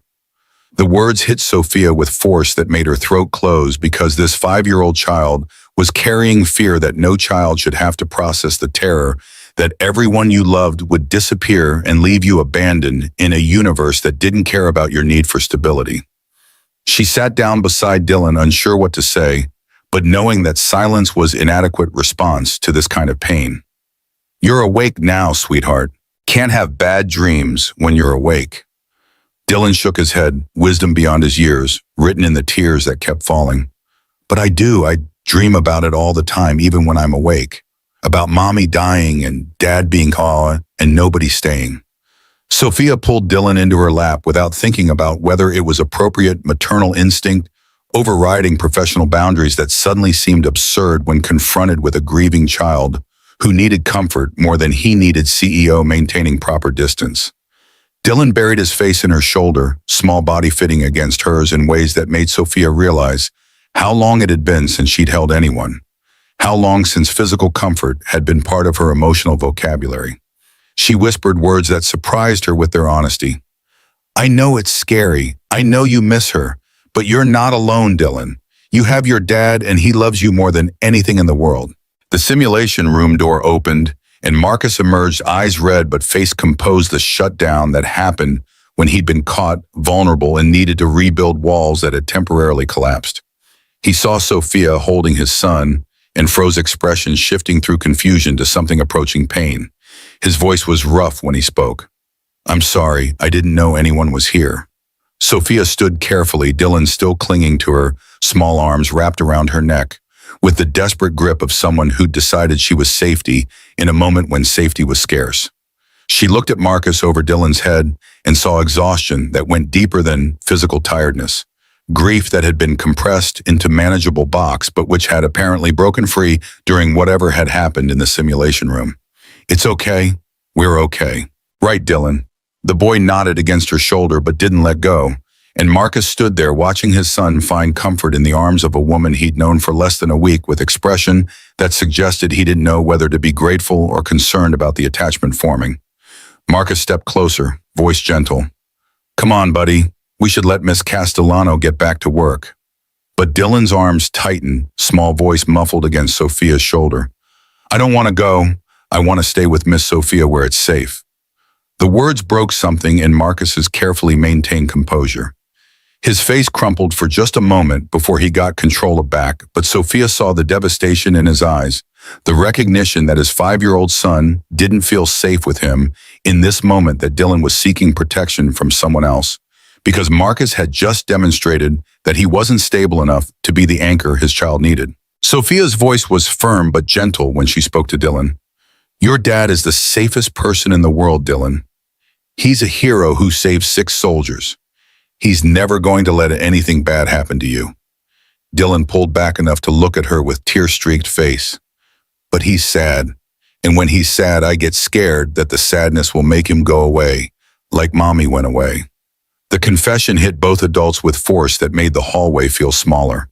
The words hit Sophia with force that made her throat close, because this 5-year-old child was carrying fear that no child should have to process, the terror that everyone you loved would disappear and leave you abandoned in a universe that didn't care about your need for stability. She sat down beside Dylan, unsure what to say, but knowing that silence was inadequate response to this kind of pain. "You're awake now, sweetheart. Can't have bad dreams when you're awake." Dylan shook his head, wisdom beyond his years, written in the tears that kept falling. "But I do. I dream about it all the time, even when I'm awake. About Mommy dying and Dad being gone and nobody staying." Sophia pulled Dylan into her lap without thinking about whether it was appropriate maternal instinct overriding professional boundaries that suddenly seemed absurd when confronted with a grieving child who needed comfort more than he needed CEO maintaining proper distance. Dylan buried his face in her shoulder, small body fitting against hers in ways that made Sophia realize how long it had been since she'd held anyone, how long since physical comfort had been part of her emotional vocabulary. She whispered words that surprised her with their honesty. I know it's scary. I know you miss her, but you're not alone, Dylan. You have your dad, and he loves you more than anything in the world. The simulation room door opened, and Marcus emerged, eyes red but face composed, the shutdown that happened when he'd been caught vulnerable and needed to rebuild walls that had temporarily collapsed. He saw Sophia holding his son and froze, expression shifting through confusion to something approaching pain. His voice was rough when he spoke. I'm sorry, I didn't know anyone was here. Sophia stood carefully, Dylan still clinging to her, small arms wrapped around her neck, with the desperate grip of someone who'd decided she was safety in a moment when safety was scarce. She looked at Marcus over Dylan's head and saw exhaustion that went deeper than physical tiredness, grief that had been compressed into manageable box but which had apparently broken free during whatever had happened in the simulation room. It's okay. We're okay. Right, Dylan. The boy nodded against her shoulder but didn't let go, and Marcus stood there watching his son find comfort in the arms of a woman he'd known for less than a week, with expression that suggested he didn't know whether to be grateful or concerned about the attachment forming. Marcus stepped closer, voice gentle. Come on, buddy. We should let Miss Castellano get back to work. But Dylan's arms tightened, small voice muffled against Sophia's shoulder. I don't want to go. I want to stay with Miss Sophia where it's safe. The words broke something in Marcus's carefully maintained composure. His face crumpled for just a moment before he got control back, but Sophia saw the devastation in his eyes, the recognition that his 5-year-old son didn't feel safe with him in this moment, that Dylan was seeking protection from someone else, because Marcus had just demonstrated that he wasn't stable enough to be the anchor his child needed. Sophia's voice was firm but gentle when she spoke to Dylan. Your dad is the safest person in the world, Dylan. He's a hero who saved 6 soldiers. He's never going to let anything bad happen to you. Dylan pulled back enough to look at her with tear-streaked face. But he's sad, and when he's sad, I get scared that the sadness will make him go away, like Mommy went away. The confession hit both adults with force that made the hallway feel smaller.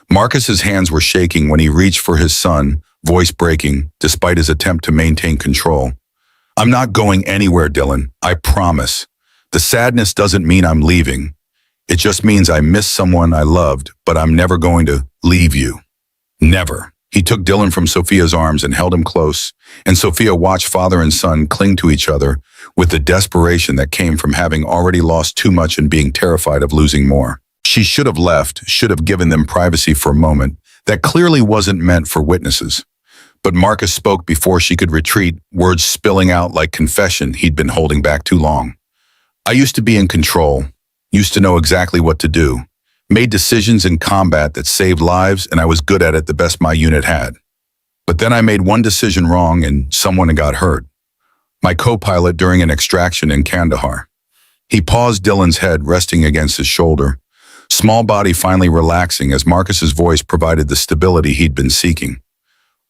Marcus's hands were shaking when he reached for his son, voice breaking, despite his attempt to maintain control. I'm not going anywhere, Dylan. I promise. The sadness doesn't mean I'm leaving. It just means I miss someone I loved, but I'm never going to leave you. Never. He took Dylan from Sophia's arms and held him close, and Sophia watched father and son cling to each other with the desperation that came from having already lost too much and being terrified of losing more. She should have left, should have given them privacy for a moment that clearly wasn't meant for witnesses. But Marcus spoke before she could retreat, words spilling out like confession he'd been holding back too long. I used to be in control, used to know exactly what to do, made decisions in combat that saved lives, and I was good at it, the best my unit had. But then I made one decision wrong and someone got hurt. My co-pilot during an extraction in Kandahar. He paused, Dylan's head resting against his shoulder, small body finally relaxing as Marcus's voice provided the stability he'd been seeking.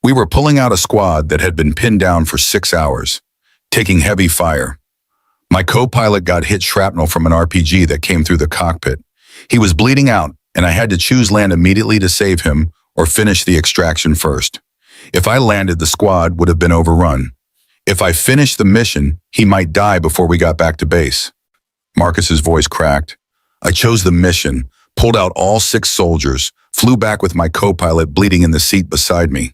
We were pulling out a squad that had been pinned down for 6 hours, taking heavy fire. My co-pilot got hit shrapnel from an RPG that came through the cockpit. He was bleeding out, and I had to choose land immediately to save him or finish the extraction first. If I landed, the squad would have been overrun. If I finished the mission, he might die before we got back to base. Marcus's voice cracked. I chose the mission, pulled out all 6 soldiers, flew back with my co-pilot bleeding in the seat beside me.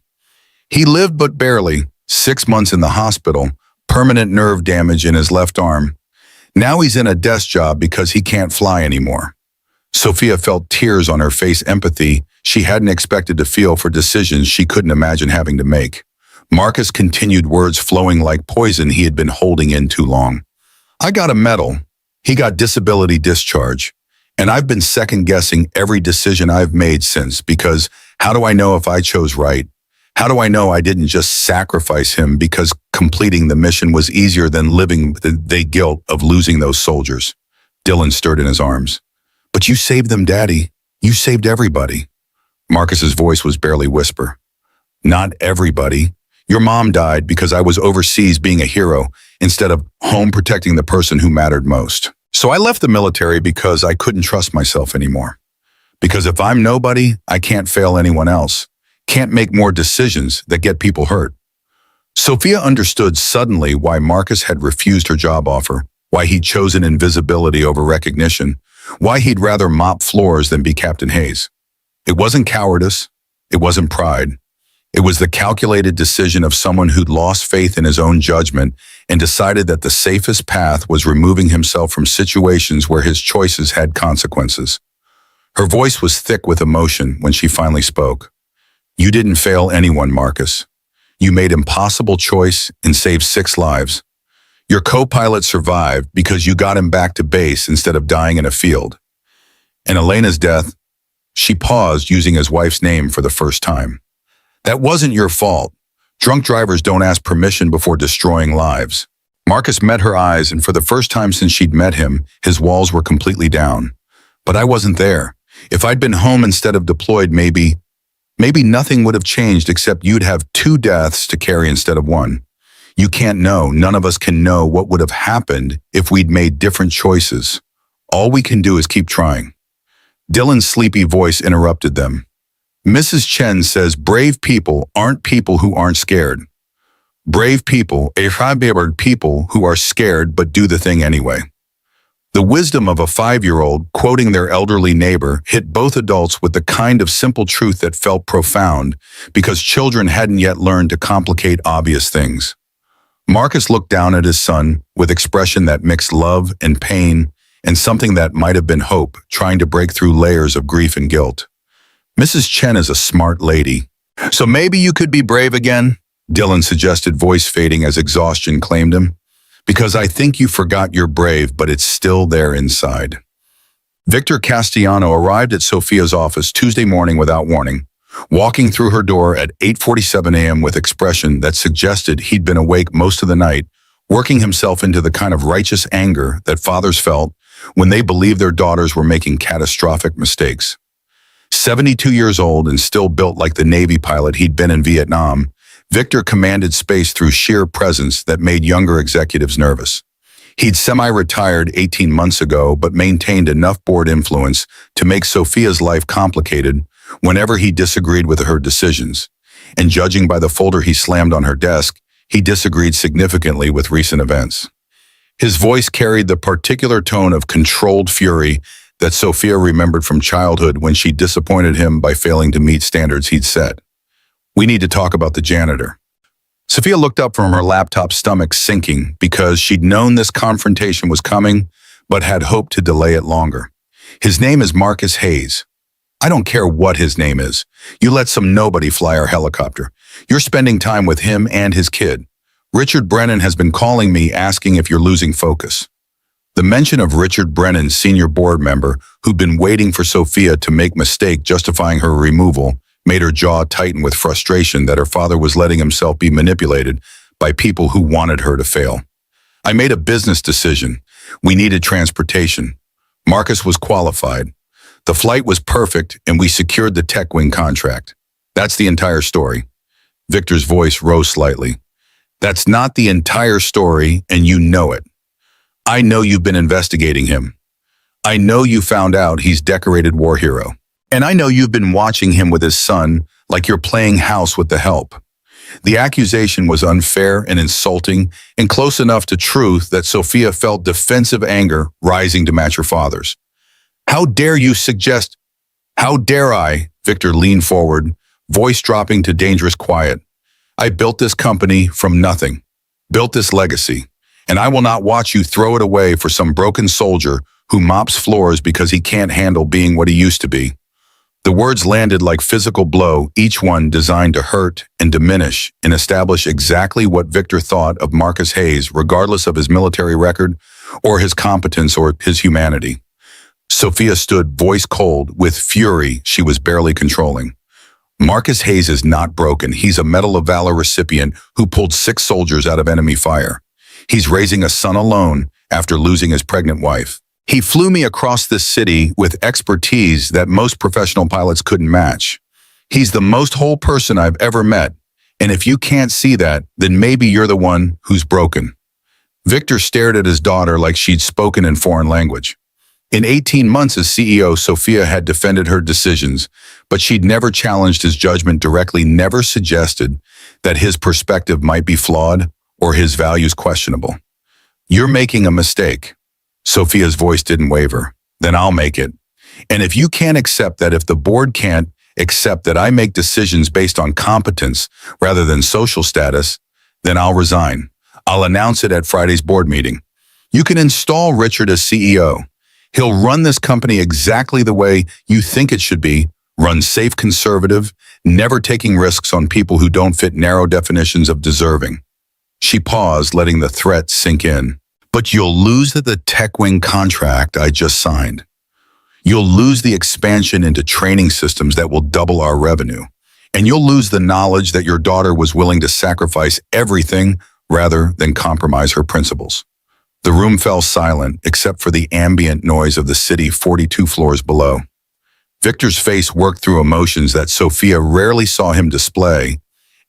He lived but barely, 6 months in the hospital, permanent nerve damage in his left arm. Now he's in a desk job because he can't fly anymore. Sophia felt tears on her face, empathy she hadn't expected to feel for decisions she couldn't imagine having to make. Marcus continued, words flowing like poison he had been holding in too long. I got a medal. He got disability discharge. And I've been second-guessing every decision I've made since, because how do I know if I chose right? How do I know I didn't just sacrifice him because completing the mission was easier than living the guilt of losing those soldiers? Dylan stirred in his arms. But you saved them, Daddy. You saved everybody. Marcus's voice was barely whisper. Not everybody. Your mom died because I was overseas being a hero instead of home protecting the person who mattered most. So I left the military because I couldn't trust myself anymore. Because if I'm nobody, I can't fail anyone else, can't make more decisions that get people hurt. Sophia understood suddenly why Marcus had refused her job offer, why he'd chosen invisibility over recognition, why he'd rather mop floors than be Captain Hayes. It wasn't cowardice, it wasn't pride. It was the calculated decision of someone who'd lost faith in his own judgment and decided that the safest path was removing himself from situations where his choices had consequences. Her voice was thick with emotion when she finally spoke. You didn't fail anyone, Marcus. You made impossible choice and saved 6 lives. Your co-pilot survived because you got him back to base instead of dying in a field. And Elena's death, she paused using his wife's name for the first time. That wasn't your fault. Drunk drivers don't ask permission before destroying lives. Marcus met her eyes, and for the first time since she'd met him, his walls were completely down. But I wasn't there. If I'd been home instead of deployed, maybe nothing would have changed except you'd have 2 deaths to carry instead of 1. You can't know, none of us can know what would have happened if we'd made different choices. All we can do is keep trying. Dylan's sleepy voice interrupted them. Mrs. Chen says brave people aren't people who aren't scared. Brave people are people who are scared but do the thing anyway. The wisdom of a 5-year-old quoting their elderly neighbor hit both adults with the kind of simple truth that felt profound because children hadn't yet learned to complicate obvious things. Marcus looked down at his son with expression that mixed love and pain and something that might have been hope, trying to break through layers of grief and guilt. Mrs. Chen is a smart lady. So maybe you could be brave again? Dylan suggested, voice fading as exhaustion claimed him. Because I think you forgot you're brave, but it's still there inside. Victor Castellano arrived at Sophia's office Tuesday morning without warning, walking through her door at 8:47 a.m. with expression that suggested he'd been awake most of the night, working himself into the kind of righteous anger that fathers felt when they believed their daughters were making catastrophic mistakes. 72 years old and still built like the Navy pilot he'd been in Vietnam, Victor commanded space through sheer presence that made younger executives nervous. He'd semi-retired 18 months ago, but maintained enough board influence to make Sophia's life complicated whenever he disagreed with her decisions. And judging by the folder he slammed on her desk, he disagreed significantly with recent events. His voice carried the particular tone of controlled fury that Sophia remembered from childhood when she disappointed him by failing to meet standards he'd set. We need to talk about the janitor. Sophia looked up from her laptop, stomach sinking, because she'd known this confrontation was coming, but had hoped to delay it longer. His name is Marcus Hayes. I don't care what his name is. You let some nobody fly our helicopter. You're spending time with him and his kid. Richard Brennan has been calling me asking if you're losing focus. The mention of Richard Brennan, senior board member, who'd been waiting for Sophia to make mistake justifying her removal, made her jaw tighten with frustration that her father was letting himself be manipulated by people who wanted her to fail. I made a business decision. We needed transportation. Marcus was qualified. The flight was perfect, and we secured the tech wing contract. That's the entire story. Victor's voice rose slightly. That's not the entire story, and you know it. I know you've been investigating him. I know you found out he's decorated war hero. And I know you've been watching him with his son like you're playing house with the help. The accusation was unfair and insulting and close enough to truth that Sophia felt defensive anger rising to match her father's. How dare you suggest? How dare I? Victor leaned forward, voice dropping to dangerous quiet. I built this company from nothing, built this legacy, and I will not watch you throw it away for some broken soldier who mops floors because he can't handle being what he used to be. The words landed like physical blow, each one designed to hurt and diminish and establish exactly what Victor thought of Marcus Hayes, regardless of his military record or his competence or his humanity. Sophia stood voice cold with fury she was barely controlling. Marcus Hayes is not broken. He's a Medal of Valor recipient who pulled 6 soldiers out of enemy fire. He's raising a son alone after losing his pregnant wife. He flew me across this city with expertise that most professional pilots couldn't match. He's the most whole person I've ever met, And if you can't see that, then maybe you're the one who's broken. Victor stared at his daughter like she'd spoken in foreign language. In 18 months as CEO, Sophia had defended her decisions, but she'd never challenged his judgment directly, never suggested that his perspective might be flawed or his values questionable. You're making a mistake. Sophia's voice didn't waver. Then I'll make it. And if you can't accept that, if the board can't accept that I make decisions based on competence rather than social status, then I'll resign. I'll announce it at Friday's board meeting. You can install Richard as CEO. He'll run this company exactly the way you think it should be, run safe, conservative, never taking risks on people who don't fit narrow definitions of deserving. She paused, letting the threat sink in. But you'll lose the tech wing contract I just signed. You'll lose the expansion into training systems that will double our revenue. And you'll lose the knowledge that your daughter was willing to sacrifice everything rather than compromise her principles. The room fell silent, except for the ambient noise of the city 42 floors below. Victor's face worked through emotions that Sophia rarely saw him display,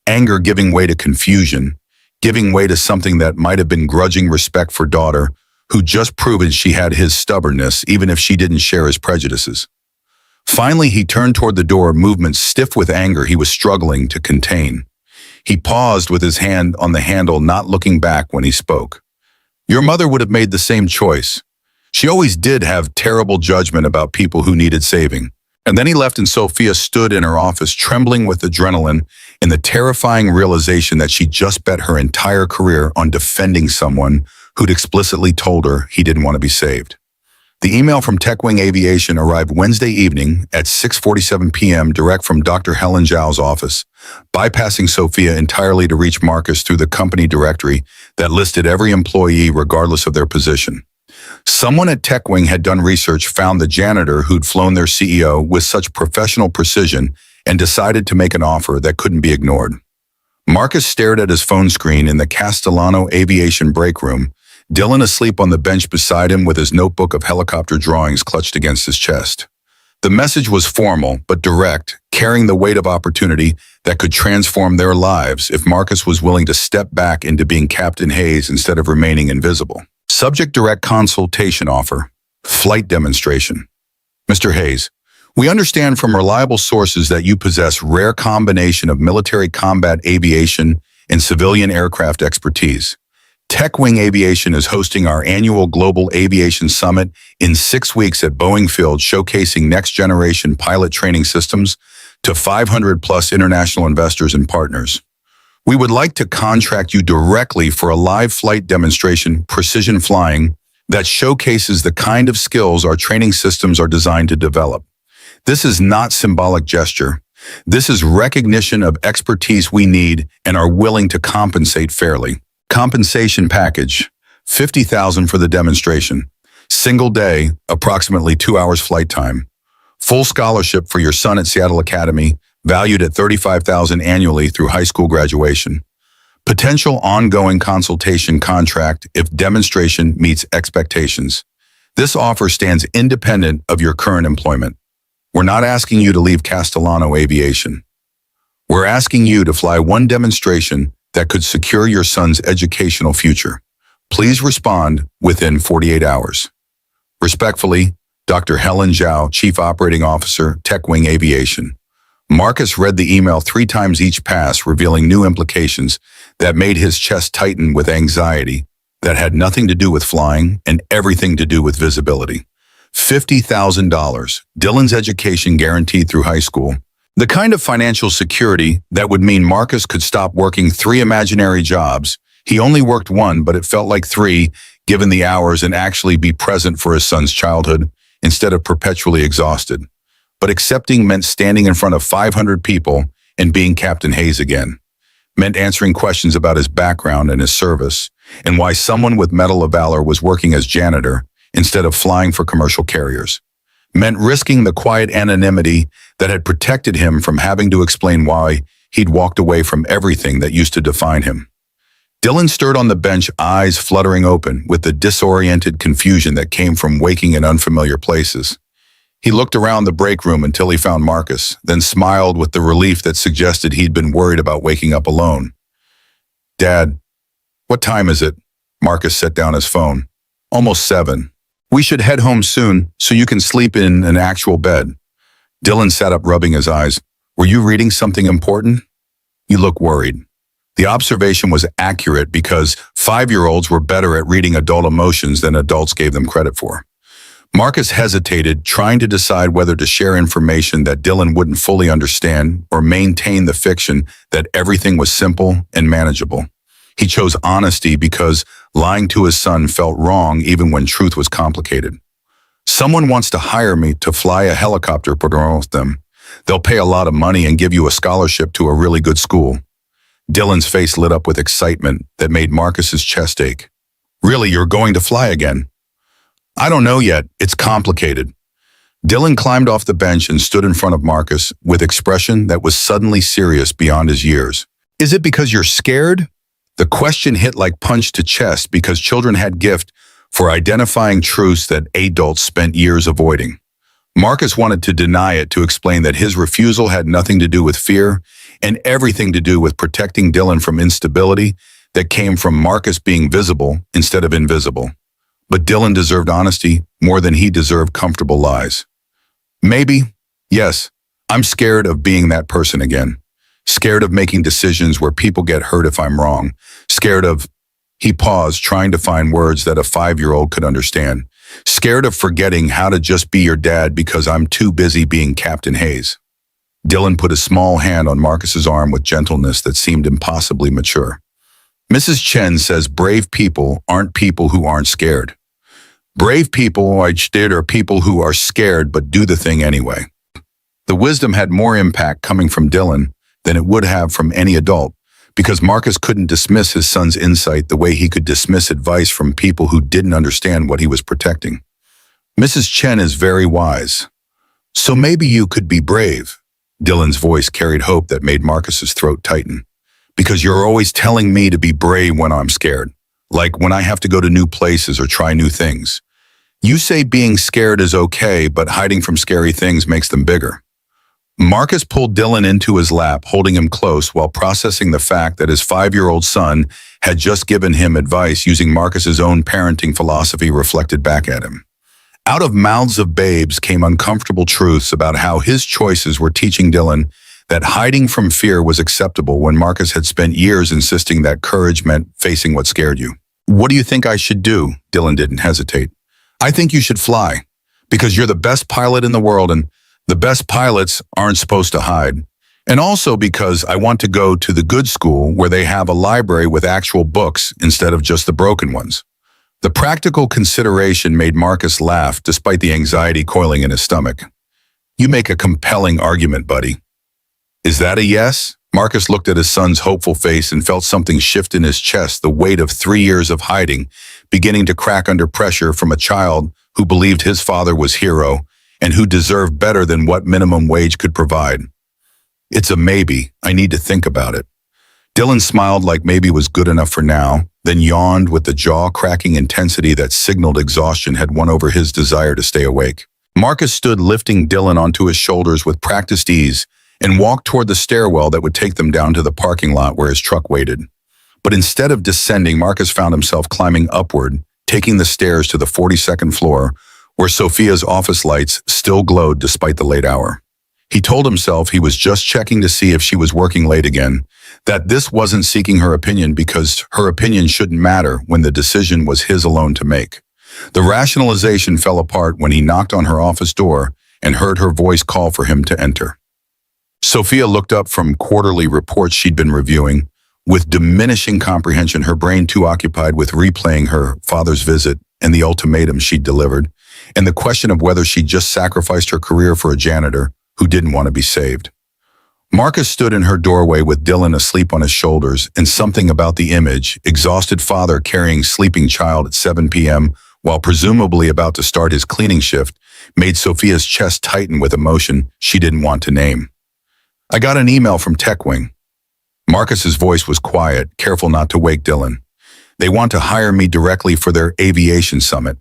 anger giving way to confusion, giving way to something that might have been grudging respect for daughter, who just proven she had his stubbornness even if she didn't share his prejudices. Finally, he turned toward the door, movement stiff with anger he was struggling to contain. He paused with his hand on the handle, not looking back when he spoke. Your mother would have made the same choice. She always did have terrible judgment about people who needed saving. And then he left, and Sophia stood in her office, trembling with adrenaline in the terrifying realization that she just bet her entire career on defending someone who'd explicitly told her he didn't want to be saved. The email from TechWing Aviation arrived Wednesday evening at 6:47 p.m. direct from Dr. Helen Zhao's office, bypassing Sophia entirely to reach Marcus through the company directory that listed every employee regardless of their position. Someone at TechWing had done research, found the janitor who'd flown their CEO with such professional precision, and decided to make an offer that couldn't be ignored. Marcus stared at his phone screen in the Castellano Aviation break room, Dylan asleep on the bench beside him with his notebook of helicopter drawings clutched against his chest. The message was formal but direct, carrying the weight of opportunity that could transform their lives if Marcus was willing to step back into being Captain Hayes instead of remaining invisible. Subject: direct consultation offer. Flight demonstration. Mr. Hayes, we understand from reliable sources that you possess rare combination of military combat aviation and civilian aircraft expertise. TechWing Aviation is hosting our annual Global Aviation Summit in 6 weeks at Boeing Field, showcasing next-generation pilot training systems to 500-plus international investors and partners. We would like to contract you directly for a live flight demonstration, precision flying, that showcases the kind of skills our training systems are designed to develop. This is not symbolic gesture. This is recognition of expertise we need and are willing to compensate fairly. Compensation package: $50,000 for the demonstration. Single day, approximately 2 hours flight time. Full scholarship for your son at Seattle Academy, valued at $35,000 annually through high school graduation. Potential ongoing consultation contract if demonstration meets expectations. This offer stands independent of your current employment. We're not asking you to leave Castellano Aviation. We're asking you to fly one demonstration that could secure your son's educational future. Please respond within 48 hours. Respectfully, Dr. Helen Zhao, Chief Operating Officer, TechWing Aviation. Marcus read the email 3 times each pass, revealing new implications that made his chest tighten with anxiety that had nothing to do with flying and everything to do with visibility. $50,000, Dylan's education guaranteed through high school. The kind of financial security that would mean Marcus could stop working 3 imaginary jobs. He only worked 1, but it felt like 3, given the hours, and actually be present for his son's childhood instead of perpetually exhausted. But accepting meant standing in front of 500 people and being Captain Hayes again. Meant answering questions about his background and his service, and why someone with Medal of Valor was working as janitor instead of flying for commercial carriers. Meant risking the quiet anonymity that had protected him from having to explain why he'd walked away from everything that used to define him. Dylan stirred on the bench, eyes fluttering open with the disoriented confusion that came from waking in unfamiliar places. He looked around the break room until he found Marcus, then smiled with the relief that suggested he'd been worried about waking up alone. "Dad, what time is it?" Marcus set down his phone. "Almost 7. We should head home soon so you can sleep in an actual bed." Dylan sat up, rubbing his eyes. "Were you reading something important?" "You look worried." The observation was accurate because 5-year-olds were better at reading adult emotions than adults gave them credit for. Marcus hesitated, trying to decide whether to share information that Dylan wouldn't fully understand or maintain the fiction that everything was simple and manageable. He chose honesty because lying to his son felt wrong even when truth was complicated. "Someone wants to hire me to fly a helicopter with them. They'll pay a lot of money and give you a scholarship to a really good school." Dylan's face lit up with excitement that made Marcus's chest ache. "Really, you're going to fly again?" "I don't know yet. It's complicated." Dylan climbed off the bench and stood in front of Marcus with expression that was suddenly serious beyond his years. "Is it because you're scared?" The question hit like punch to chest because children had gift for identifying truths that adults spent years avoiding. Marcus wanted to deny it, to explain that his refusal had nothing to do with fear and everything to do with protecting Dylan from instability that came from Marcus being visible instead of invisible. But Dylan deserved honesty more than he deserved comfortable lies. "Maybe, yes, I'm scared of being that person again. Scared of making decisions where people get hurt if I'm wrong. Scared of—" He paused, trying to find words that a 5-year-old could understand. "Scared of forgetting how to just be your dad because I'm too busy being Captain Hayes." Dylan put a small hand on Marcus's arm with gentleness that seemed impossibly mature. "Mrs. Chen says brave people aren't people who aren't scared. Brave people are people who are scared but do the thing anyway." The wisdom had more impact coming from Dylan than it would have from any adult, because Marcus couldn't dismiss his son's insight the way he could dismiss advice from people who didn't understand what he was protecting. "Mrs. Chen is very wise. So maybe you could be brave." Dylan's voice carried hope that made Marcus's throat tighten. "Because you're always telling me to be brave when I'm scared, like when I have to go to new places or try new things. You say being scared is okay, but hiding from scary things makes them bigger." Marcus pulled Dylan into his lap, holding him close while processing the fact that his 5-year-old son had just given him advice using Marcus's own parenting philosophy reflected back at him. Out of mouths of babes came uncomfortable truths about how his choices were teaching Dylan that hiding from fear was acceptable when Marcus had spent years insisting that courage meant facing what scared you. "What do you think I should do?" Dylan didn't hesitate. "I think you should fly, because you're the best pilot in the world, and the best pilots aren't supposed to hide. And also because I want to go to the good school where they have a library with actual books instead of just the broken ones." The practical consideration made Marcus laugh despite the anxiety coiling in his stomach. "You make a compelling argument, buddy." "Is that a yes?" Marcus looked at his son's hopeful face and felt something shift in his chest, the weight of 3 years of hiding, beginning to crack under pressure from a child who believed his father was hero and who deserved better than what minimum wage could provide. "It's a maybe. I need to think about it." Dylan smiled like maybe was good enough for now, then yawned with the jaw-cracking intensity that signaled exhaustion had won over his desire to stay awake. Marcus stood lifting Dylan onto his shoulders with practiced ease and walked toward the stairwell that would take them down to the parking lot where his truck waited. But instead of descending, Marcus found himself climbing upward, taking the stairs to the 42nd floor, where Sophia's office lights still glowed despite the late hour. He told himself he was just checking to see if she was working late again, that this wasn't seeking her opinion because her opinion shouldn't matter when the decision was his alone to make. The rationalization fell apart when he knocked on her office door and heard her voice call for him to enter. Sophia looked up from quarterly reports she'd been reviewing, with diminishing comprehension, her brain too occupied with replaying her father's visit and the ultimatum she'd delivered, and the question of whether she'd just sacrificed her career for a janitor who didn't want to be saved. Marcus stood in her doorway with Dylan asleep on his shoulders, and something about the image, exhausted father carrying sleeping child at 7 p.m. while presumably about to start his cleaning shift, made Sophia's chest tighten with emotion she didn't want to name. "I got an email from TechWing." Marcus's voice was quiet, careful not to wake Dylan. "They want to hire me directly for their aviation summit.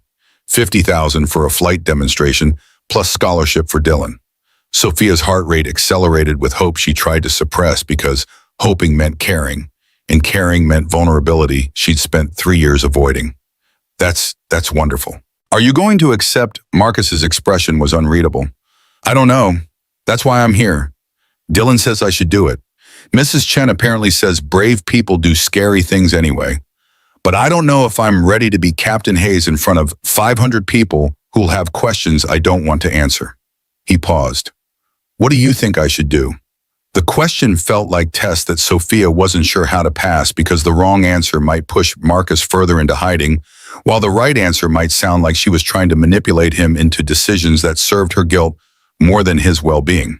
$50,000 for a flight demonstration, plus scholarship for Dylan. Sophia's heart rate accelerated with hope she tried to suppress because hoping meant caring, and caring meant vulnerability she'd spent 3 years avoiding. That's wonderful. Are you going to accept? Marcus's expression was unreadable. I don't know. That's why I'm here. Dylan says I should do it. Mrs. Chen apparently says brave people do scary things anyway. But I don't know if I'm ready to be Captain Hayes in front of 500 people who'll have questions I don't want to answer. He paused. What do you think I should do? The question felt like tests that Sophia wasn't sure how to pass because the wrong answer might push Marcus further into hiding, while the right answer might sound like she was trying to manipulate him into decisions that served her guilt more than his well-being.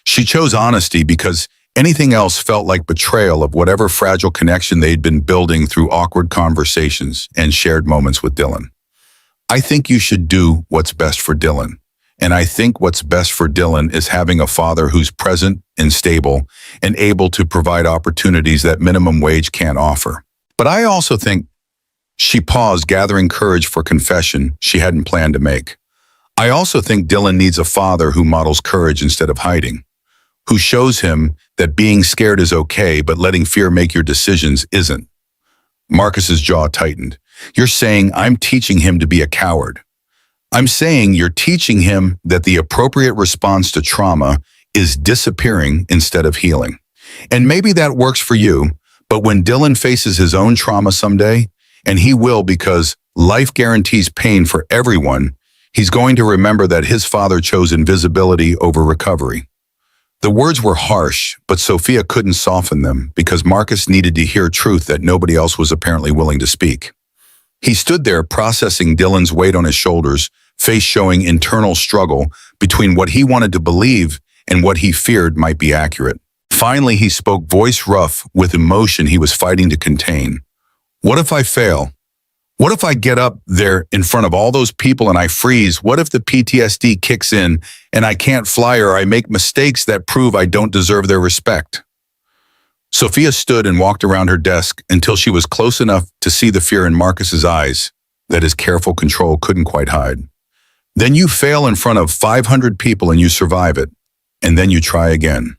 She chose honesty because anything else felt like betrayal of whatever fragile connection they'd been building through awkward conversations and shared moments with Dylan. I think you should do what's best for Dylan. And I think what's best for Dylan is having a father who's present and stable and able to provide opportunities that minimum wage can't offer. But I also think, she paused, gathering courage for confession she hadn't planned to make. I also think Dylan needs a father who models courage instead of hiding, who shows him that being scared is okay, but letting fear make your decisions isn't. Marcus's jaw tightened. You're saying I'm teaching him to be a coward. I'm saying you're teaching him that the appropriate response to trauma is disappearing instead of healing. And maybe that works for you, but when Dylan faces his own trauma someday, and he will because life guarantees pain for everyone, he's going to remember that his father chose invisibility over recovery. The words were harsh, but Sophia couldn't soften them because Marcus needed to hear truth that nobody else was apparently willing to speak. He stood there processing Dylan's weight on his shoulders, face showing internal struggle between what he wanted to believe and what he feared might be accurate. Finally, he spoke, voice rough with emotion he was fighting to contain. What if I fail? What if I get up there in front of all those people and I freeze? What if the PTSD kicks in and I can't fly, or I make mistakes that prove I don't deserve their respect? Sophia stood and walked around her desk until she was close enough to see the fear in Marcus's eyes that his careful control couldn't quite hide. Then you fail in front of 500 people and you survive it, and then you try again.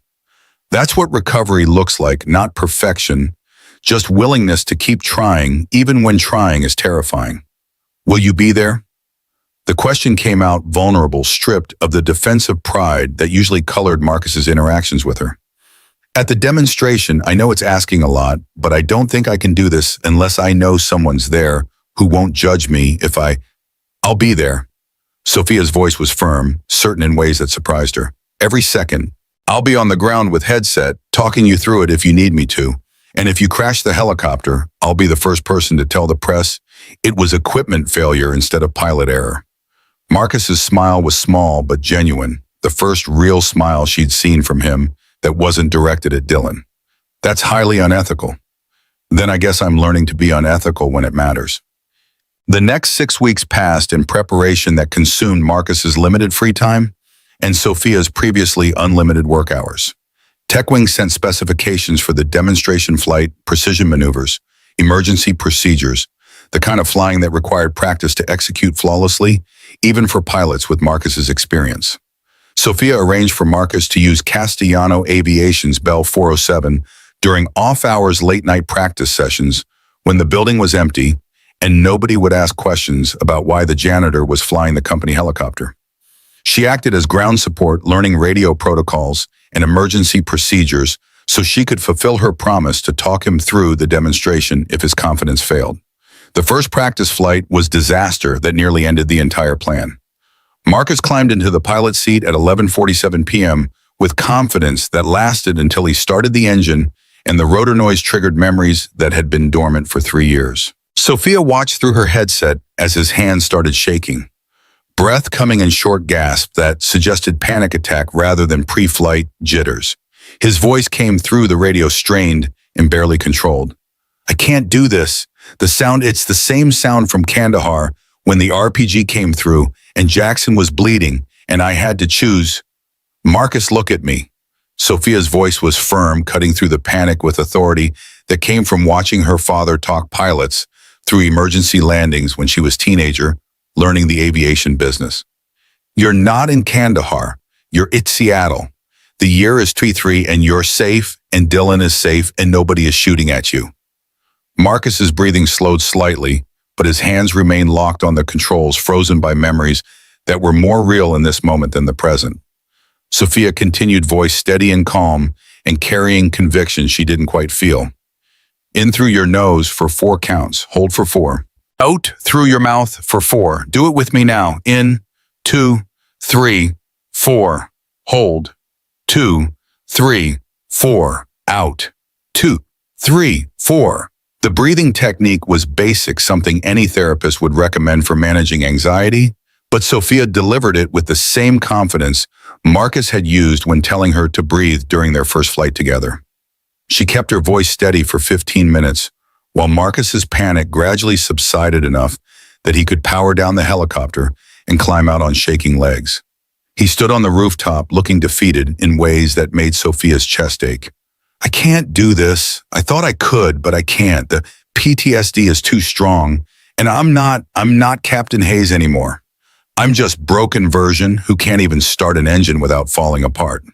That's what recovery looks like, not perfection, just willingness to keep trying, even when trying is terrifying. Will you be there? The question came out vulnerable, stripped of the defensive pride that usually colored Marcus's interactions with her. At the demonstration, I know it's asking a lot, but I don't think I can do this unless I know someone's there who won't judge me if I'll be there. Sophia's voice was firm, certain in ways that surprised her. Every second, I'll be on the ground with headset, talking you through it if you need me to. And if you crash the helicopter, I'll be the first person to tell the press it was equipment failure instead of pilot error. Marcus's smile was small but genuine, the first real smile she'd seen from him that wasn't directed at Dylan. That's highly unethical. Then I guess I'm learning to be unethical when it matters. The next 6 weeks passed in preparation that consumed Marcus's limited free time and Sophia's previously unlimited work hours. TechWing sent specifications for the demonstration flight, precision maneuvers, emergency procedures, the kind of flying that required practice to execute flawlessly, even for pilots with Marcus's experience. Sophia arranged for Marcus to use Castellano Aviation's Bell 407 during off-hours late-night practice sessions when the building was empty and nobody would ask questions about why the janitor was flying the company helicopter. She acted as ground support, learning radio protocols and emergency procedures so she could fulfill her promise to talk him through the demonstration if his confidence failed. The first practice flight was disaster that nearly ended the entire plan. Marcus climbed into the pilot's seat at 11:47 p.m. with confidence that lasted until he started the engine and the rotor noise triggered memories that had been dormant for 3 years. Sophia watched through her headset as his hands started shaking, breath coming in short gasps that suggested panic attack rather than pre-flight jitters. His voice came through the radio strained and barely controlled. I can't do this. It's the same sound from Kandahar when the RPG came through and Jackson was bleeding and I had to choose. Marcus, look at me. Sophia's voice was firm, cutting through the panic with authority that came from watching her father talk pilots through emergency landings when she was a teenager, learning the aviation business. You're not in Kandahar. You're at Seattle. The year is 23 and you're safe, and Dylan is safe, and nobody is shooting at you. Marcus's breathing slowed slightly, but his hands remained locked on the controls, frozen by memories that were more real in this moment than the present. Sophia continued, voice steady and calm, and carrying conviction she didn't quite feel. In through your nose for 4 counts. Hold for 4. Out through your mouth for 4. Do it with me now. In, 2, 3, 4. Hold. 2, 3, 4. Out. 2, 3, 4. The breathing technique was basic, something any therapist would recommend for managing anxiety, but Sophia delivered it with the same confidence Marcus had used when telling her to breathe during their first flight together. She kept her voice steady for 15 minutes, while Marcus's panic gradually subsided enough that he could power down the helicopter and climb out on shaking legs. He stood on the rooftop, looking defeated in ways that made Sophia's chest ache. I can't do this. I thought I could, but I can't. The PTSD is too strong, and I'm not Captain Hayes anymore. I'm just broken version who can't even start an engine without falling apart.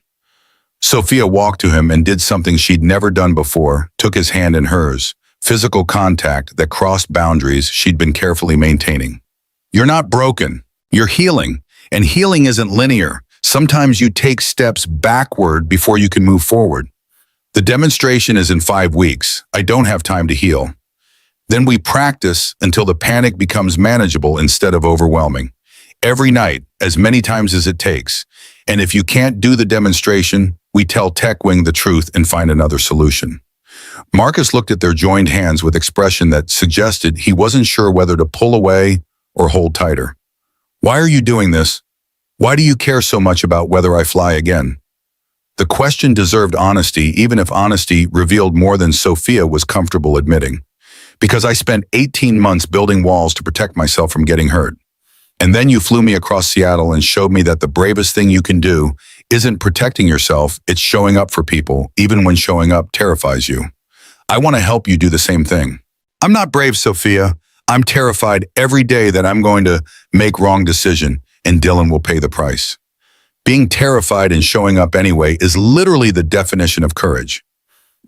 Sophia walked to him and did something she'd never done before, took his hand in hers, physical contact that crossed boundaries she'd been carefully maintaining. You're not broken. You're healing, and healing isn't linear. Sometimes you take steps backward before you can move forward. The demonstration is in 5 weeks. I don't have time to heal. Then we practice until the panic becomes manageable instead of overwhelming. Every night, as many times as it takes. And if you can't do the demonstration, we tell TechWing the truth and find another solution. Marcus looked at their joined hands with expression that suggested he wasn't sure whether to pull away or hold tighter. Why are you doing this? Why do you care so much about whether I fly again? The question deserved honesty, even if honesty revealed more than Sophia was comfortable admitting. Because I spent 18 months building walls to protect myself from getting hurt. And then you flew me across Seattle and showed me that the bravest thing you can do isn't protecting yourself, it's showing up for people, even when showing up terrifies you. I want to help you do the same thing. I'm not brave, Sophia. I'm terrified every day that I'm going to make wrong decision and Dylan will pay the price. Being terrified and showing up anyway is literally the definition of courage.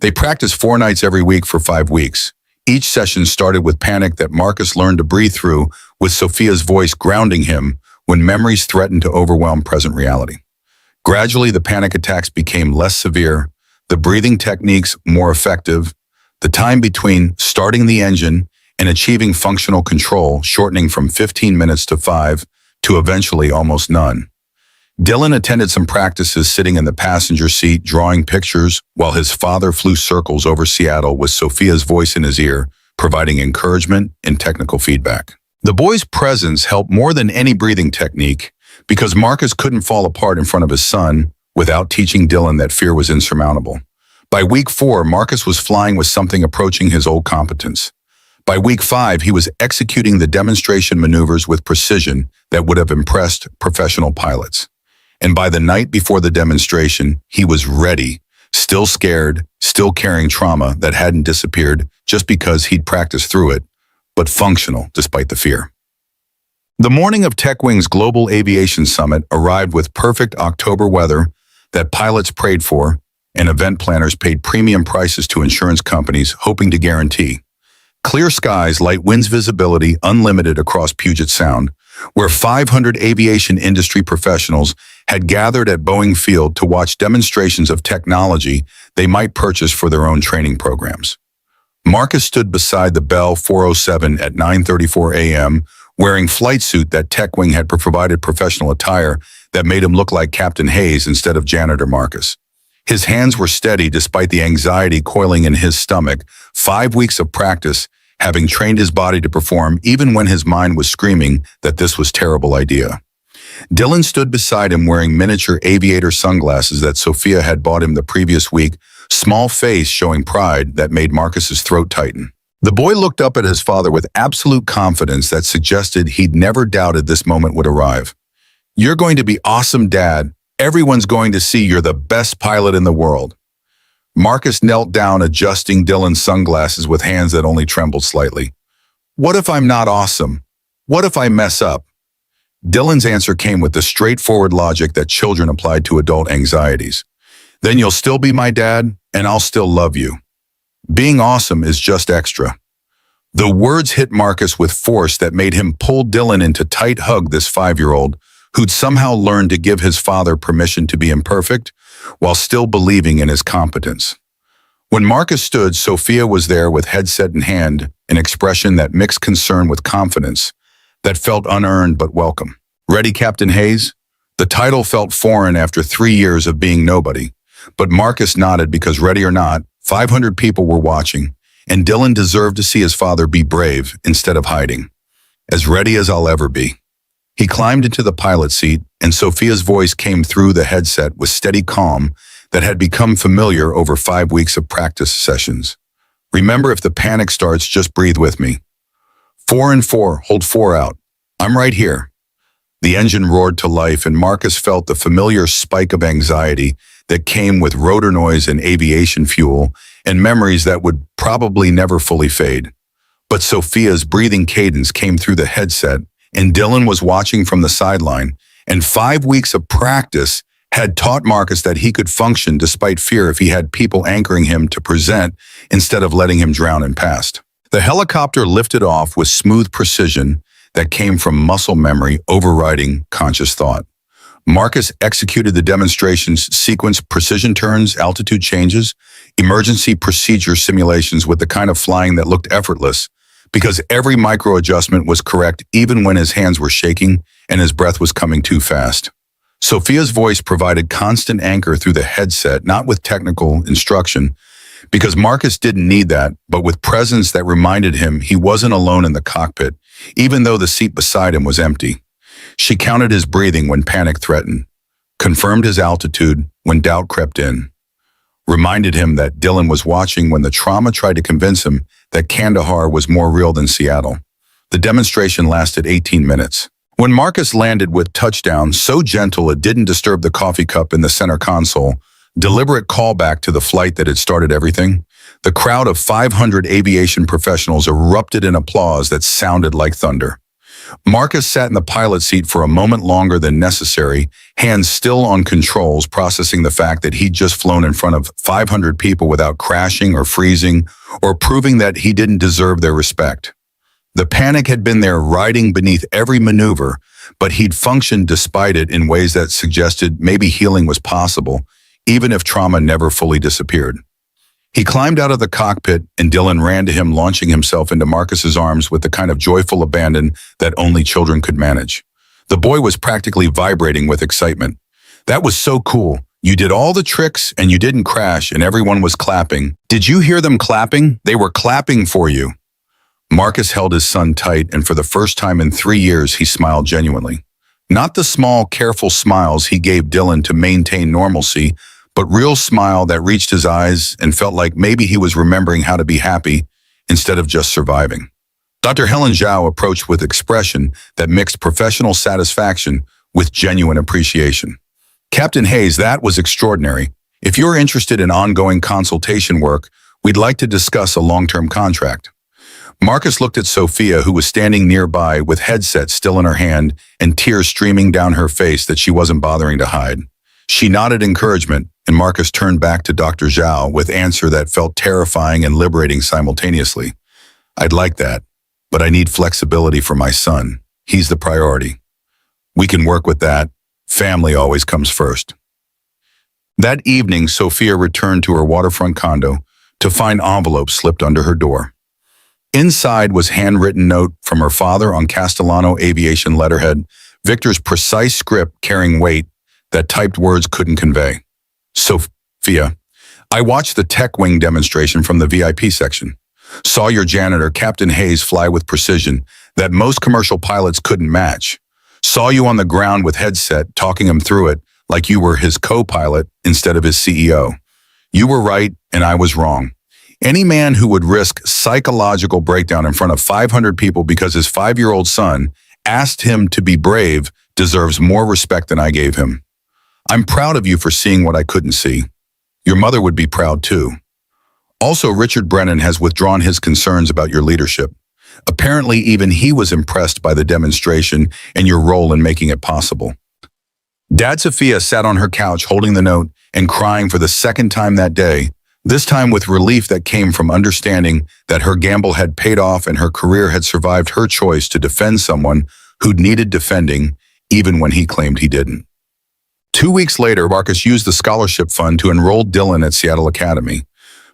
They practiced 4 nights every week for 5 weeks. Each session started with panic that Marcus learned to breathe through, with Sophia's voice grounding him when memories threatened to overwhelm present reality. Gradually, the panic attacks became less severe, the breathing techniques more effective, the time between starting the engine and achieving functional control shortening from 15 minutes to 5 to eventually almost none. Dylan attended some practices sitting in the passenger seat, drawing pictures, while his father flew circles over Seattle with Sophia's voice in his ear, providing encouragement and technical feedback. The boy's presence helped more than any breathing technique because Marcus couldn't fall apart in front of his son without teaching Dylan that fear was insurmountable. By week 4, Marcus was flying with something approaching his old competence. By week 5, he was executing the demonstration maneuvers with precision that would have impressed professional pilots. And by the night before the demonstration, he was ready, still scared, still carrying trauma that hadn't disappeared just because he'd practiced through it, but functional despite the fear. The morning of TechWing's Global Aviation Summit arrived with perfect October weather that pilots prayed for and event planners paid premium prices to insurance companies hoping to guarantee. Clear skies, light winds, visibility unlimited across Puget Sound, where 500 aviation industry professionals had gathered at Boeing Field to watch demonstrations of technology they might purchase for their own training programs. Marcus stood beside the Bell 407 at 9:34 a.m., wearing flight suit that TechWing had provided professional attire that made him look like Captain Hayes instead of Janitor Marcus. His hands were steady despite the anxiety coiling in his stomach, 5 weeks of practice, having trained his body to perform even when his mind was screaming that this was a terrible idea. Dylan stood beside him wearing miniature aviator sunglasses that Sophia had bought him the previous week, small face showing pride that made Marcus's throat tighten. The boy looked up at his father with absolute confidence that suggested he'd never doubted this moment would arrive. You're going to be awesome, Dad. Everyone's going to see you're the best pilot in the world. Marcus knelt down, adjusting Dylan's sunglasses with hands that only trembled slightly. What if I'm not awesome? What if I mess up? Dylan's answer came with the straightforward logic that children applied to adult anxieties. Then you'll still be my dad, and I'll still love you. Being awesome is just extra. The words hit Marcus with force that made him pull Dylan into tight hug this 5-year-old who'd somehow learned to give his father permission to be imperfect while still believing in his competence. When Marcus stood, Sophia was there with headset in hand, an expression that mixed concern with confidence, that felt unearned but welcome. Ready, Captain Hayes? The title felt foreign after 3 years of being nobody, but Marcus nodded because ready or not, 500 people were watching, and Dylan deserved to see his father be brave instead of hiding. As ready as I'll ever be. He climbed into the pilot seat, and Sophia's voice came through the headset with steady calm that had become familiar over 5 weeks of practice sessions. Remember, if the panic starts, just breathe with me. 4 and 4, hold 4 out. I'm right here. The engine roared to life, and Marcus felt the familiar spike of anxiety that came with rotor noise and aviation fuel and memories that would probably never fully fade. But Sophia's breathing cadence came through the headset, and Dylan was watching from the sideline, and 5 weeks of practice had taught Marcus that he could function despite fear if he had people anchoring him to present instead of letting him drown in past. The helicopter lifted off with smooth precision that came from muscle memory overriding conscious thought. Marcus executed the demonstration's sequence precision turns, altitude changes, emergency procedure simulations with the kind of flying that looked effortless because every micro adjustment was correct even when his hands were shaking and his breath was coming too fast. Sophia's voice provided constant anchor through the headset, not with technical instruction, because Marcus didn't need that, but with presence that reminded him he wasn't alone in the cockpit, even though the seat beside him was empty. She counted his breathing when panic threatened, confirmed his altitude when doubt crept in, reminded him that Dylan was watching when the trauma tried to convince him that Kandahar was more real than Seattle. The demonstration lasted 18 minutes. When Marcus landed with touchdown so gentle it didn't disturb the coffee cup in the center console, deliberate callback to the flight that had started everything, the crowd of 500 aviation professionals erupted in applause that sounded like thunder. Marcus sat in the pilot seat for a moment longer than necessary, hands still on controls, processing the fact that he'd just flown in front of 500 people without crashing or freezing or proving that he didn't deserve their respect. The panic had been there riding beneath every maneuver, but he'd functioned despite it in ways that suggested maybe healing was possible, even if trauma never fully disappeared. He climbed out of the cockpit, and Dylan ran to him, launching himself into Marcus's arms with the kind of joyful abandon that only children could manage. The boy was practically vibrating with excitement. That was so cool. You did all the tricks, and you didn't crash, and everyone was clapping. Did you hear them clapping? They were clapping for you. Marcus held his son tight, and for the first time in 3 years, he smiled genuinely. Not the small, careful smiles he gave Dylan to maintain normalcy, but real smile that reached his eyes and felt like maybe he was remembering how to be happy instead of just surviving. Dr. Helen Zhao approached with expression that mixed professional satisfaction with genuine appreciation. Captain Hayes, that was extraordinary. If you're interested in ongoing consultation work, we'd like to discuss a long-term contract. Marcus looked at Sophia, who was standing nearby with headset still in her hand and tears streaming down her face that she wasn't bothering to hide. She nodded encouragement, and Marcus turned back to Dr. Zhao with answer that felt terrifying and liberating simultaneously. I'd like that, but I need flexibility for my son. He's the priority. We can work with that. Family always comes first. That evening, Sophia returned to her waterfront condo to find envelopes slipped under her door. Inside was handwritten note from her father on Castellano aviation letterhead, Victor's precise script carrying weight that typed words couldn't convey. Sophia, I watched the tech wing demonstration from the VIP section. Saw your janitor, Captain Hayes, fly with precision that most commercial pilots couldn't match. Saw you on the ground with headset, talking him through it like you were his co-pilot instead of his CEO. You were right, and I was wrong. Any man who would risk psychological breakdown in front of 500 people because his 5-year-old son asked him to be brave deserves more respect than I gave him. I'm proud of you for seeing what I couldn't see. Your mother would be proud too. Also, Richard Brennan has withdrawn his concerns about your leadership. Apparently, even he was impressed by the demonstration and your role in making it possible. Dad Sophia sat on her couch holding the note and crying for the second time that day, this time with relief that came from understanding that her gamble had paid off and her career had survived her choice to defend someone who'd needed defending even when he claimed he didn't. 2 weeks later, Marcus used the scholarship fund to enroll Dylan at Seattle Academy.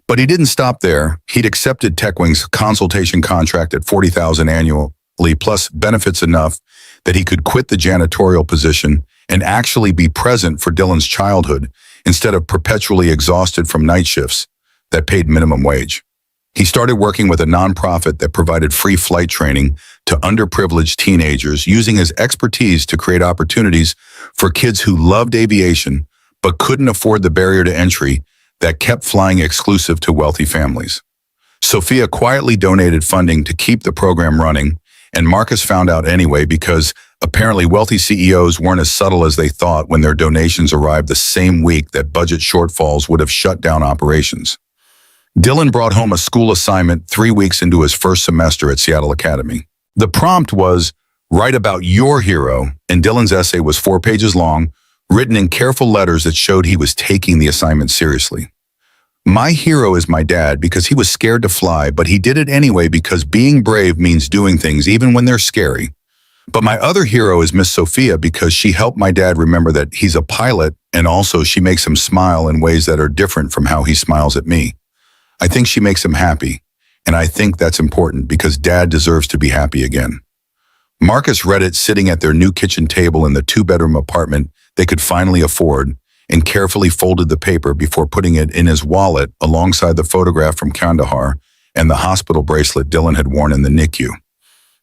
But he didn't stop there. He'd accepted TechWing's consultation contract at $40,000 annually, plus benefits enough that he could quit the janitorial position and actually be present for Dylan's childhood instead of perpetually exhausted from night shifts that paid minimum wage. He started working with a nonprofit that provided free flight training to underprivileged teenagers, using his expertise to create opportunities for kids who loved aviation but couldn't afford the barrier to entry that kept flying exclusive to wealthy families. Sophia quietly donated funding to keep the program running, and Marcus found out anyway because apparently wealthy CEOs weren't as subtle as they thought when their donations arrived the same week that budget shortfalls would have shut down operations. Dylan brought home a school assignment 3 weeks into his first semester at Seattle Academy. The prompt was, "Write about your hero," and Dylan's essay was 4 pages long, written in careful letters that showed he was taking the assignment seriously. "My hero is my dad because he was scared to fly, but he did it anyway because being brave means doing things even when they're scary. But my other hero is Miss Sophia because she helped my dad remember that he's a pilot, and also she makes him smile in ways that are different from how he smiles at me. I think she makes him happy, and I think that's important because Dad deserves to be happy again." Marcus read it sitting at their new kitchen table in the 2-bedroom apartment they could finally afford, and carefully folded the paper before putting it in his wallet alongside the photograph from Kandahar and the hospital bracelet Dylan had worn in the NICU.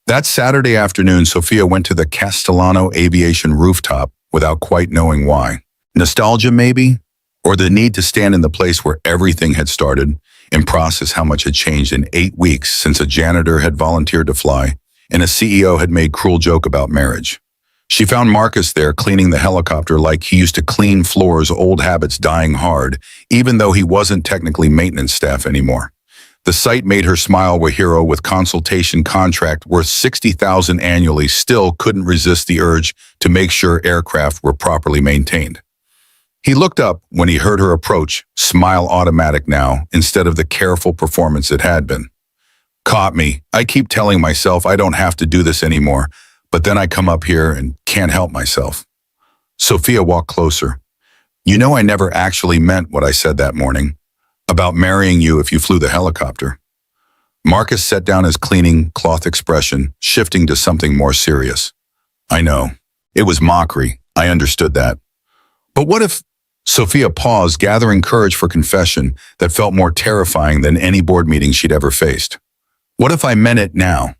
That Saturday afternoon, Sophia went to the Castellano Aviation rooftop without quite knowing why. Nostalgia, maybe? Or the need to stand in the place where everything had started and process how much had changed in 8 weeks since a janitor had volunteered to fly and a CEO had made cruel joke about marriage. She found Marcus there cleaning the helicopter like he used to clean floors, old habits dying hard, even though he wasn't technically maintenance staff anymore. The sight made her smile where hero with consultation contract worth $60,000 annually still couldn't resist the urge to make sure aircraft were properly maintained. He looked up when he heard her approach, smile automatic now, instead of the careful performance it had been. "Caught me. I keep telling myself I don't have to do this anymore, but then I come up here and can't help myself." Sophia walked closer. "You know I never actually meant what I said that morning, about marrying you if you flew the helicopter." Marcus set down his cleaning cloth expression, shifting to something more serious. "I know. It was mockery. I understood that. But what if—" Sophia paused, gathering courage for confession that felt more terrifying than any board meeting she'd ever faced. "What if I meant it now?"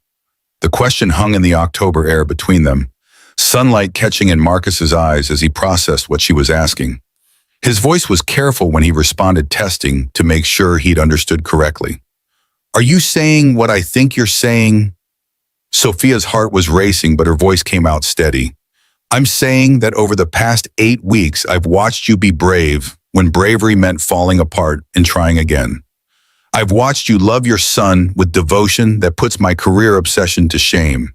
The question hung in the October air between them, sunlight catching in Marcus's eyes as he processed what she was asking. His voice was careful when he responded, testing to make sure he'd understood correctly. "Are you saying what I think you're saying?" Sophia's heart was racing, but her voice came out steady. "I'm saying that over the past 8 weeks, I've watched you be brave when bravery meant falling apart and trying again. I've watched you love your son with devotion that puts my career obsession to shame.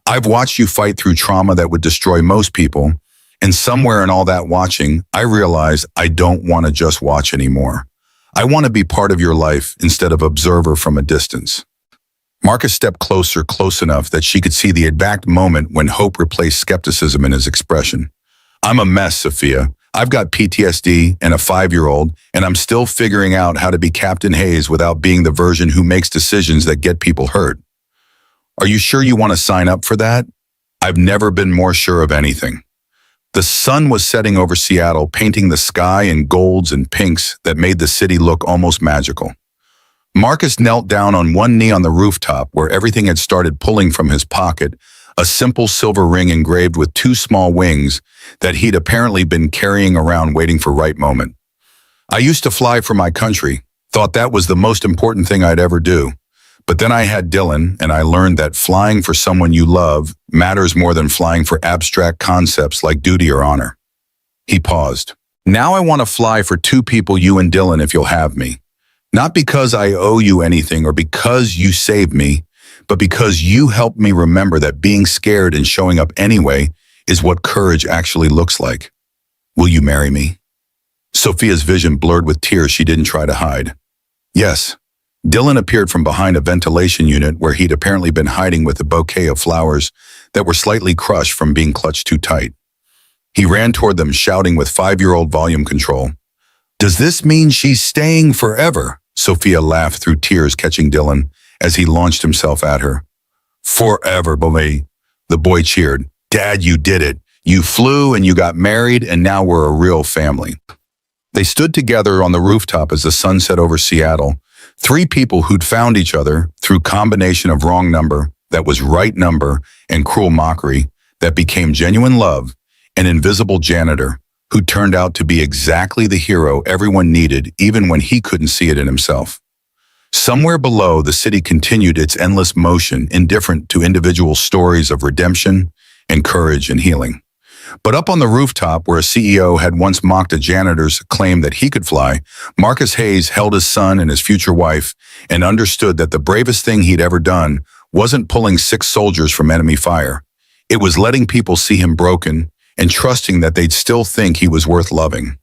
I've watched you fight through trauma that would destroy most people, and somewhere in all that watching, I realized I don't want to just watch anymore. I want to be part of your life instead of observer from a distance." Marcus stepped closer, close enough that she could see the exact moment when hope replaced skepticism in his expression. "I'm a mess, Sophia. I've got PTSD and a 5-year-old, and I'm still figuring out how to be Captain Hayes without being the version who makes decisions that get people hurt. Are you sure you want to sign up for that? I've never been more sure of anything." The sun was setting over Seattle, painting the sky in golds and pinks that made the city look almost magical. Marcus knelt down on one knee on the rooftop where everything had started pulling from his pocket, a simple silver ring engraved with 2 small wings that he'd apparently been carrying around waiting for right moment. "I used to fly for my country, thought that was the most important thing I'd ever do. But then I had Dylan, and I learned that flying for someone you love matters more than flying for abstract concepts like duty or honor." He paused. "Now I want to fly for 2 people, you and Dylan, if you'll have me. Not because I owe you anything or because you saved me, but because you helped me remember that being scared and showing up anyway is what courage actually looks like. Will you marry me? Sophia's vision blurred with tears she didn't try to hide. Yes. Dylan appeared from behind a ventilation unit where he'd apparently been hiding with a bouquet of flowers that were slightly crushed from being clutched too tight. He ran toward them, shouting with 5-year-old volume control. Does this mean she's staying forever? Sophia laughed through tears, catching Dylan as he launched himself at her. Forever, boy. The boy cheered. Dad, you did it. You flew and you got married, and now we're a real family. They stood together on the rooftop as the sun set over Seattle, 3 people who'd found each other through combination of wrong number, that was right number, and cruel mockery, that became genuine love, an invisible janitor who turned out to be exactly the hero everyone needed even when he couldn't see it in himself. Somewhere below, the city continued its endless motion, indifferent to individual stories of redemption and courage and healing. But up on the rooftop, where a CEO had once mocked a janitor's claim that he could fly, Marcus Hayes held his son and his future wife and understood that the bravest thing he'd ever done wasn't pulling 6 soldiers from enemy fire. It was letting people see him broken and trusting that they'd still think he was worth loving.